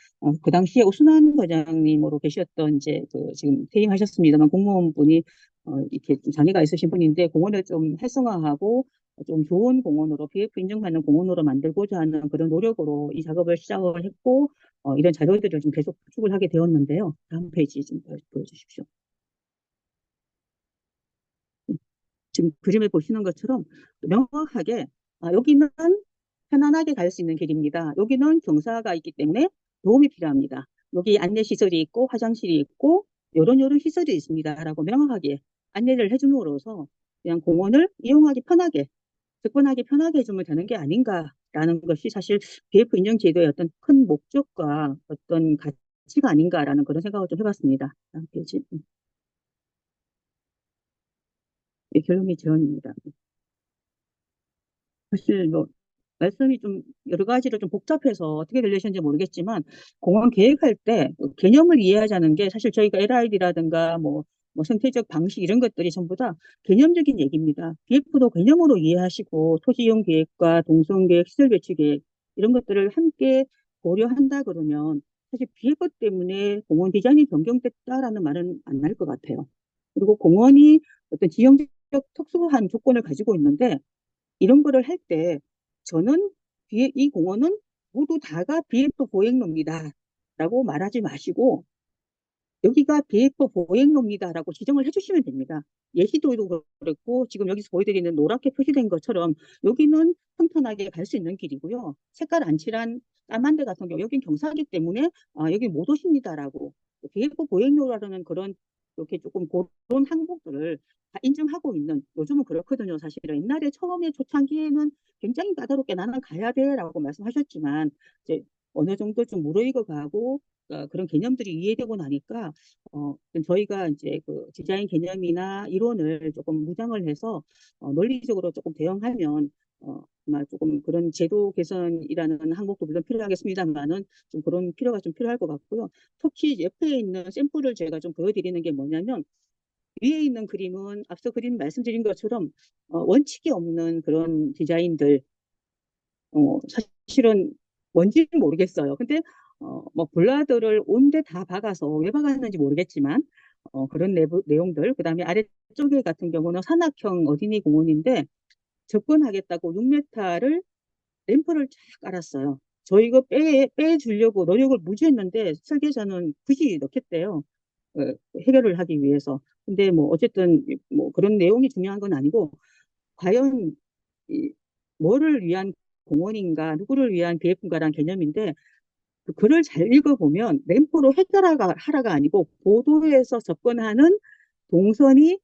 그 당시에 오순환 과장님으로 계셨던 이제 그 지금 퇴임하셨습니다만 공무원분이 이렇게 좀 장애가 있으신 분인데 공원을 좀 활성화하고 좀 좋은 공원으로 BF 인증받는 공원으로 만들고자 하는 그런 노력으로 이 작업을 시작을 했고 이런 자료들을 좀 계속 구축을 하게 되었는데요. 다음 페이지 좀 보여주십시오. 지금 그림을 보시는 것처럼 명확하게 여기는 편안하게 갈 수 있는 길입니다. 여기는 경사가 있기 때문에 도움이 필요합니다. 여기 안내시설이 있고 화장실이 있고 요런 시설이 있습니다라고 명확하게 안내를 해줌으로써 그냥 공원을 이용하기 편하게 접근하기 편하게 해주면 되는 게 아닌가라는 것이 사실 BF 인증 제도의 어떤 큰 목적과 어떤 가치가 아닌가라는 그런 생각을 좀 해봤습니다. 다음 페이지. 네, 결론이 제언입니다. 사실 뭐 말씀이 좀 여러 가지로 좀 복잡해서 어떻게 들리시는지 모르겠지만 공원 계획할 때 개념을 이해하자는 게 사실 저희가 LID라든가 뭐 생태적 방식 이런 것들이 전부 다 개념적인 얘기입니다. BF도 개념으로 이해하시고 토지 이용 계획과 동선 계획, 시설 배치 계획 이런 것들을 함께 고려한다 그러면 사실 BF 때문에 공원 디자인이 변경됐다라는 말은 안 날 것 같아요. 그리고 공원이 어떤 지형적 특수한 조건을 가지고 있는데 이런 거를 할 때 저는 이 공원은 모두 다가 BF 보행로입니다. 라고 말하지 마시고 여기가 BF 보행로입니다라고 지정을 해주시면 됩니다. 예시도도 그렇고 지금 여기서 보여드리는 노랗게 표시된 것처럼 여기는 평탄하게 갈 수 있는 길이고요. 색깔 안 칠한 까만 데 같은 경우 여긴 경사이기 때문에 여기 못 오십니다라고 BF 보행로라는 그런 이렇게 조금 그런 항목들을 다 인정하고 있는 요즘은 그렇거든요. 사실은 옛날에 처음에 초창기에는 굉장히 까다롭게 나는 가야 돼라고 말씀하셨지만 이제 어느 정도 좀 무르익어 가고 그런 개념들이 이해되고 나니까 저희가 이제 그 디자인 개념이나 이론을 조금 무장을 해서 논리적으로 조금 대응하면 아마 조금 그런 제도 개선이라는 항목도 물론 필요하겠습니다만은 좀 그런 필요가 좀 필요할 것 같고요. 특히 옆에 있는 샘플을 제가 좀 보여드리는 게 뭐냐면 위에 있는 그림은 앞서 그림 말씀드린 것처럼 원칙이 없는 그런 디자인들 사실은 뭔지는 모르겠어요. 근데 뭐 볼라드를 온데 다 박아서 왜 박았는지 모르겠지만 그런 내용들 그다음에 아래쪽에 같은 경우는 산악형 어린이 공원인데 접근하겠다고 6m를 램프를 쫙 깔았어요. 저 이거 빼주려고 노력을 무지했는데 설계자는 굳이 넣겠대요. 어, 해결을 하기 위해서. 근데 뭐 어쨌든 뭐 그런 내용이 중요한 건 아니고 과연 이 뭐를 위한 공원인가, 누구를 위한 계획인가라는 개념인데 그 글을 잘 읽어보면 램프로 해결하라가 아니고 보도에서 접근하는 동선이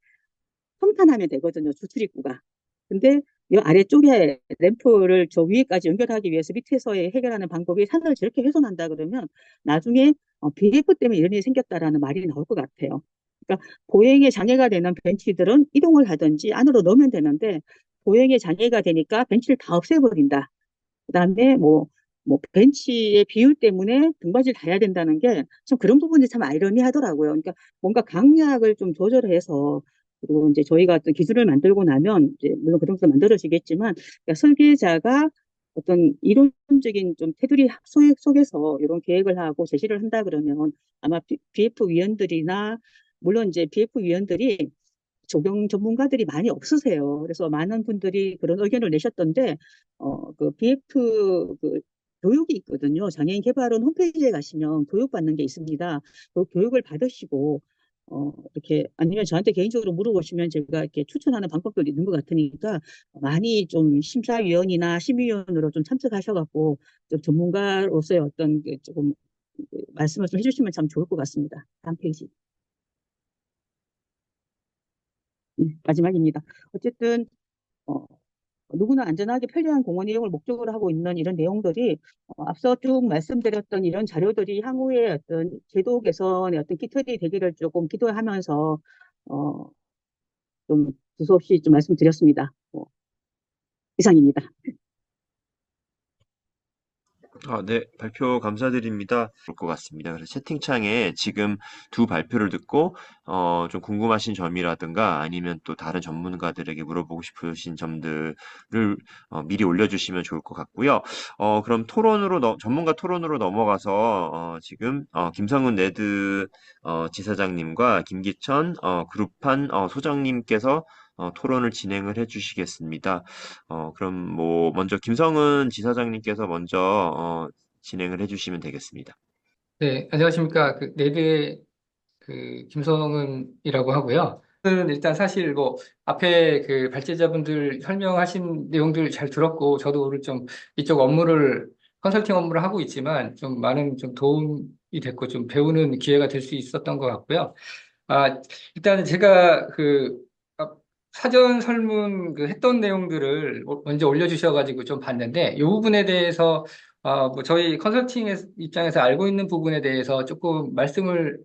평탄하면 되거든요. 주출입구가. 근데 이 아래쪽에 램프를 저 위에까지 연결하기 위해서 밑에서의 해결하는 방법이 산을 저렇게 훼손한다 그러면 나중에 BF 때문에 이런 일이 생겼다라는 말이 나올 것 같아요. 그러니까 보행에 장애가 되는 벤치들은 이동을 하든지 안으로 넣으면 되는데 보행에 장애가 되니까 벤치를 다 없애버린다. 그다음에 뭐 벤치의 비율 때문에 등받이를 다 해야 된다는 게 좀 그런 부분이 참 아이러니하더라고요. 그러니까 뭔가 강약을 좀 조절해서 그리고 이제 저희가 어떤 기술을 만들고 나면 이제 물론 그런 것도 만들어지겠지만 그러니까 설계자가 어떤 이론적인 좀 테두리 속에서 이런 계획을 하고 제시를 한다 그러면 아마 BF 위원들이나 물론 이제 BF 위원들이 조경 전문가들이 많이 없으세요. 그래서 많은 분들이 그런 의견을 내셨던데, 그 BF 그 교육이 있거든요. 장애인 개발원 홈페이지에 가시면 교육받는 게 있습니다. 그 교육을 받으시고, 이렇게 아니면 저한테 개인적으로 물어보시면 제가 이렇게 추천하는 방법들이 있는 것 같으니까 많이 좀 심사위원이나 심의위원으로 좀 참석하셔갖고 좀 전문가로서의 어떤 그 조금 말씀을 좀 해주시면 참 좋을 것 같습니다. 다음 페이지. 마지막입니다. 어쨌든 어, 누구나 안전하게 편리한 공원 이용을 목적으로 하고 있는 이런 내용들이 앞서 쭉 말씀드렸던 이런 자료들이 향후에 어떤 제도 개선의 어떤 기틀이 되기를 조금 기도하면서 어, 좀 두서없이 좀 말씀드렸습니다. 이상입니다. 네, 발표 감사드립니다. 볼 것 같습니다. 그래서 채팅창에 지금 두 발표를 듣고, 좀 궁금하신 점이라든가 아니면 또 다른 전문가들에게 물어보고 싶으신 점들을 미리 올려주시면 좋을 것 같고요. 그럼 전문가 토론으로 넘어가서, 지금, 김성은 레드, 지사장님과 김기천, 그룹한, 소장님께서 토론을 진행을 해주시겠습니다. 그럼 뭐 먼저 김성은 지사장님께서 먼저 진행을 해주시면 되겠습니다. 네, 안녕하십니까. 네드의 김성은이라고 하고요. 저는 일단 사실 뭐 앞에 발제자분들 설명하신 내용들 잘 들었고, 저도 오늘 좀 이쪽 컨설팅 업무를 하고 있지만 좀 많은 좀 도움이 됐고 좀 배우는 기회가 될 수 있었던 것 같고요. 일단 제가 아, 사전 설문 했던 내용들을 먼저 올려주셔가지고 좀 봤는데, 이 부분에 대해서 뭐 저희 컨설팅 입장에서 알고 있는 부분에 대해서 조금 말씀을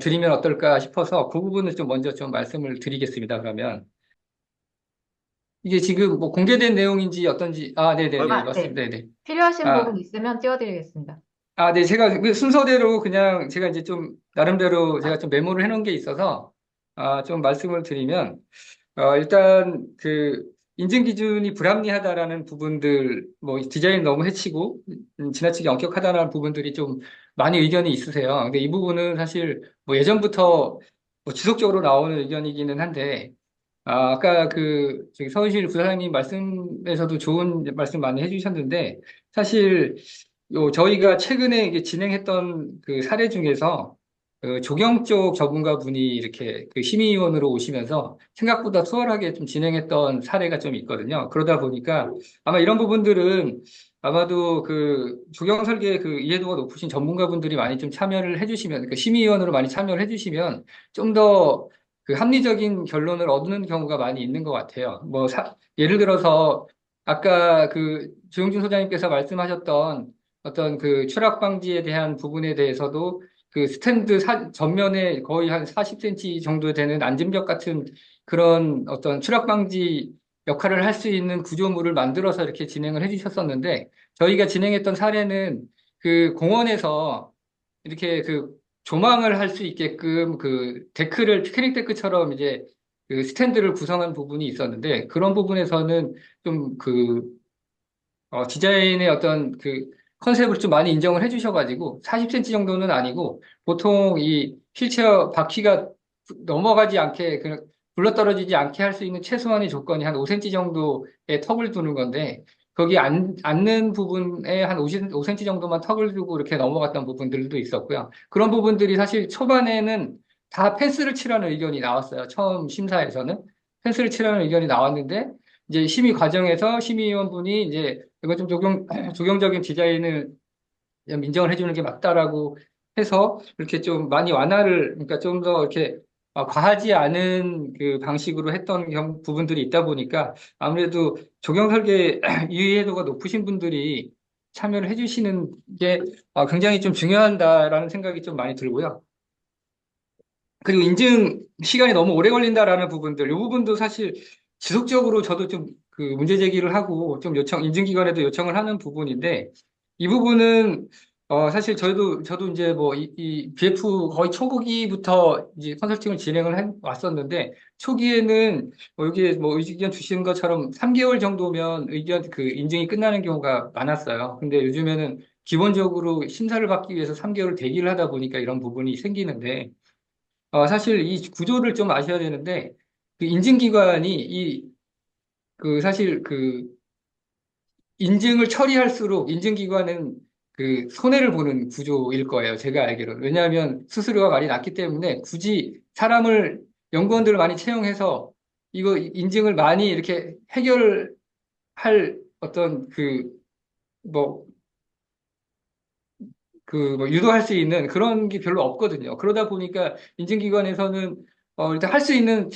드리면 어떨까 싶어서 그 부분을 좀 먼저 좀 말씀을 드리겠습니다. 그러면 이게 지금 뭐 공개된 내용인지 어떤지 네네네 네. 맞습니다. 네네. 필요하신 부분 아, 있으면 띄워드리겠습니다. 네, 제가 그 순서대로 그냥 제가 이제 좀 나름대로 제가 좀 메모를 해놓은 게 있어서 좀 말씀을 드리면 일단 인증 기준이 불합리하다라는 부분들, 뭐 디자인 너무 해치고 지나치게 엄격하다라는 부분들이 좀 많이 의견이 있으세요. 근데 이 부분은 사실 뭐 예전부터 뭐 지속적으로 나오는 의견이기는 한데 아까 저기 서울시 부사장님 말씀에서도 좋은 말씀 많이 해주셨는데 사실 저희가 최근에 이게 진행했던 그 사례 중에서 그 조경 쪽 전문가분이 이렇게 그 심의위원으로 오시면서 생각보다 수월하게 좀 진행했던 사례가 좀 있거든요. 그러다 보니까 아마 이런 부분들은 아마도 그 조경 설계 그 이해도가 높으신 전문가분들이 많이 좀 참여를 해주시면, 그 심의위원으로 많이 참여를 해주시면 좀 더 그 합리적인 결론을 얻는 경우가 많이 있는 것 같아요. 뭐 예를 들어서 아까 그 조영준 소장님께서 말씀하셨던 어떤 그 추락 방지에 대한 부분에 대해서도 그 스탠드 전면에 거의 한 40cm 정도 되는 안전벽 같은 그런 어떤 추락 방지 역할을 할 수 있는 구조물을 만들어서 이렇게 진행을 해주셨었는데, 저희가 진행했던 사례는 그 공원에서 이렇게 그 조망을 할 수 있게끔 그 데크를 피크닉 데크처럼 이제 그 스탠드를 구성한 부분이 있었는데, 그런 부분에서는 좀그 디자인의 어떤 그 컨셉을 좀 많이 인정을 해주셔가지고 40cm 정도는 아니고 보통 이 휠체어 바퀴가 넘어가지 않게 굴러떨어지지 않게 할 수 있는 최소한의 조건이 한 5cm 정도의 턱을 두는 건데, 거기 앉는 부분에 한 5cm 정도만 턱을 두고 이렇게 넘어갔던 부분들도 있었고요. 그런 부분들이 사실 초반에는 다 펜스를 칠하는 의견이 나왔어요. 처음 심사에서는 펜스를 칠하는 의견이 나왔는데, 이제 심의 과정에서 심의위원분이 이제 이거 좀 조경적인 디자인을 좀 인정을 해주는 게 맞다라고 해서 이렇게 좀 많이 완화를, 그러니까 좀 더 이렇게 과하지 않은 그 방식으로 했던 부분들이 있다 보니까 아무래도 조경 설계 이해도가 높으신 분들이 참여를 해주시는 게 굉장히 좀 중요하다라는 생각이 좀 많이 들고요. 그리고 인증 시간이 너무 오래 걸린다라는 부분들, 이 부분도 사실 지속적으로 저도 좀 그 문제 제기를 하고 좀 인증기관에도 요청을 하는 부분인데, 이 부분은 사실 저도 이제 뭐 이 BF 거의 초기부터 이제 컨설팅을 진행을 왔었는데, 초기에는 뭐 여기에 뭐 의견 주시는 것처럼 3개월 정도면 의견 그 인증이 끝나는 경우가 많았어요. 근데 요즘에는 기본적으로 심사를 받기 위해서 3개월 대기를 하다 보니까 이런 부분이 생기는데, 사실 이 구조를 좀 아셔야 되는데, 그 인증기관이 사실 인증을 처리할수록 인증기관은 그 손해를 보는 구조일 거예요. 제가 알기로는. 왜냐하면 수수료가 많이 낮기 때문에 굳이 연구원들을 많이 채용해서 이거 인증을 많이 이렇게 해결할 어떤 뭐, 뭐 유도할 수 있는 그런 게 별로 없거든요. 그러다 보니까 인증기관에서는 일단 할 수 있는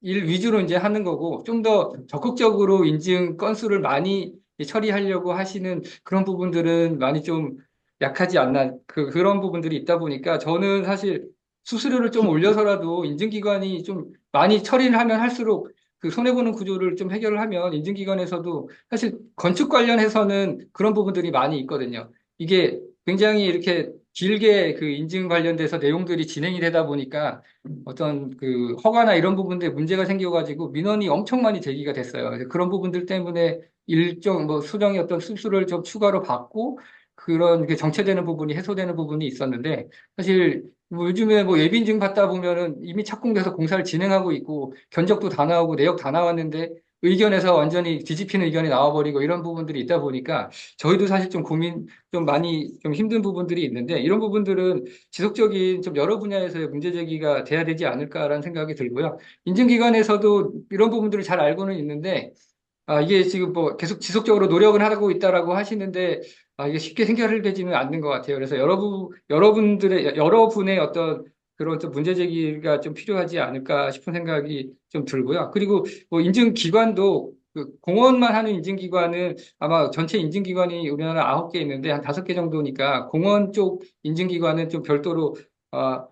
일 위주로 이제 하는 거고, 좀 더 적극적으로 인증 건수를 많이 처리하려고 하시는 그런 부분들은 많이 좀 약하지 않나, 그런 부분들이 있다 보니까 저는 사실 수수료를 좀 올려서라도 인증기관이 좀 많이 처리를 하면 할수록 그 손해보는 구조를 좀 해결을 하면 인증기관에서도 사실 건축 관련해서는 그런 부분들이 많이 있거든요. 이게 굉장히 이렇게 길게 그 인증 관련돼서 내용들이 진행이 되다 보니까 어떤 그 허가나 이런 부분들에 문제가 생겨가지고 민원이 엄청 많이 제기가 됐어요. 그래서 그런 부분들 때문에 일정 뭐 수정의 어떤 수수료를 좀 추가로 받고 그런 게 정체되는 부분이 해소되는 부분이 있었는데, 사실 뭐 요즘에 뭐 예비인증 받다 보면은 이미 착공돼서 공사를 진행하고 있고 견적도 다 나오고 내역 다 나왔는데 의견에서 완전히 뒤집히는 의견이 나와버리고 이런 부분들이 있다 보니까 저희도 사실 좀 많이 좀 힘든 부분들이 있는데, 이런 부분들은 지속적인 좀 여러 분야에서의 문제 제기가 돼야 되지 않을까라는 생각이 들고요. 인증기관에서도 이런 부분들을 잘 알고는 있는데, 이게 지금 뭐 계속 지속적으로 노력을 하고 있다라고 하시는데, 이게 쉽게 해결되지는 않는 것 같아요. 그래서 여러분의 어떤 그런 좀 문제 제기가 좀 필요하지 않을까 싶은 생각이 좀 들고요. 그리고 뭐 인증기관도 그 공원만 하는 인증기관은 아마 전체 인증기관이 우리나라 9개 있는데 한 5개 정도니까 공원 쪽 인증기관은 좀 별도로 어,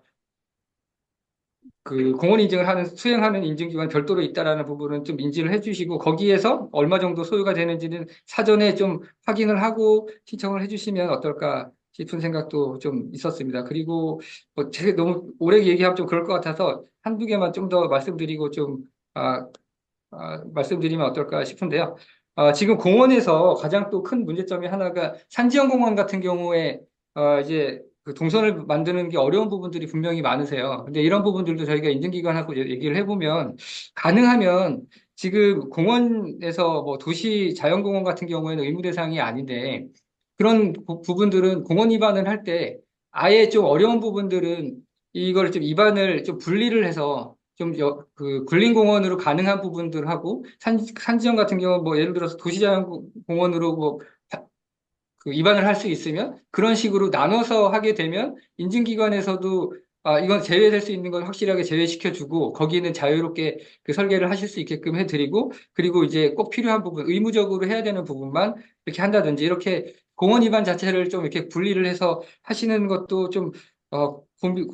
그 공원 인증을 수행하는 인증기관 별도로 있다라는 부분은 좀 인지를 해주시고, 거기에서 얼마 정도 소요가 되는지는 사전에 좀 확인을 하고 신청을 해주시면 어떨까 싶은 생각도 좀 있었습니다. 그리고 뭐 제가 너무 오래 얘기하면 좀 그럴 것 같아서 한두 개만 좀 더 말씀드리고 말씀드리면 어떨까 싶은데요. 지금 공원에서 가장 또 큰 문제점이 하나가 산지형 공원 같은 경우에 이제 그 동선을 만드는 게 어려운 부분들이 분명히 많으세요. 근데 이런 부분들도 저희가 인증기관하고 얘기를 해보면 가능하면 지금 공원에서 뭐 도시 자연공원 같은 경우에는 의무 대상이 아닌데, 그런 부분들은 공원 위반을 할 때 아예 좀 어려운 부분들은 이걸 좀 입안을 좀 분리를 해서 그 굴림공원으로 가능한 부분들하고 산지형 같은 경우 뭐 예를 들어서 도시자연공원으로 뭐 그 입안을 할 수 있으면 그런 식으로 나눠서 하게 되면 인증기관에서도 이건 제외될 수 있는 걸 확실하게 제외시켜주고 거기는 자유롭게 그 설계를 하실 수 있게끔 해드리고 그리고 이제 꼭 필요한 부분, 의무적으로 해야 되는 부분만 이렇게 한다든지 이렇게 공원 입안 자체를 좀 이렇게 분리를 해서 하시는 것도 좀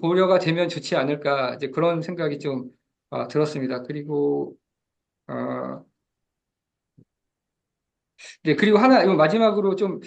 고려가 되면 좋지 않을까 이제 그런 생각이 좀 들었습니다. 그리고 어, 네, 그리고 하나, 이거 마지막으로 좀,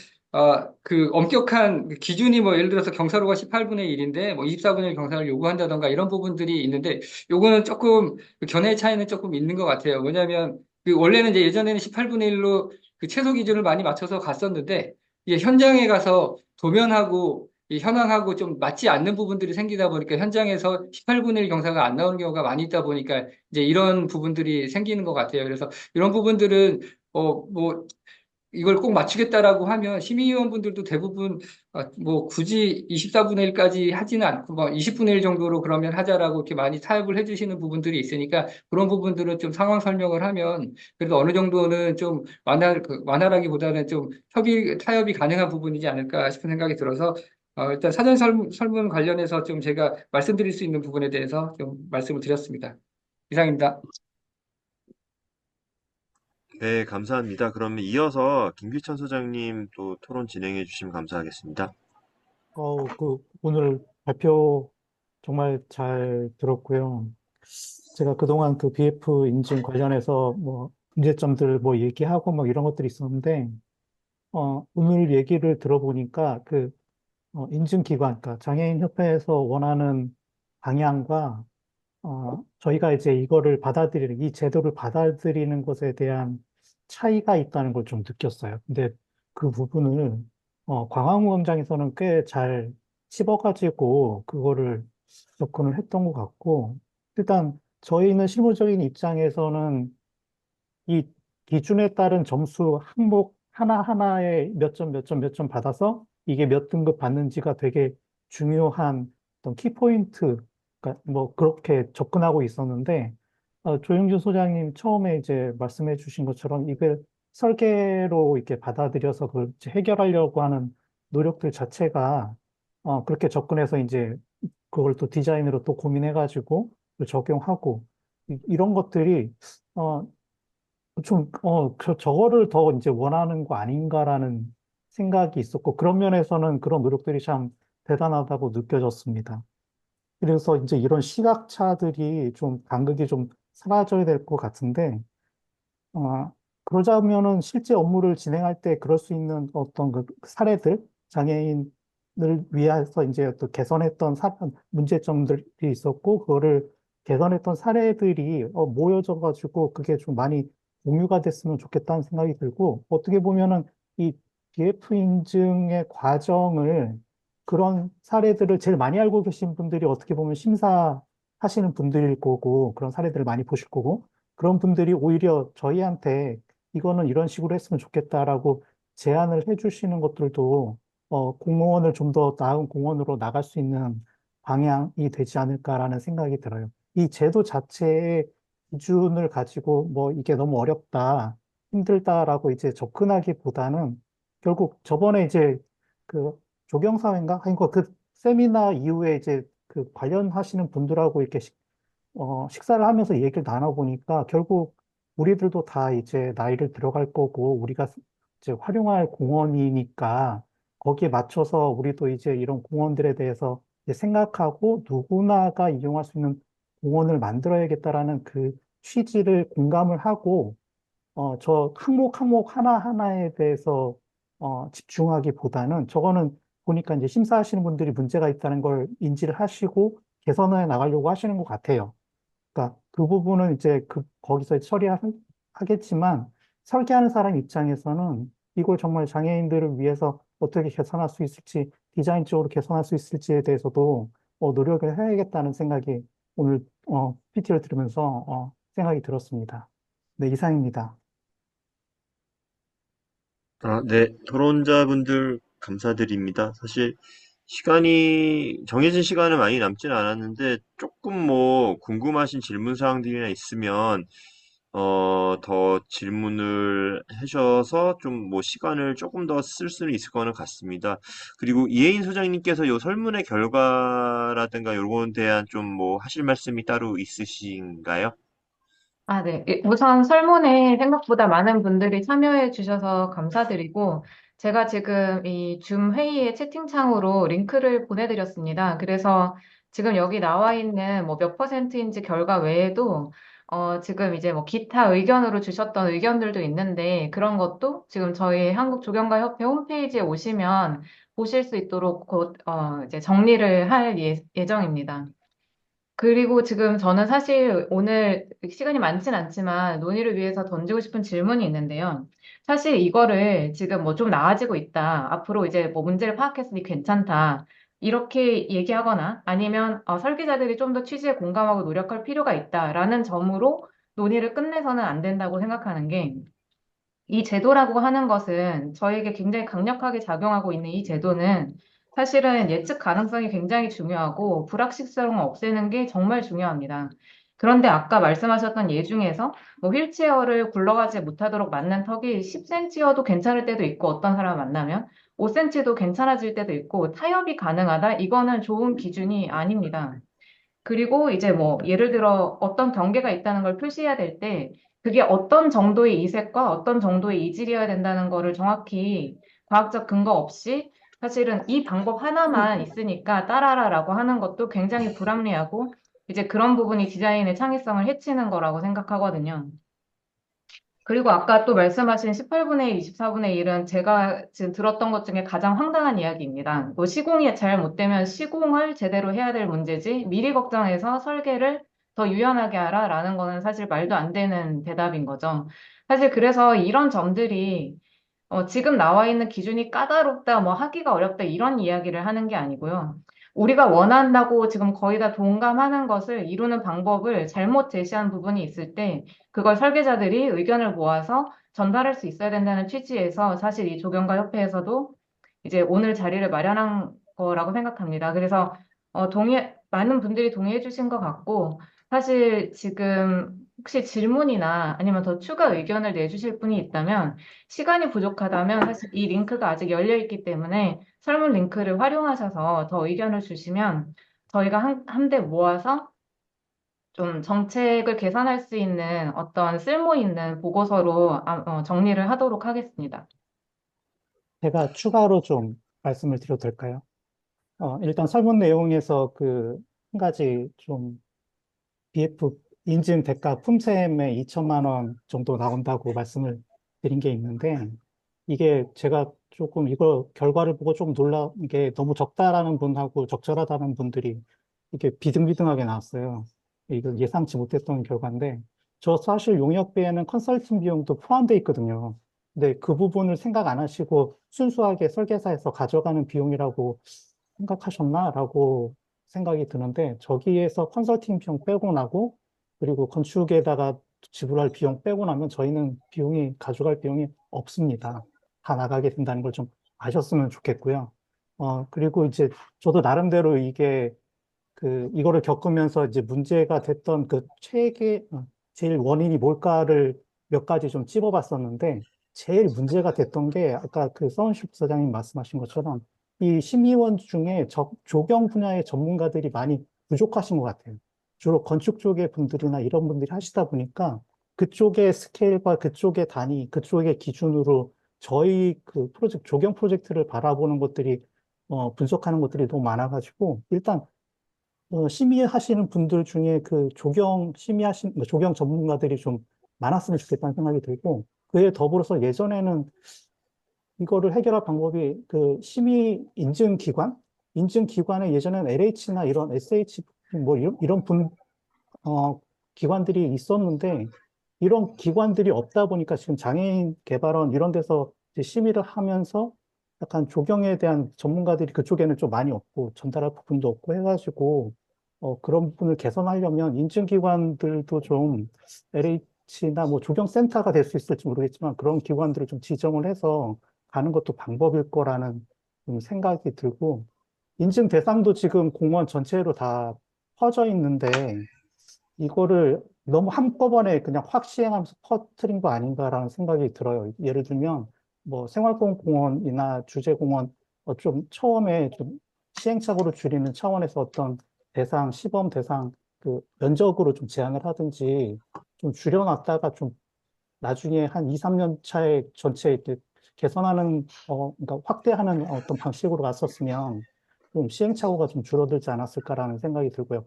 그 엄격한 그 기준이 뭐 예를 들어서 경사로가 18분의 1인데 뭐 24분의 1 경사를 요구한다던가 이런 부분들이 있는데 요거는 조금 그 견해 차이는 조금 있는 것 같아요. 왜냐하면 그 원래는 이제 예전에는 18분의 1로 그 최소 기준을 많이 맞춰서 갔었는데 이게 현장에 가서 도면하고 이 현황하고 좀 맞지 않는 부분들이 생기다 보니까 현장에서 18분의 1 경사가 안 나오는 경우가 많이 있다 보니까 이제 이런 부분들이 생기는 것 같아요. 그래서 이런 부분들은 뭐 이걸 꼭 맞추겠다라고 하면 심의위원분들도 대부분 뭐 굳이 24분의 1까지 하지는 않고 뭐 20분의 1 정도로 그러면 하자라고 이렇게 많이 타협을 해주시는 부분들이 있으니까 그런 부분들은 좀 상황 설명을 하면 그래도 어느 정도는 좀 완화라기보다는 좀 타협이 가능한 부분이지 않을까 싶은 생각이 들어서 일단 사전 설문 관련해서 좀 제가 말씀드릴 수 있는 부분에 대해서 좀 말씀을 드렸습니다. 이상입니다. 네, 감사합니다. 그러면 이어서 김기천 소장님 또 토론 진행해 주시면 감사하겠습니다. 오늘 발표 정말 잘 들었고요. 제가 그동안 그 BF 인증 관련해서 뭐 문제점들 뭐 얘기하고 막 이런 것들이 있었는데, 오늘 얘기를 들어보니까 인증기관, 그러니까 장애인협회에서 원하는 방향과 저희가 이제 이 제도를 받아들이는 것에 대한 차이가 있다는 걸 좀 느꼈어요. 근데 그 부분을, 광화문 광장에서는 꽤 잘 씹어가지고 그거를 접근을 했던 것 같고, 일단 저희는 실무적인 입장에서는 이 기준에 따른 점수 항목 하나하나에 몇 점, 몇 점, 몇 점 받아서 이게 몇 등급 받는지가 되게 중요한 어떤 키포인트, 그러니까 뭐 그렇게 접근하고 있었는데, 조영준 소장님 처음에 이제 말씀해 주신 것처럼 이걸 설계로 이렇게 받아들여서 그걸 이제 해결하려고 하는 노력들 자체가, 그렇게 접근해서 이제 그걸 또 디자인으로 또 고민해가지고 적용하고, 이런 것들이, 어, 저거를 더 이제 원하는 거 아닌가라는 생각이 있었고, 그런 면에서는 그런 노력들이 참 대단하다고 느껴졌습니다. 그래서 이제 이런 시각차들이 좀, 간극이 좀 사라져야 될 것 같은데, 어, 그러자면은 실제 업무를 진행할 때 그럴 수 있는 어떤 그 사례들, 장애인을 위해서 이제 또 개선했던 문제점들이 있었고, 그거를 개선했던 사례들이 모여져 가지고 그게 좀 많이 공유가 됐으면 좋겠다는 생각이 들고, 어떻게 보면은 이 BF 인증의 과정을 그런 사례들을 제일 많이 알고 계신 분들이 어떻게 보면 심사하시는 분들일 거고, 그런 사례들을 많이 보실 거고, 그런 분들이 오히려 저희한테 이거는 이런 식으로 했으면 좋겠다라고 제안을 해주시는 것들도 공무원을 좀 더 나은 공무원으로 나갈 수 있는 방향이 되지 않을까라는 생각이 들어요. 이 제도 자체의 기준을 가지고 뭐 이게 너무 어렵다, 힘들다라고 이제 접근하기보다는 결국 저번에 이제 그 조경사회인가? 아니, 그 세미나 이후에 이제 그 관련하시는 분들하고 이렇게 식사를 하면서 얘기를 나눠보니까 결국 우리들도 다 이제 나이를 들어갈 거고 우리가 이제 활용할 공원이니까 거기에 맞춰서 우리도 이제 이런 공원들에 대해서 이제 생각하고 누구나가 이용할 수 있는 공원을 만들어야겠다라는 그 취지를 공감을 하고 저 항목 항목 하나하나에 대해서 집중하기보다는 저거는 보니까 이제 심사하시는 분들이 문제가 있다는 걸 인지를 하시고 개선해 나가려고 하시는 것 같아요. 그러니까 그 부분은 이제 거기서 처리하겠지만 설계하는 사람 입장에서는 이걸 정말 장애인들을 위해서 어떻게 개선할 수 있을지, 디자인적으로 개선할 수 있을지에 대해서도 노력을 해야겠다는 생각이 오늘 PT를 들으면서 생각이 들었습니다. 네, 이상입니다. 네, 토론자분들 감사드립니다. 사실 정해진 시간은 많이 남지는 않았는데, 조금 뭐, 궁금하신 질문 사항들이나 있으면, 더 질문을 해주셔서 좀 뭐, 시간을 조금 더 쓸 수는 있을 거는 같습니다. 그리고 이혜인 소장님께서 요 설문의 결과라든가 요거에 대한 좀 뭐, 하실 말씀이 따로 있으신가요? 아, 네. 우선 설문에 생각보다 많은 분들이 참여해 주셔서 감사드리고, 제가 지금 이 줌 회의의 채팅창으로 링크를 보내드렸습니다. 그래서 지금 여기 나와 있는 뭐 몇 퍼센트인지 결과 외에도, 지금 이제 뭐 기타 의견으로 주셨던 의견들도 있는데, 그런 것도 지금 저희 한국조경가협회 홈페이지에 오시면 보실 수 있도록 곧, 이제 정리를 할 예정입니다. 그리고 지금 저는 사실 오늘 시간이 많진 않지만 논의를 위해서 던지고 싶은 질문이 있는데요. 사실 이거를 지금 뭐 좀 나아지고 있다. 앞으로 이제 뭐 문제를 파악했으니 괜찮다. 이렇게 얘기하거나 아니면 설계자들이 좀 더 취지에 공감하고 노력할 필요가 있다라는 점으로 논의를 끝내서는 안 된다고 생각하는 게 이 제도라고 하는 것은 저에게 굉장히 강력하게 작용하고 있는 이 제도는 사실은 예측 가능성이 굉장히 중요하고 불확실성을 없애는 게 정말 중요합니다. 그런데 아까 말씀하셨던 예 중에서 뭐 휠체어를 굴러가지 못하도록 맞는 턱이 10cm여도 괜찮을 때도 있고 어떤 사람 만나면 5cm도 괜찮아질 때도 있고 타협이 가능하다? 이거는 좋은 기준이 아닙니다. 그리고 이제 뭐 예를 들어 어떤 경계가 있다는 걸 표시해야 될 때 그게 어떤 정도의 이색과 어떤 정도의 이질이어야 된다는 거를 정확히 과학적 근거 없이 사실은 이 방법 하나만 있으니까 따라라라고 하는 것도 굉장히 불합리하고 이제 그런 부분이 디자인의 창의성을 해치는 거라고 생각하거든요. 그리고 아까 또 말씀하신 18분의 1, 24분의 1은 제가 지금 들었던 것 중에 가장 황당한 이야기입니다. 뭐 시공이 잘 못되면 시공을 제대로 해야 될 문제지 미리 걱정해서 설계를 더 유연하게 하라라는 거는 사실 말도 안 되는 대답인 거죠. 사실 그래서 이런 점들이 지금 나와 있는 기준이 까다롭다, 뭐 하기가 어렵다 이런 이야기를 하는 게 아니고요. 우리가 원한다고 지금 거의 다 동감하는 것을 이루는 방법을 잘못 제시한 부분이 있을 때 그걸 설계자들이 의견을 모아서 전달할 수 있어야 된다는 취지에서 사실 이 조경가 협회에서도 이제 오늘 자리를 마련한 거라고 생각합니다. 그래서 많은 분들이 동의해 주신 것 같고 사실 지금 혹시 질문이나 아니면 더 추가 의견을 내주실 분이 있다면 시간이 부족하다면 사실 이 링크가 아직 열려 있기 때문에 설문 링크를 활용하셔서 더 의견을 주시면 저희가 한데 모아서 좀 정책을 개선할 수 있는 어떤 쓸모 있는 보고서로 정리를 하도록 하겠습니다. 제가 추가로 좀 말씀을 드려도 될까요? 일단 설문 내용에서 그 한 가지 좀 BF 인증 대가 품셈에 2천만 원 정도 나온다고 말씀을 드린 게 있는데, 이게 제가 조금 이거 결과를 보고 좀 놀란 게 너무 적다라는 분하고 적절하다는 분들이 이게 비등비등하게 나왔어요. 이거 예상치 못했던 결과인데, 저 사실 용역비에는 컨설팅 비용도 포함되어 있거든요. 근데 그 부분을 생각 안 하시고 순수하게 설계사에서 가져가는 비용이라고 생각하셨나라고 생각이 드는데, 저기에서 컨설팅 비용 빼고 나고 그리고 건축에다가 지불할 비용 빼고 나면 저희는 가져갈 비용이 없습니다. 다 나가게 된다는 걸 좀 아셨으면 좋겠고요. 그리고 이제 저도 나름대로 이거를 겪으면서 이제 문제가 됐던 제일 원인이 뭘까를 몇 가지 좀 찝어봤었는데, 제일 문제가 됐던 게 아까 그 서은식 부사장님 말씀하신 것처럼 이 심의원 중에 조경 분야의 전문가들이 많이 부족하신 것 같아요. 주로 건축 쪽의 분들이나 이런 분들이 하시다 보니까 그쪽의 스케일과 그쪽의 단위, 그쪽의 기준으로 저희 그 조경 프로젝트를 바라보는 것들이, 분석하는 것들이 너무 많아가지고, 일단 심의하시는 분들 중에 조경 전문가들이 좀 많았으면 좋겠다는 생각이 들고, 그에 더불어서 예전에는 이거를 해결할 방법이 그 인증기관에 예전에는 LH나 이런 SH 뭐 이런 기관들이 있었는데, 이런 기관들이 없다 보니까 지금 장애인 개발원 이런 데서 이제 심의를 하면서 약간 조경에 대한 전문가들이 그쪽에는 좀 많이 없고 전달할 부분도 없고 해가지고, 그런 부분을 개선하려면 인증기관들도 좀 LH나 뭐 조경센터가 될 수 있을지 모르겠지만 그런 기관들을 좀 지정을 해서 가는 것도 방법일 거라는 좀 생각이 들고, 인증 대상도 지금 공무원 전체로 다 퍼져 있는데, 이거를 너무 한꺼번에 그냥 확 시행하면서 퍼뜨린 거 아닌가라는 생각이 들어요. 예를 들면, 뭐, 생활공원이나 주제공원, 좀 처음에 좀 시행착오를 줄이는 차원에서 어떤 대상, 시범 대상, 그 면적으로 좀 제한을 하든지, 좀 줄여놨다가 좀 나중에 한 2, 3년 차에 전체 이렇게 개선하는, 그러니까 확대하는 어떤 방식으로 갔었으면 좀 시행착오가 좀 줄어들지 않았을까라는 생각이 들고요.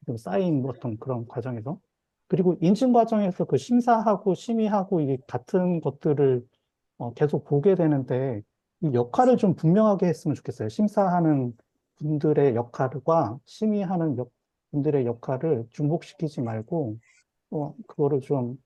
좀 쌓인 어떤 그런 과정에서. 그리고 인증 과정에서 그 심사하고 심의하고 이게 같은 것들을 계속 보게 되는데 이 역할을 좀 분명하게 했으면 좋겠어요. 심사하는 분들의 역할과 심의하는 분들의 역할을 중복시키지 말고 그거를 좀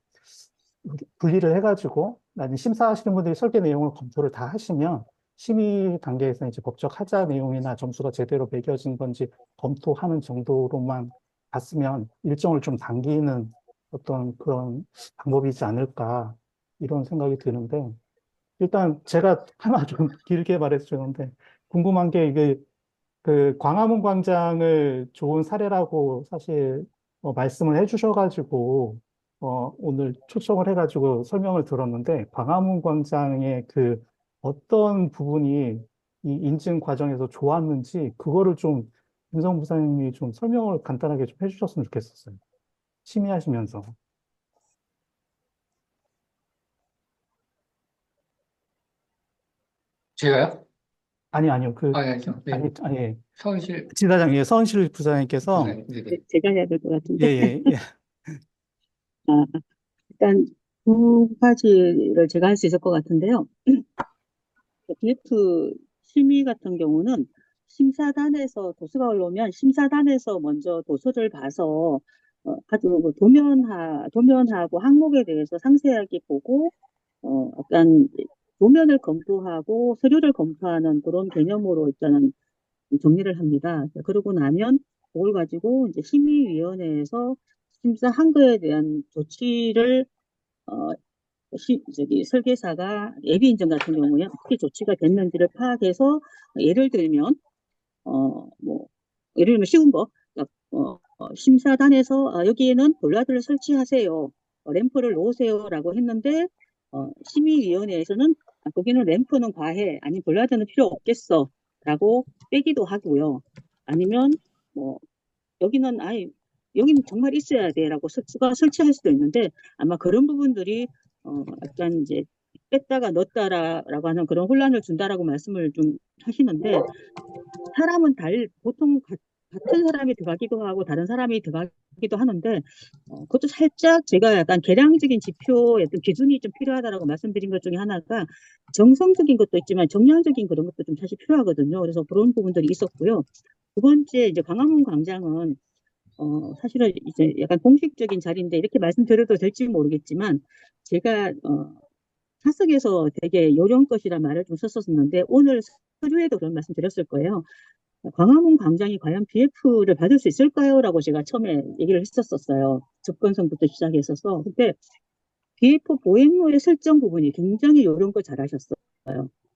분리를 해가지고 나중에 심사하시는 분들이 설계 내용을 검토를 다 하시면 심의 단계에서 이제 법적 하자 내용이나 점수가 제대로 매겨진 건지 검토하는 정도로만 갔으면 일정을 좀 당기는 어떤 그런 방법이지 않을까 이런 생각이 드는데 일단 제가 하나 좀 길게 말해서 죄송한데 궁금한 게 이게 그 광화문 광장을 좋은 사례라고 사실 말씀을 해주셔가지고 오늘 초청을 해가지고 설명을 들었는데 광화문 광장의 그 어떤 부분이 이 인증 과정에서 좋았는지 그거를 좀 윤성 부사님이 좀 설명을 간단하게 좀 해주셨으면 좋겠었어요. 심의하시면서. 제가요? 아니요. 아니죠. 네. 아니, 서울시 지사장, 예, 서은실 부사님께서, 부사님. 네네. 제가 해야 될 것 예, 같은데. 예, 아, 일단 두 가지를 제가 할 수 있을 것 같은데요. BF 심의 같은 경우는 심사단에서 도서가 올라오면 심사단에서 먼저 도서를 봐서 아주 그 도면하고 항목에 대해서 상세하게 보고 약간 도면을 검토하고 서류를 검토하는 그런 개념으로 일단은 정리를 합니다. 그러고 나면 그걸 가지고 이제 심의위원회에서 심사한 거에 대한 조치를 어, 설계사가 예비 인증 같은 경우에 어떻게 조치가 됐는지를 파악해서 예를 들면 뭐 예를 들면 쉬운 거 심사단에서 여기에는 볼라드를 설치하세요. 램프를 놓으세요라고 했는데 심의위원회에서는 거기는 램프는 과해 아니 볼라드는 필요 없겠어라고 빼기도 하고요. 아니면 뭐 여기는 아예 여기는 정말 있어야 돼라고 설치할 수도 있는데 아마 그런 부분들이 약간 이제 뺐다가 넣었다라고 하는 그런 혼란을 준다라고 말씀을 좀 하시는데 사람은 보통 같은 사람이 들어가기도 하고 다른 사람이 들어가기도 하는데 그것도 살짝 제가 약간 계량적인 지표의 어떤 기준이 좀 필요하다라고 말씀드린 것 중에 하나가 정성적인 것도 있지만 정량적인 그런 것도 좀 사실 필요하거든요. 그래서 그런 부분들이 있었고요. 두 번째 이제 광화문 광장은 사실은 이제 약간 공식적인 자리인데 이렇게 말씀드려도 될지 모르겠지만 제가 사석에서 되게 요령껏이란 말을 좀 썼었는데 오늘 서류에도 그런 말씀 드렸을 거예요. 광화문 광장이 과연 BF를 받을 수 있을까요? 라고 제가 처음에 얘기를 했었어요. 접근성부터 시작했어서. 근데 BF 보행로의 설정 부분이 굉장히 요령껏 잘하셨어요.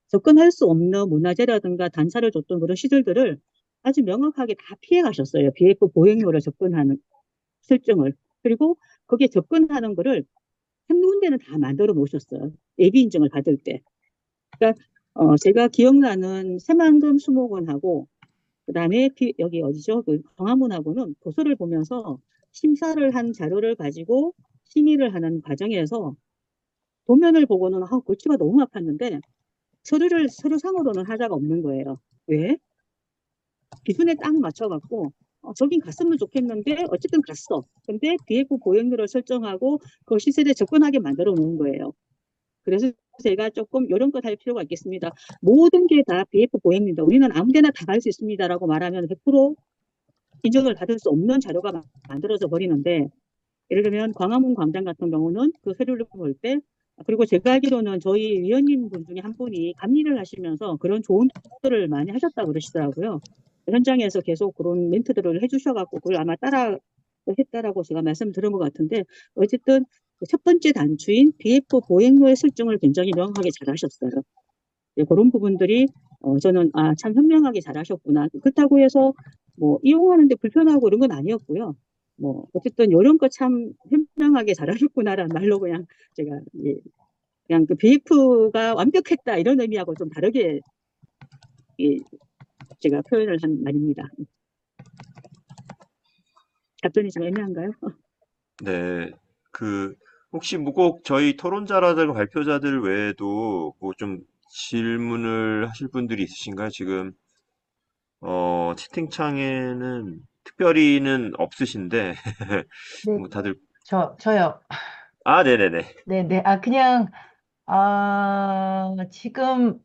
접근할 수 없는 문화재라든가 단차를 줬던 그런 시설들을 아주 명확하게 다 피해 가셨어요. BF 보행로를 접근하는 설정을. 그리고 거기에 접근하는 거를 한 군데는 다 만들어 놓으셨어요. 예비 인증을 받을 때. 그러니까 제가 기억나는 새만금 수목원하고 그다음에 여기 어디죠? 그 광화문하고는 도서를 보면서 심사를 한 자료를 가지고 심의를 하는 과정에서 도면을 보고는 골치가 너무 아팠는데 서류상으로는 하자가 없는 거예요. 왜? 기준에 딱 맞춰갖고 저긴 갔으면 좋겠는데 어쨌든 갔어. 근데 BF 보행로를 설정하고 그 시설에 접근하게 만들어 놓은 거예요. 그래서 제가 조금 이런 것 할 필요가 있겠습니다. 모든 게 다 BF 보행로인데 우리는 아무데나 다 갈 수 있습니다라고 말하면 100% 인정을 받을 수 없는 자료가 만들어져 버리는데 예를 들면 광화문 광장 같은 경우는 그 서류를 볼 때 그리고 제가 알기로는 저희 위원님 분 중에 한 분이 감리를 하시면서 그런 좋은 것들을 많이 하셨다고 그러시더라고요. 현장에서 계속 그런 멘트들을 해주셔갖고 그걸 아마 따라 했다라고 제가 말씀 드린 것 같은데 어쨌든 첫 번째 단추인 BF 보행로의 설정을 굉장히 명확하게 잘 하셨어요. 그런 부분들이 저는 참 현명하게 잘하셨구나. 그렇다고 해서 뭐 이용하는데 불편하고 이런 건 아니었고요. 뭐 어쨌든 이런 거 참 현명하게 잘하셨구나라는 말로 그냥 제가 예, 그냥 그 BF가 완벽했다 이런 의미하고 좀 다르게 예, 제가 표현을 한 말입니다. 답변이 좀 애매한가요? 네. 그, 혹시 뭐 꼭 저희 토론자라든가 발표자들 외에도 뭐 좀 질문을 하실 분들이 있으신가요? 지금, 채팅창에는 특별히는 없으신데, 네, 뭐 다들, 저요. 아, 네네네. 네네. 그냥, 지금,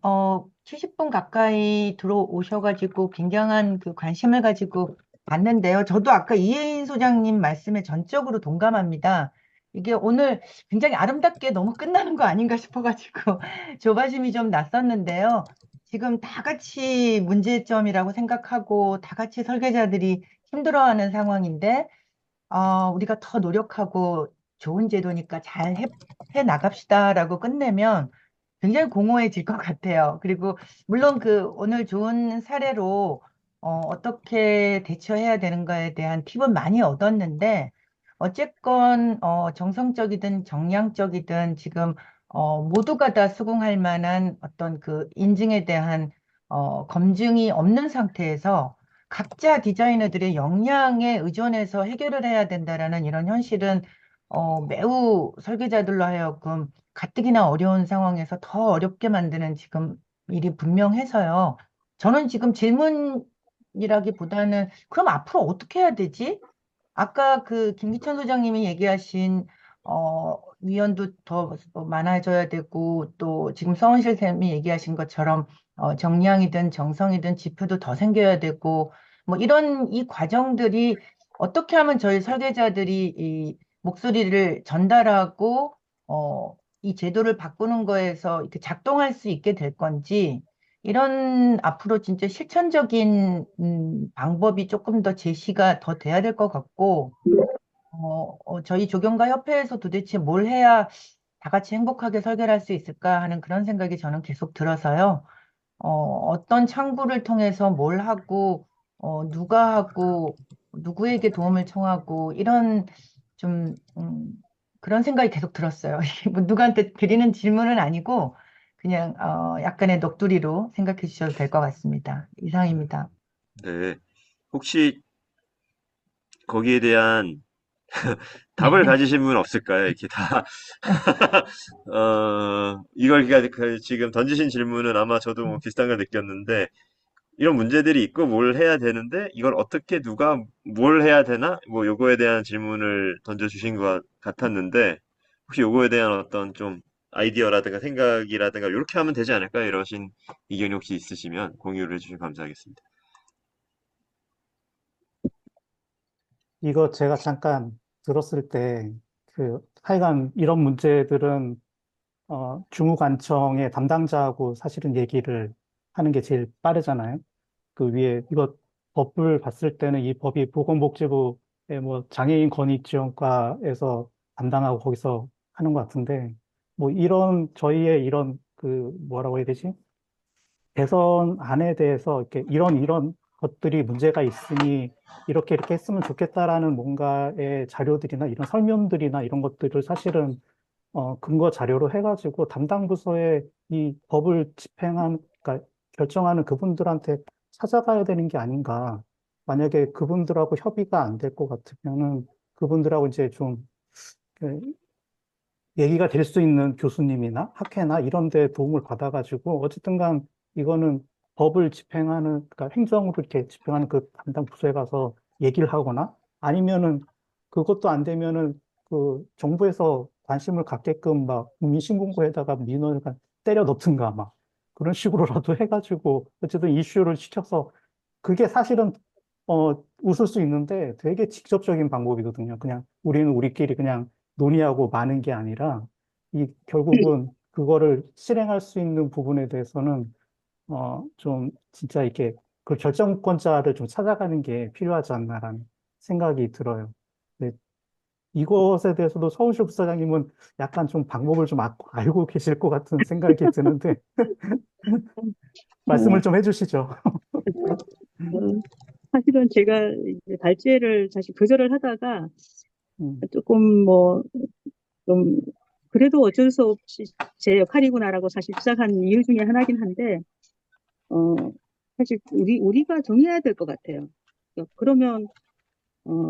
70분 가까이 들어오셔가지고 굉장한 그 관심을 가지고 봤는데요. 저도 아까 이혜인 소장님 말씀에 전적으로 동감합니다. 이게 오늘 굉장히 아름답게 너무 끝나는 거 아닌가 싶어가지고 조바심이 좀 났었는데요. 지금 다 같이 문제점이라고 생각하고 다 같이 설계자들이 힘들어하는 상황인데, 우리가 더 노력하고 좋은 제도니까 잘 해 나갑시다라고 끝내면 굉장히 공허해질 것 같아요. 그리고 물론 그 오늘 좋은 사례로 어떻게 대처해야 되는가에 대한 팁은 많이 얻었는데 어쨌건 정성적이든 정량적이든 지금 모두가 다 수긍할 만한 어떤 그 인증에 대한 검증이 없는 상태에서 각자 디자이너들의 역량에 의존해서 해결을 해야 된다라는 이런 현실은 매우 설계자들로 하여금 가뜩이나 어려운 상황에서 더 어렵게 만드는 지금 일이 분명해서요. 저는 지금 질문이라기보다는 그럼 앞으로 어떻게 해야 되지? 아까 그 김기천 소장님이 얘기하신 위원도 더 많아져야 되고 또 지금 성원실 쌤이 얘기하신 것처럼 정량이든 정성이든 지표도 더 생겨야 되고 뭐 이런 이 과정들이 어떻게 하면 저희 설계자들이 이 목소리를 전달하고 이 제도를 바꾸는 거에서 이렇게 작동할 수 있게 될 건지 이런 앞으로 진짜 실천적인 방법이 조금 더 제시가 더 돼야 될 것 같고, 저희 조경가 협회에서 도대체 뭘 해야 다 같이 행복하게 설계를 할 수 있을까 하는 그런 생각이 저는 계속 들어서요. 어떤 창구를 통해서 뭘 하고, 누가 하고, 누구에게 도움을 청하고, 이런 좀, 그런 생각이 계속 들었어요. 이게 뭐 누구한테 드리는 질문은 아니고, 그냥, 약간의 넋두리로 생각해 주셔도 될 것 같습니다. 이상입니다. 네. 혹시 거기에 대한 답을 가지신 분 없을까요? 이렇게 다, 이걸 지금 던지신 질문은 아마 저도 뭐 비슷한 걸 느꼈는데, 이런 문제들이 있고 뭘 해야 되는데 이걸 어떻게 누가 뭘 해야 되나? 뭐 요거에 대한 질문을 던져주신 것 같았는데 혹시 요거에 대한 어떤 좀 아이디어라든가 생각이라든가 이렇게 하면 되지 않을까 이러신 의견이 혹시 있으시면 공유를 해주시면 감사하겠습니다. 이거 제가 잠깐 들었을 때, 하여간 이런 문제들은, 주무관청의 담당자하고 사실은 얘기를 하는 게 제일 빠르잖아요. 그 위에, 이거 법을 봤을 때는 이 법이 보건복지부의 뭐 장애인 권익지원과에서 담당하고 거기서 하는 것 같은데, 뭐 저희의 이런 뭐라고 해야 되지? 개선안에 대해서 이렇게 이런 것들이 문제가 있으니 이렇게 했으면 좋겠다라는 뭔가의 자료들이나 이런 설명들이나 이런 것들을 사실은 근거 자료로 해가지고 담당 부서에 이 법을 그러니까 결정하는 그분들한테 찾아가야 되는 게 아닌가. 만약에 그분들하고 협의가 안 될 것 같으면은 그분들하고 이제 좀 그, 얘기가 될 수 있는 교수님이나 학회나 이런 데 도움을 받아가지고 어쨌든 간 이거는 법을 집행하는, 그러니까 행정으로 이렇게 집행하는 그 담당 부서에 가서 얘기를 하거나 아니면은 그것도 안 되면은 그 정부에서 관심을 갖게끔 막 국민신문고에다가 민원을 때려 넣든가 막 그런 식으로라도 해가지고 어쨌든 이슈를 시켜서 그게 사실은 웃을 수 있는데 되게 직접적인 방법이거든요. 그냥 우리는 우리끼리 그냥 논의하고 마는 게 아니라 이 결국은 그거를 실행할 수 있는 부분에 대해서는 좀 진짜 이렇게 그 결정권자를 좀 찾아가는 게 필요하지 않나라는 생각이 들어요. 네, 이것에 대해서도 서울시 부사장님은 약간 좀 방법을 좀 알고 계실 것 같은 생각이 드는데 말씀을 좀 해주시죠. 어, 사실은 제가 이제 발제를 사실 거절을 하다가 음, 조금 좀 그래도 어쩔 수 없이 제 역할이구나라고 사실 시작한 이유 중에 하나긴 한데 어, 사실 우리가 정해야 될 것 같아요. 그러면 어,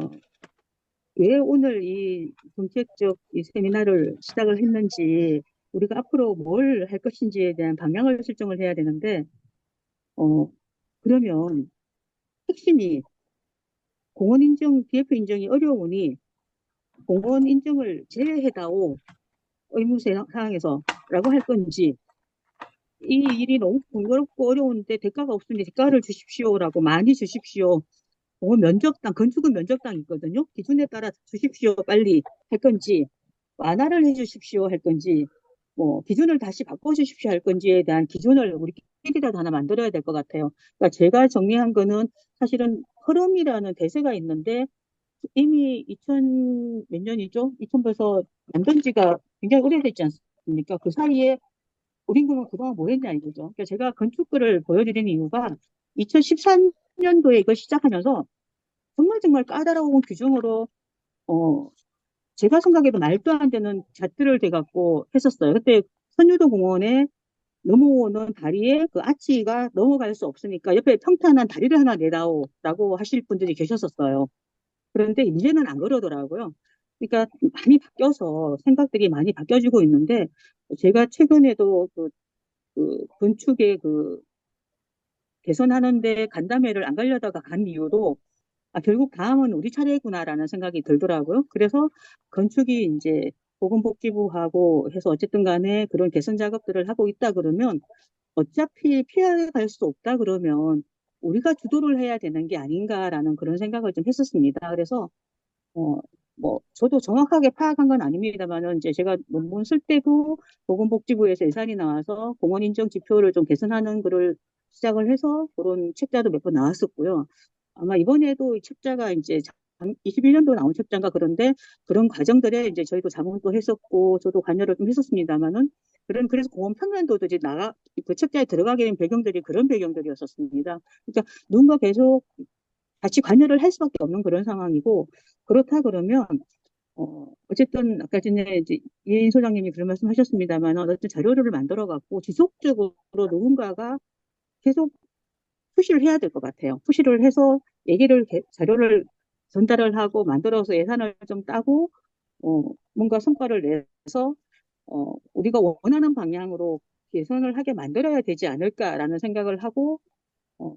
왜 오늘 이 정책적 이 세미나를 시작을 했는지 우리가 앞으로 뭘 할 것인지에 대한 방향을 설정을 해야 되는데 어, 그러면 핵심이 공원 인정, DF 인정이 어려우니 공원 인정을 제외해다오 의무 사항에서라고 할 건지 이 일이 너무 번거롭고 어려운데 대가가 없으니 대가를 주십시오라고 많이 주십시오. 면적당, 건축은 면적당 있거든요. 기준에 따라 주십시오 빨리 할 건지 완화를 해주십시오 할 건지 기준을 다시 바꿔주십시오 할 건지에 대한 기준을 우리끼리라도 하나 만들어야 될 것 같아요. 그러니까 제가 정리한 거는 사실은 흐름이라는 대세가 있는데 이미 2000 몇 년이죠? 2000 벌써 만든 지가 굉장히 오래됐지 않습니까? 그 사이에 우린 그동안 뭐 했냐 이거죠. 그러니까 제가 건축글을 보여드리는 이유가 2013년도에 이걸 시작하면서 정말 까다로운 규정으로 어 제가 생각해도 말도 안 되는 잣들을 대갖고 했었어요. 그때 선유도 공원에 넘어오는 다리에 그 아치가 넘어갈 수 없으니까 옆에 평탄한 다리를 하나 내다오라고 하실 분들이 계셨었어요. 그런데 이제는 안 그러더라고요. 그러니까 많이 바뀌어서 생각들이 많이 바뀌어지고 있는데 제가 최근에도 그 건축의 그 개선하는데 간담회를 안 가려다가 간 이유도 결국 다음은 우리 차례구나라는 생각이 들더라고요. 그래서 건축이 이제 보건복지부하고 해서 어쨌든 간에 그런 개선 작업들을 하고 있다 그러면 어차피 피해갈 수 없다 그러면 우리가 주도를 해야 되는 게 아닌가라는 그런 생각을 좀 했었습니다. 그래서 어, 저도 정확하게 파악한 건 아닙니다만은, 이제 제가 논문 쓸 때도 보건복지부에서 예산이 나와서 공원 인정 지표를 좀 개선하는 거를 시작을 해서 그런 책자도 몇 번 나왔었고요. 아마 이번에도 이 책자가 이제 21년도 나온 책자인가 그런데 그런 과정들에 이제 저희도 자문도 했었고, 저도 관여를 좀 했었습니다만은, 그래서 공원 평면도도 이제 그 책자에 들어가게 된 배경들이 그런 배경들이었었습니다. 그러니까 누군가 계속 같이 관여를 할 수밖에 없는 그런 상황이고 그렇다 그러면 어쨌든 아까 전에 이제 이혜인 소장님이 그런 말씀하셨습니다만 어떤 자료를 만들어 갖고 지속적으로 누군가가 계속 푸시를 해야 될 것 같아요. 푸시를 해서 자료를 전달을 하고 만들어서 예산을 좀 따고 뭔가 성과를 내서 우리가 원하는 방향으로 개선을 하게 만들어야 되지 않을까라는 생각을 하고 어,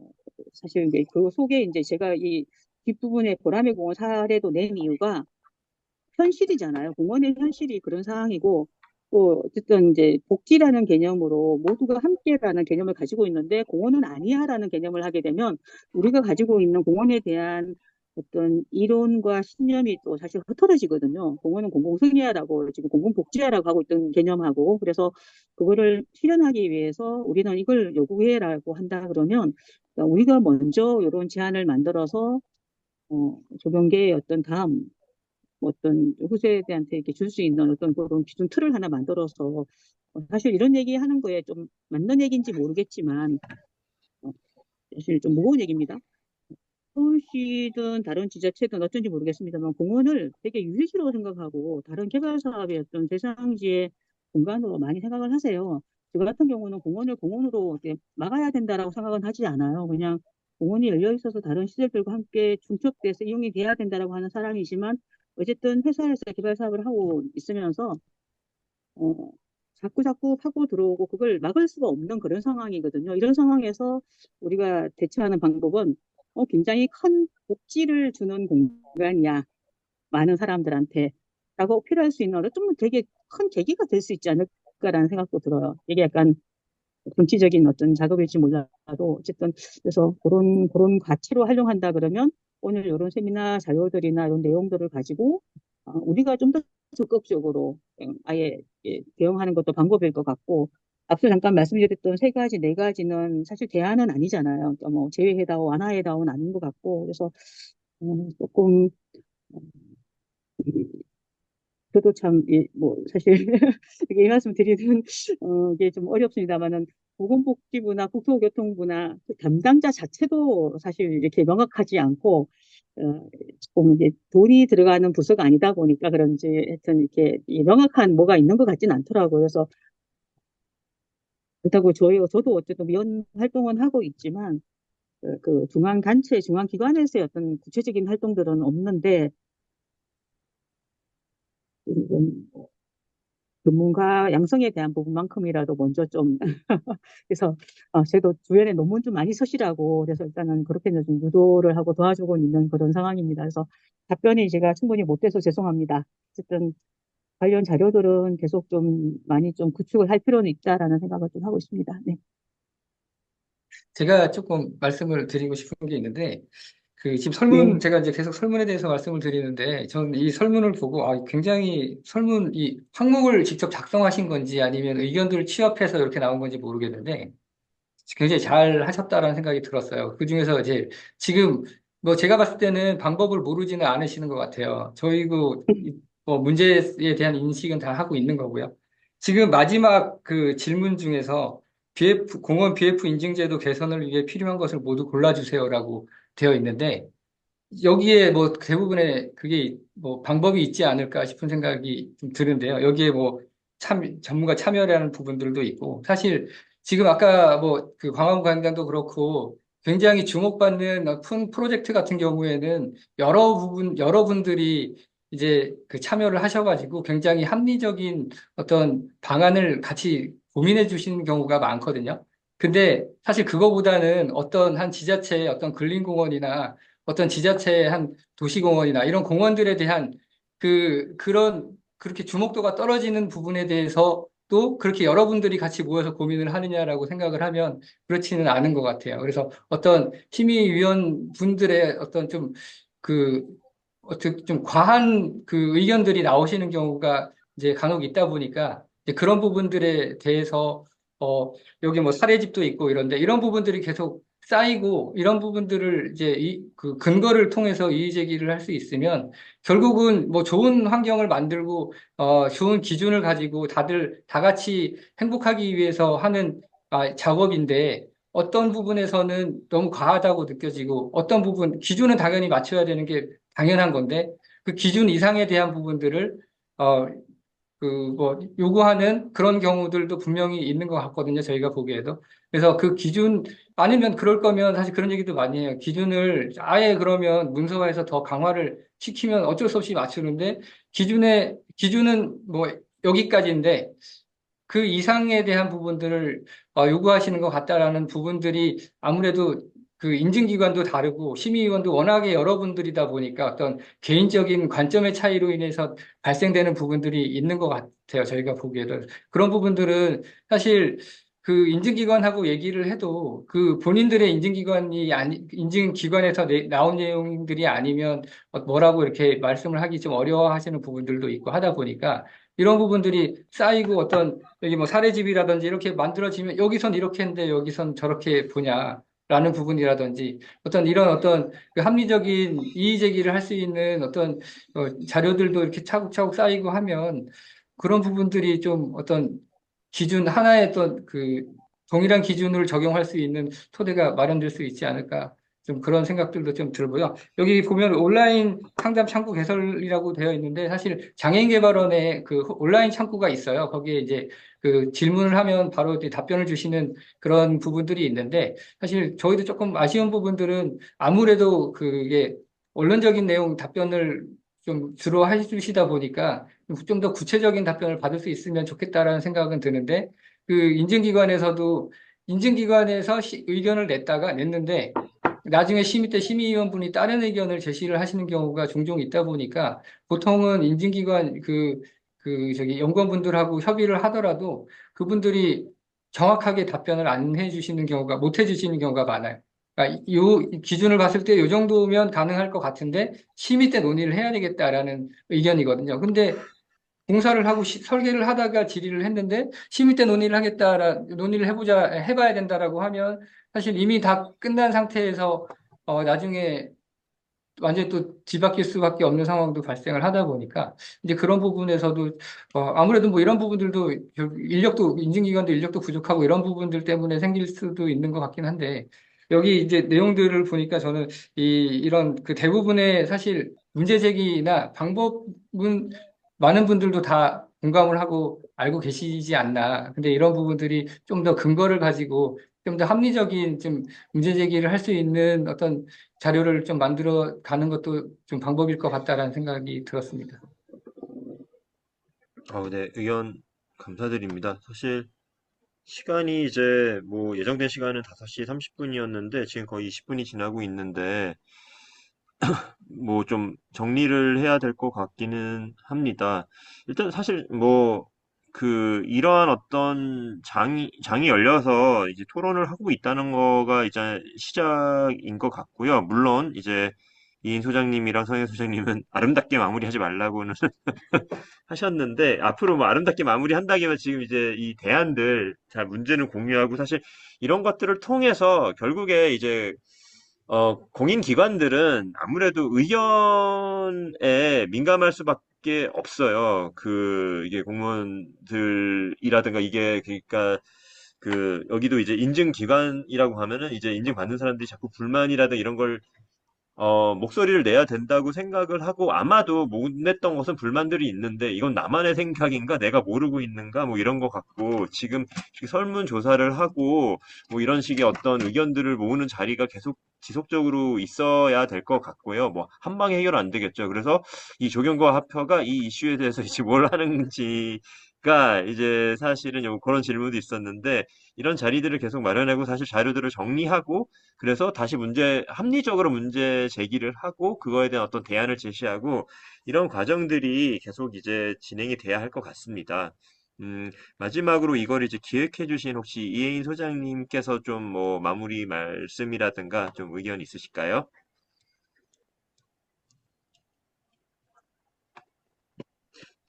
사실 이제 그 속에 이제 제가 이 뒷부분에 보라매 공원 사례도 낸 이유가 현실이잖아요. 공원의 현실이 그런 상황이고, 또 어쨌든 이제 복지라는 개념으로 모두가 함께라는 개념을 가지고 있는데 공원은 아니야라는 개념을 하게 되면 우리가 가지고 있는 공원에 대한 어떤 이론과 신념이 또 사실 흐트러지거든요. 공원은 공공성리야라고 지금 공공복지야라고 하고 있던 개념하고 그래서 그거를 실현하기 위해서 우리는 이걸 요구해라고 한다 그러면 우리가 먼저 이런 제안을 만들어서 조경계의 어떤 다음 어떤 후세대한테 이렇게 줄 수 있는 어떤 그런 기준 틀을 하나 만들어서 사실 이런 얘기 하는 거에 좀 맞는 얘기인지 모르겠지만 어, 사실 좀 무거운 얘기입니다. 서울시든 다른 지자체든 어쩐지 모르겠습니다만 공원을 되게 유해지로 생각하고 다른 개발 사업의 어떤 대상지의 공간으로 많이 생각을 하세요. 저 같은 경우는 공원을 공원으로 이렇게 막아야 된다라고 생각은 하지 않아요. 그냥 공원이 열려 있어서 다른 시설들과 함께 중첩돼서 이용이 돼야 된다라고 하는 사람이지만 어쨌든 회사에서 개발 사업을 하고 있으면서 어, 자꾸 파고 들어오고 그걸 막을 수가 없는 그런 상황이거든요. 이런 상황에서 우리가 대처하는 방법은 굉장히 큰 복지를 주는 공간이야. 많은 사람들한테. 라고 필요할 수 있는 좀 되게 큰 계기가 될 수 있지 않을까라는 생각도 들어요. 이게 약간 정치적인 어떤 작업일지 몰라도 어쨌든 그래서 그런 가치로 활용한다 그러면 오늘 이런 세미나 자료들이나 이런 내용들을 가지고 우리가 좀 더 적극적으로 아예 대응하는 것도 방법일 것 같고 앞서 잠깐 말씀드렸던 세 가지 네 가지는 사실 대안은 아니잖아요. 그러니까 뭐 제외해다오 완화해다오는 아닌 것 같고 그래서 조금 저도 참, 사실, 이게 이 말씀 드리는, 이게 좀 어렵습니다만은, 보건복지부나 국토교통부나 그 담당자 자체도 사실 이렇게 명확하지 않고, 조금 이제 돈이 들어가는 부서가 아니다 보니까 그런지 하여튼 이렇게 이 명확한 뭐가 있는 것 같지는 않더라고요. 그래서 그렇다고 저도 어쨌든 위원 활동은 하고 있지만, 그 중앙단체, 중앙기관에서의 어떤 구체적인 활동들은 없는데, 음, 전문가 양성에 대한 부분만큼이라도 먼저 좀 그래서 저도 주변에 논문 좀 많이 쓰시라고 그래서 일단은 그렇게는 좀 유도를 하고 도와주고 있는 그런 상황입니다. 그래서 답변이 제가 충분히 못 돼서 죄송합니다. 어쨌든 관련 자료들은 계속 좀 많이 좀 구축을 할 필요는 있다라는 생각을 좀 하고 있습니다. 네. 제가 조금 말씀을 드리고 싶은 게 있는데, 지금 네. 제가 이제 계속 설문에 대해서 말씀을 드리는데, 저는 이 설문을 보고, 굉장히 이 항목을 직접 작성하신 건지 아니면 의견들을 취합해서 이렇게 나온 건지 모르겠는데, 굉장히 잘 하셨다라는 생각이 들었어요. 그중에서 이제 지금 뭐 제가 봤을 때는 방법을 모르지는 않으시는 것 같아요. 저희도 뭐 문제에 대한 인식은 다 하고 있는 거고요. 지금 마지막 그 질문 중에서 공원 BF 인증제도 개선을 위해 필요한 것을 모두 골라주세요라고 되어 있는데 여기에 뭐 대부분의 그게 뭐 방법이 있지 않을까 싶은 생각이 좀 드는데요. 여기에 뭐 전문가 참여라는 부분들도 있고 사실 지금 아까 뭐 그 광화문 광장도 그렇고 굉장히 주목받는 큰 프로젝트 같은 경우에는 여러분들이 이제 그 참여를 하셔가지고 굉장히 합리적인 어떤 방안을 같이 고민해 주시는 경우가 많거든요. 근데 사실 그거보다는 어떤 한 지자체의 어떤 근린공원이나 어떤 지자체의 한 도시공원이나 이런 공원들에 대한 그렇게 주목도가 떨어지는 부분에 대해서 또 그렇게 여러분들이 같이 모여서 고민을 하느냐라고 생각을 하면 그렇지는 않은 것 같아요. 그래서 어떤 심의위원 분들의 어떤 그, 어떻게 좀 과한 그 의견들이 나오시는 경우가 이제 간혹 있다 보니까 이제 그런 부분들에 대해서 여기 뭐 사례집도 있고 이런데 이런 부분들이 계속 쌓이고 이런 부분들을 이제 그 근거를 통해서 이의 제기를 할 수 있으면 결국은 뭐 좋은 환경을 만들고 좋은 기준을 가지고 다들 다 같이 행복하기 위해서 하는 작업인데 어떤 부분에서는 너무 과하다고 느껴지고 어떤 기준은 당연히 맞춰야 되는 게 당연한 건데 그 기준 이상에 대한 부분들을 어, 뭐 요구하는 그런 경우들도 분명히 있는 것 같거든요. 저희가 보기에도. 그래서 그 기준 아니면 그럴 거면 사실 그런 얘기도 많이 해요. 기준을 아예 그러면 문서화해서 더 강화를 시키면 어쩔 수 없이 맞추는데 기준은 뭐 여기까지인데 그 이상에 대한 부분들을 요구하시는 것 같다라는 부분들이 아무래도 그 인증기관도 다르고 심의위원도 워낙에 여러분들이다 보니까 어떤 개인적인 관점의 차이로 인해서 발생되는 부분들이 있는 것 같아요. 저희가 보기에도. 그런 부분들은 사실 그 인증기관하고 얘기를 해도 그 본인들의 인증기관에서 나온 내용들이 아니면 뭐라고 이렇게 말씀을 하기 좀 어려워하시는 부분들도 있고 하다 보니까 이런 부분들이 쌓이고 여기 뭐 사례집이라든지 이렇게 만들어지면 여기선 이렇게 했는데 여기선 저렇게 보냐라는 부분이라든지 어떤 그 합리적인 이의 제기를 할 수 있는 자료들도 이렇게 차곡차곡 쌓이고 하면 그런 부분들이 좀 하나의 동일한 기준을 적용할 수 있는 토대가 마련될 수 있지 않을까. 좀 그런 생각들도 좀 들고요. 여기 보면 온라인 상담 창구 개설이라고 되어 있는데 사실 장애인 개발원에 그 온라인 창구가 있어요. 거기에 이제 그 질문을 하면 바로 이제 답변을 주시는 그런 부분들이 있는데 사실 저희도 조금 아쉬운 부분들은 아무래도 그게 원론적인 내용 답변을 좀 주로 해주시다 보니까 좀 더 구체적인 답변을 받을 수 있으면 좋겠다라는 생각은 드는데 그 인증기관에서 의견을 냈는데 나중에 심의 때 심의위원분이 다른 의견을 제시를 하시는 경우가 종종 있다 보니까 보통은 인증기관 연구원분들하고 협의를 하더라도 그분들이 정확하게 답변을 안 해주시는 경우가 못 해주시는 경우가 많아요. 그러니까 이 기준을 봤을 때 이 정도면 가능할 것 같은데 심의 때 논의를 해야 되겠다라는 의견이거든요. 근데 공사를 하고 설계를 하다가 질의를 했는데 심의 때 논의를 해봐야 된다라고 하면 사실 이미 다 끝난 상태에서 나중에 완전히 또 뒤바뀔 수밖에 없는 상황도 발생을 하다 보니까 이제 그런 부분에서도 아무래도 뭐 이런 부분들도 인력도 인증기관도 인력도 부족하고 이런 부분들 때문에 생길 수도 있는 것 같긴 한데 여기 이제 내용들을 보니까 저는 이런 그 대부분의 사실 문제 제기나 방법은 많은 분들도 다 공감을 하고 알고 계시지 않나. 근데 이런 부분들이 좀 더 근거를 가지고 좀 더 합리적인 좀 문제 제기를 할 수 있는 어떤 자료를 좀 만들어 가는 것도 좀 방법일 것 같다라는 생각이 들었습니다. 네, 의견 감사드립니다. 사실 시간이 이제 뭐 예정된 시간은 5시 30분이었는데 지금 거의 20분이 지나고 있는데 뭐 좀 정리를 해야 될 것 같기는 합니다. 일단 사실 뭐 이러한 어떤 장이 열려서 이제 토론을 하고 있다는 거가 이제 시작인 것 같고요. 물론 이제 이인 소장님이랑 성현 소장님은 아름답게 마무리하지 말라고는 하셨는데 앞으로 뭐 아름답게 마무리한다기면 지금 이제 이 대안들 자 문제는 공유하고 사실 이런 것들을 통해서 결국에 이제 공인기관들은 아무래도 의견에 민감할 수밖에 없어요. 이게 공무원들이라든가 이게, 그러니까, 여기도 이제 인증기관이라고 하면은 이제 인증받는 사람들이 자꾸 불만이라든가 이런 걸 목소리를 내야 된다고 생각을 하고 아마도 못 냈던 것은 불만들이 있는데 이건 나만의 생각인가 내가 모르고 있는가 뭐 이런 것 같고 지금 설문조사를 하고 뭐 이런 식의 어떤 의견들을 모으는 자리가 계속 지속적으로 있어야 될 것 같고요. 뭐 한 방에 해결 안 되겠죠. 그래서 이 조경과 합표가 이 이슈에 대해서 이제 뭘 하는지가 이제 사실은 그런 질문도 있었는데 이런 자리들을 계속 마련하고 사실 자료들을 정리하고 그래서 다시 합리적으로 문제 제기를 하고, 그거에 대한 어떤 대안을 제시하고, 이런 과정들이 계속 이제 진행이 돼야 할 것 같습니다. 마지막으로 이걸 이제 기획해 주신 혹시 이혜인 소장님께서 좀 뭐 마무리 말씀이라든가 좀 의견 있으실까요?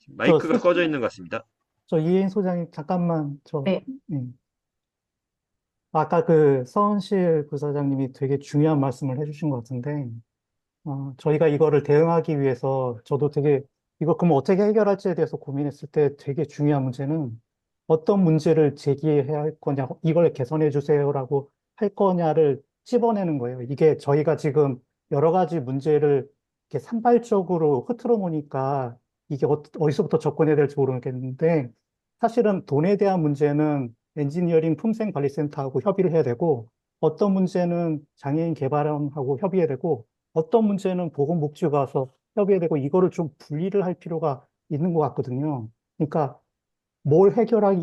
저, 마이크가 꺼져 있는 것 같습니다. 이혜인 소장님, 잠깐만, 네. 음. 아까 그 서은실 부사장님이 되게 중요한 말씀을 해주신 것 같은데, 저희가 이거를 대응하기 위해서 저도 되게 이거 그럼 어떻게 해결할지에 대해서 고민했을 때 되게 중요한 문제는 어떤 문제를 제기해야 할 거냐, 이걸 개선해 주세요라고 할 거냐를 찝어내는 거예요. 이게 저희가 지금 여러 가지 문제를 이렇게 산발적으로 흐트러 놓으니까 이게 어디서부터 접근해야 될지 모르겠는데 사실은 돈에 대한 문제는 엔지니어링 품생관리센터하고 협의를 해야 되고 어떤 문제는 장애인 개발원하고 협의해야 되고 어떤 문제는 보건복지부가 와서 협의해야 되고 이거를 좀 분리를 할 필요가 있는 것 같거든요. 그러니까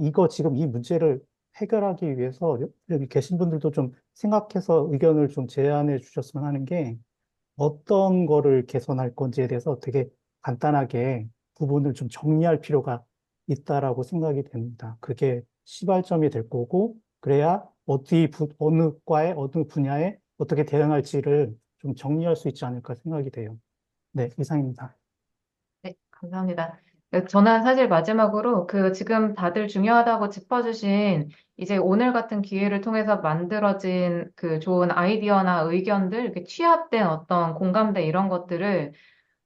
이거 지금 이 문제를 해결하기 위해서 여기 계신 분들도 좀 생각해서 의견을 좀 제안해 주셨으면 하는 게 어떤 거를 개선할 건지에 대해서 되게 간단하게 부분을 좀 정리할 필요가 있다라고 생각이 됩니다. 그게 시발점이 될 거고, 그래야 어느 과에, 어느 분야에 어떻게 대응할지를 좀 정리할 수 있지 않을까 생각이 돼요. 네, 이상입니다. 네, 감사합니다. 저는 사실 마지막으로 지금 다들 중요하다고 짚어주신 이제 오늘 같은 기회를 통해서 만들어진 좋은 아이디어나 의견들, 이렇게 취합된 어떤 공감대 이런 것들을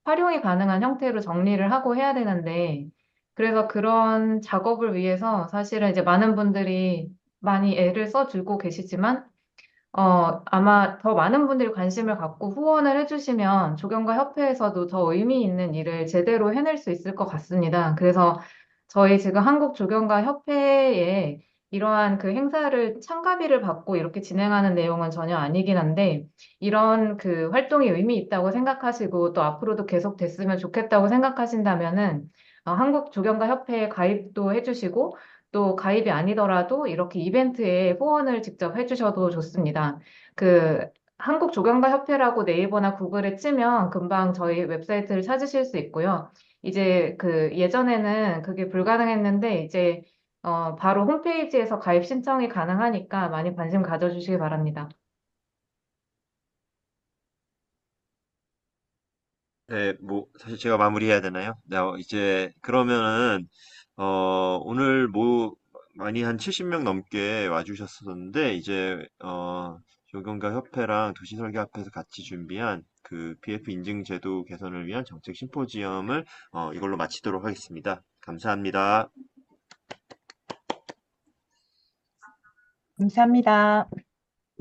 활용이 가능한 형태로 정리를 하고 해야 되는데, 그래서 그런 작업을 위해서 사실은 이제 많은 분들이 많이 애를 써주고 계시지만, 아마 더 많은 분들이 관심을 갖고 후원을 해주시면 조경과 협회에서도 더 의미 있는 일을 제대로 해낼 수 있을 것 같습니다. 그래서 저희 지금 한국조경과 협회에 이러한 행사를 참가비를 받고 이렇게 진행하는 내용은 전혀 아니긴 한데, 이런 활동이 의미 있다고 생각하시고 또 앞으로도 계속 됐으면 좋겠다고 생각하신다면은 한국조경과 협회에 가입도 해주시고 또 가입이 아니더라도 이렇게 이벤트에 후원을 직접 해주셔도 좋습니다. 그 한국조경가협회라고 네이버나 구글에 치면 금방 저희 웹사이트를 찾으실 수 있고요. 이제 예전에는 그게 불가능했는데 이제 바로 홈페이지에서 가입 신청이 가능하니까 많이 관심 가져주시기 바랍니다. 네, 뭐, 사실 제가 마무리해야 되나요? 네, 이제, 그러면은, 오늘 뭐, 많이 한 70명 넘게 와주셨었는데, 이제, 조경가 협회랑 도시설계협회에서 같이 준비한 그 BF 인증 제도 개선을 위한 정책 심포지엄을 이걸로 마치도록 하겠습니다. 감사합니다. 감사합니다.